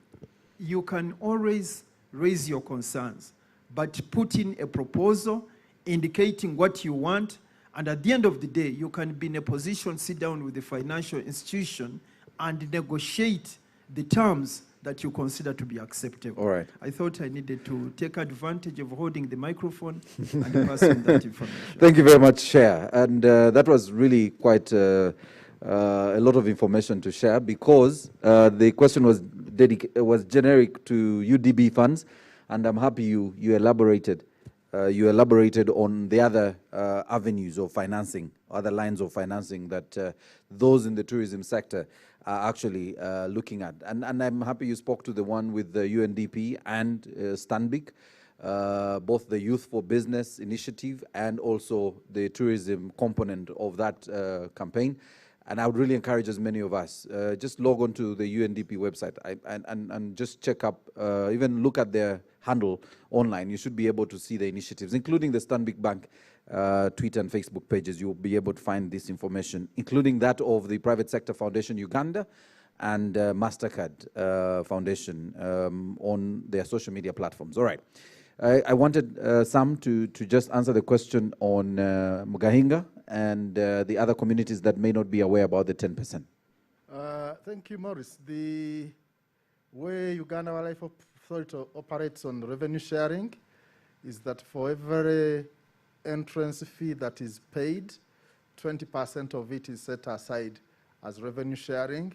you can always raise your concerns, but put in a proposal indicating what you want, and at the end of the day, you can be in a position, sit down with the financial institution and negotiate the terms that you consider to be acceptable. All right. I thought I needed to take advantage of holding the microphone and pass on that information. Thank you very much, Chair. And that was really quite a lot of information to share, because the question was generic to UDB funds, and I'm happy you elaborated. You elaborated on the other avenues of financing, other lines of financing that those in the tourism sector are actually looking at. And I'm happy you spoke to the one with the UNDP and Stanbic, both the Youth for Business initiative and also the tourism component of that campaign. And I would really encourage as many of us, just log on to the UNDP website and just check up, even look at their handle online. You should be able to see the initiatives, including the Stanbic Bank Twitter and Facebook pages. You'll be able to find this information, including that of the Private Sector Foundation Uganda and MasterCard Foundation on their social media platforms. All right. I wanted Sam to just answer the question on Mugahinga and the other communities that may not be aware about the 10%. Thank you, Maurice. The way Uganda Wildlife Authority operates on revenue sharing is that for every entrance fee that is paid, 20% of it is set aside as revenue sharing.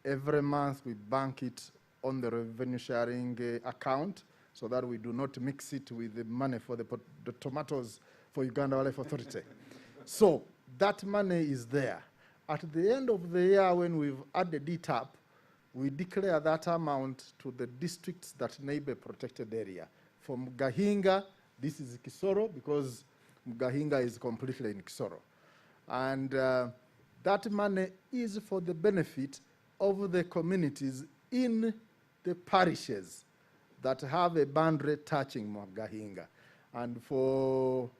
Every month we bank it on the revenue sharing account so that we do not mix it with the money for the tomatoes for Uganda Wildlife Authority. So that money is there. At the end of the year, when we've added it up, we declare that amount to the districts that neighbor protected area. For Mugahinga, this is Kisoro, because Mugahinga is completely in Kisoro. And that money is for the benefit of the communities in the parishes that have a boundary touching Mugahinga. And for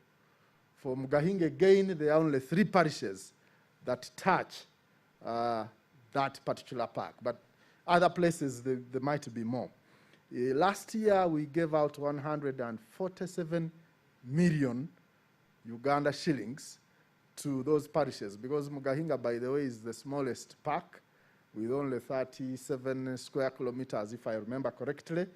Mugahinga again, there are only 3 parishes that touch that particular park. But other places, there might be more. Last year, we gave out 147 million Uganda shillings to those parishes, because Mugahinga, by the way, is the smallest park with only 37 square kilometers, if I remember correctly.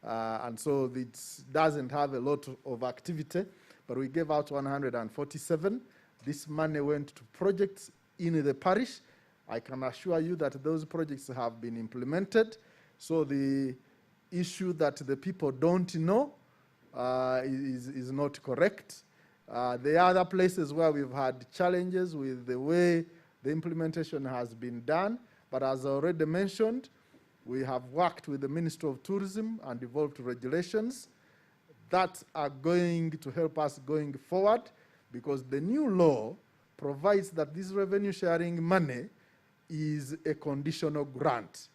And so it doesn't have a lot of activity, but we gave out 147. This money went to projects in the parish. I can assure you that those projects have been implemented. So the issue that the people don't know is not correct. There are other places where we've had challenges with the way the implementation has been done. But as I already mentioned, we have worked with the Ministry of Tourism and developed regulations that are going to help us going forward, because the new law provides that this revenue sharing money is a conditional grant.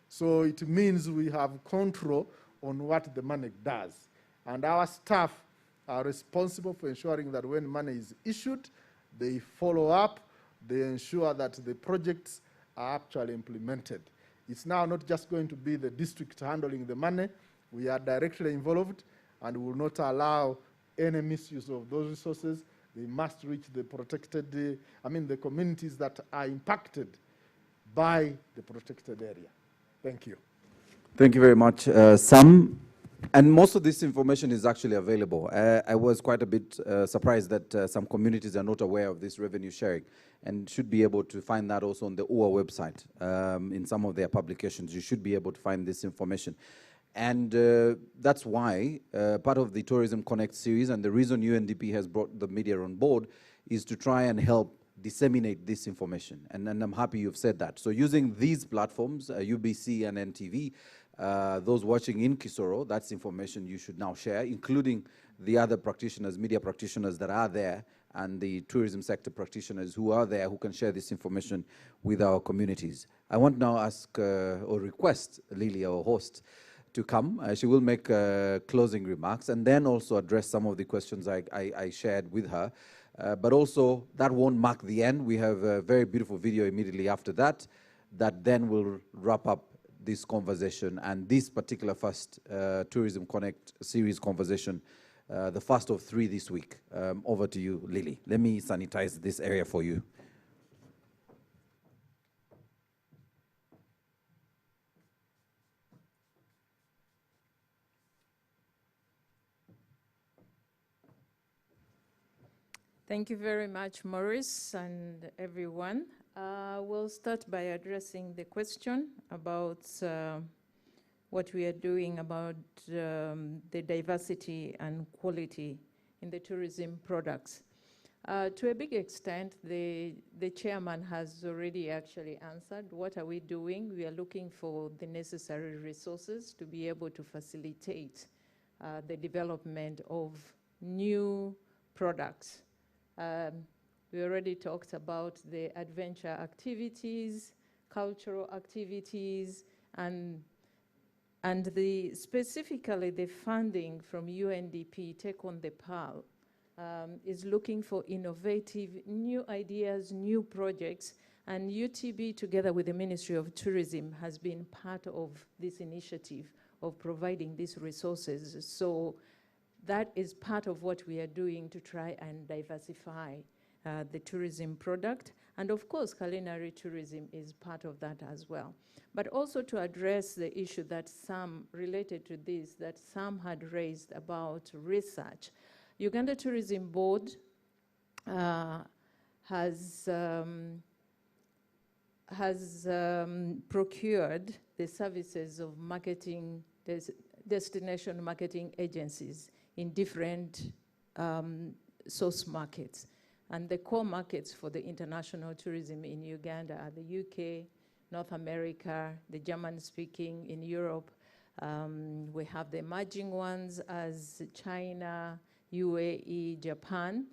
So it means we have control on what the money does. And our staff are responsible for ensuring that when money is issued, they follow up, they ensure that the projects are actually implemented. It's now not just going to be the district handling the money. We are directly involved and will not allow any misuse of those resources. They must reach the protected, the communities that are impacted by the protected area. Thank you. Thank you very much, Sam. And most of this information is actually available. I was quite a bit surprised that some communities are not aware of this revenue sharing and should be able to find that also on the UA website. In some of their publications, you should be able to find this information. And that's why part of the Tourism Connect series and the reason UNDP has brought the media on board is to try and help disseminate this information. And I'm happy you've said that. So using these platforms, UBC and NTV, those watching in Kisoro, that's information you should now share, including the other practitioners, media practitioners that are there, and the tourism sector practitioners who are there who can share this information with our communities. I want now ask or request Lily, our host, to come. She will make closing remarks and then also address some of the questions I shared with her. But also, that won't mark the end. We have a very beautiful video immediately after that, that then will wrap up this conversation and this particular first Tourism Connect series conversation, the first of 3 this week. Over to you, Lily. Let me sanitize this area for you. Thank you very much, Maurice, and everyone. We'll start by addressing the question about what we are doing about the diversity and quality in the tourism products. To a big extent, the chairman has already actually answered. What are we doing? We are looking for the necessary resources to be able to facilitate the development of new products. We already talked about the adventure activities, cultural activities, and specifically the funding from UNDP, Take on the Pearl, is looking for innovative new ideas, new projects, and UTB together with the Ministry of Tourism has been part of this initiative of providing these resources. So that is part of what we are doing to try and diversify the tourism product. And of course, culinary tourism is part of that as well. But also to address the issue that Sam, related to this, that Sam had raised about research. Uganda Tourism Board has procured the services of marketing, destination marketing agencies in different source markets. And the core markets for the international tourism in Uganda are the UK, North America, the German-speaking in Europe. We have the emerging ones as China, UAE, Japan.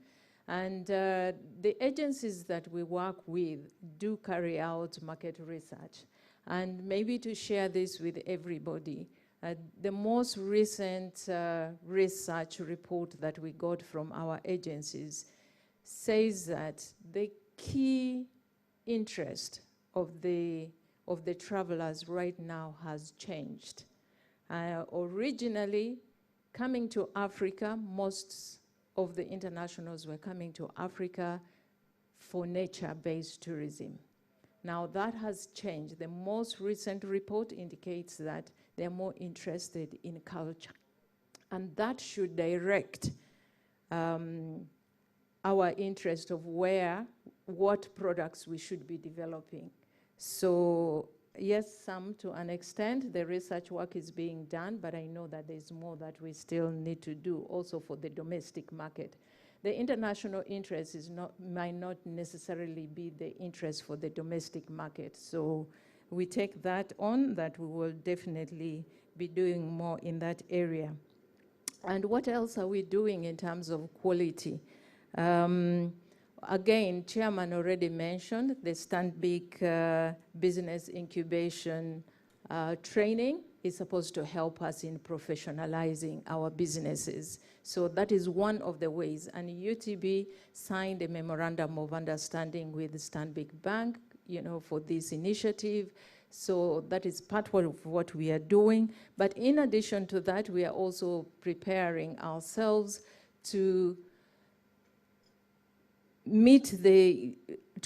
And the agencies that we work with do carry out market research. And maybe to share this with everybody, the most recent research report that we got from our agencies says that the key interest of the travelers right now has changed. Originally, coming to Africa, most of the internationals were coming to Africa for nature-based tourism. Now that has changed. The most recent report indicates that they're more interested in culture. And that should direct our interest of what products we should be developing. So yes, some to an extent, the research work is being done, but I know that there's more that we still need to do also for the domestic market. The international interest might not necessarily be the interest for the domestic market. So we take that on, that we will definitely be doing more in that area. And what else are we doing in terms of quality? Again, Chairman already mentioned the Stanbic business incubation training is supposed to help us in professionalizing our businesses. So that is one of the ways. And UTB signed a memorandum of understanding with Stanbic Bank, for this initiative. So that is part of what we are doing. But in addition to that, we are also preparing ourselves to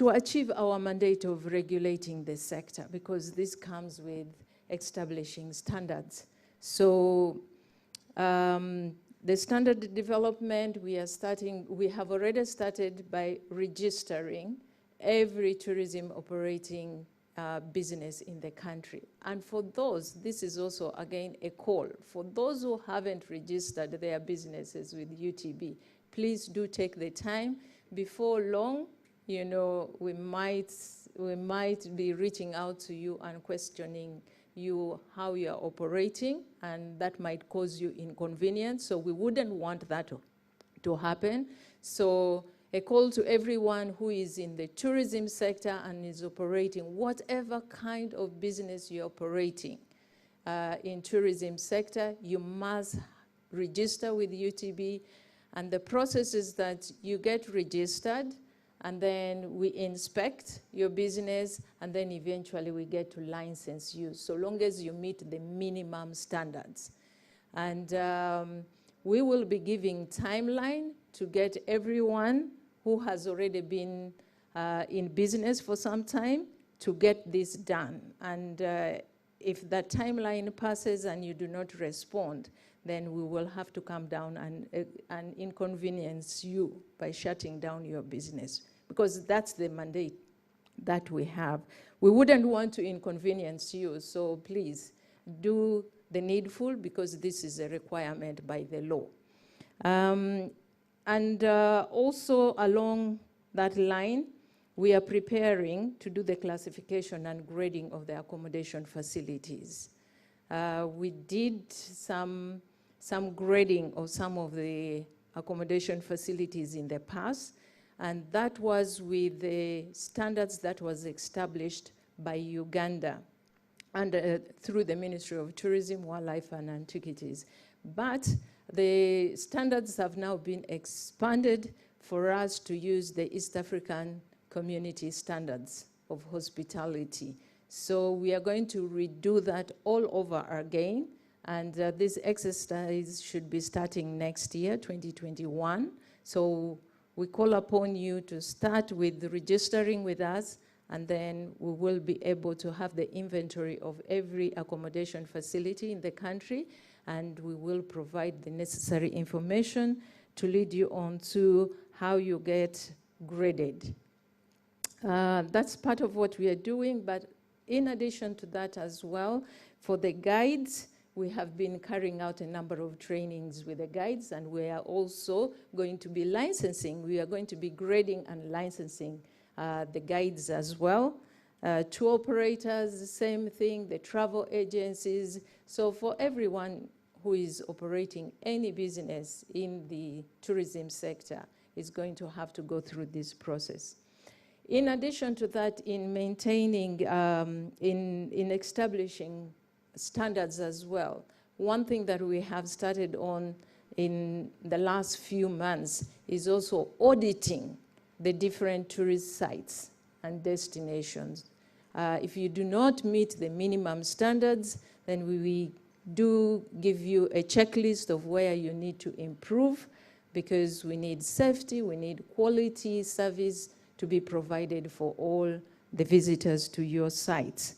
achieve our mandate of regulating the sector, because this comes with establishing standards. So the standard development, we have already started by registering every tourism operating business in the country. And for those, this is also, again, a call. For those who haven't registered their businesses with UTB, please do take the time. Before long, we might be reaching out to you and questioning you how you are operating, and that might cause you inconvenience. So we wouldn't want that to happen. So a call to everyone who is in the tourism sector and is operating whatever kind of business you're operating in tourism sector, you must register with UTB. And the process is that you get registered, and then we inspect your business, and then eventually we get to license you, so long as you meet the minimum standards. And we will be giving timeline to get everyone who has already been in business for some time to get this done. And if that timeline passes and you do not respond, then we will have to come down and inconvenience you by shutting down your business, because that's the mandate that we have. We wouldn't want to inconvenience you, so please do the needful, because this is a requirement by the law. And also along that line, we are preparing to do the classification and grading of the accommodation facilities. We did some grading of some of the accommodation facilities in the past, and that was with the standards that was established by Uganda and through the Ministry of Tourism, Wildlife and Antiquities. But the standards have now been expanded for us to use the East African Community Standards of Hospitality. So we are going to redo that all over again, and this exercise should be starting next year, 2021. So we call upon you to start with registering with us, and then we will be able to have the inventory of every accommodation facility in the country, and we will provide the necessary information to lead you on to how you get graded. That's part of what we are doing, but in addition to that as well, for the guides, we have been carrying out a number of trainings with the guides, and we are also going to be licensing. We are going to be grading and licensing the guides as well. Tour operators, the same thing, the travel agencies. So for everyone who is operating any business in the tourism sector is going to have to go through this process. In addition to that, in maintaining, in establishing standards as well, one thing that we have started on in the last few months is also auditing the different tourist sites and destinations. If you do not meet the minimum standards, then we do give you a checklist of where you need to improve, because we need safety, we need quality service to be provided for all the visitors to your sites.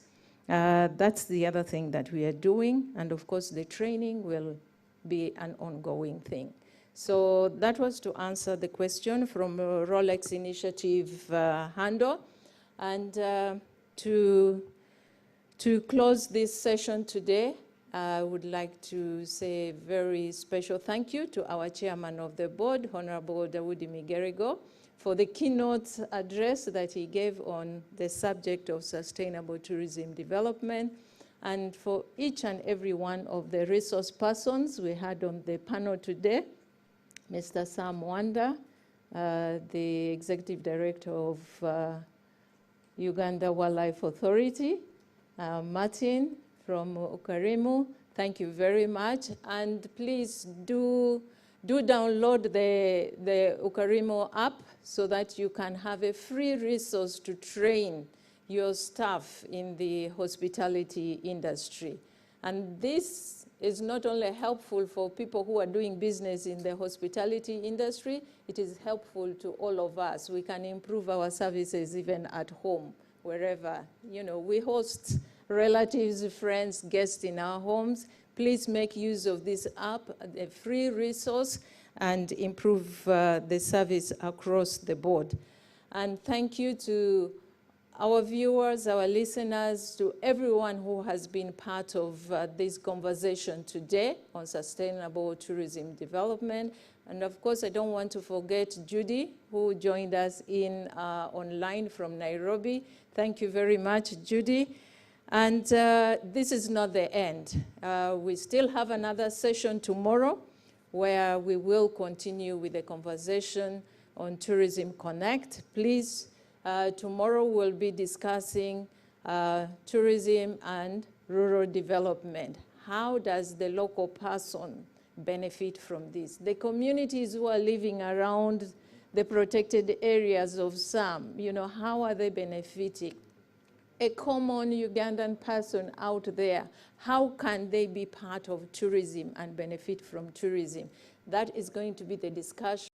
That's the other thing that we are doing, and of course the training will be an ongoing thing. So that was to answer the question from Rolex Initiative Handle. And to close this session today, I would like to say a very special thank you to our chairman of the board, Honorable Daudi Migerego, for the keynote address that he gave on the subject of sustainable tourism development, and for each and every one of the resource persons we had on the panel today, Mr. Sam Wanda, the Executive Director of Uganda Wildlife Authority, Martin from Ukarimu. Thank you very much. And please do download the Ukarimu app so that you can have a free resource to train your staff in the hospitality industry. And this is not only helpful for people who are doing business in the hospitality industry, it is helpful to all of us. We can improve our services even at home, wherever. You know, we host relatives, friends, guests in our homes. Please make use of this app, a free resource, and improve the service across the board. And thank you to our viewers, our listeners, to everyone who has been part of this conversation today on sustainable tourism development. And of course, I don't want to forget Judy, who joined us in online from Nairobi. Thank you very much, Judy. And this is not the end. We still have another session tomorrow where we will continue with the conversation on Tourism Connect. Please, tomorrow we'll be discussing tourism and rural development. How does the local person benefit from this? The communities who are living around the protected areas of SAM, you know, how are they benefiting? A common Ugandan person out there, how can they be part of tourism and benefit from tourism? That is going to be the discussion.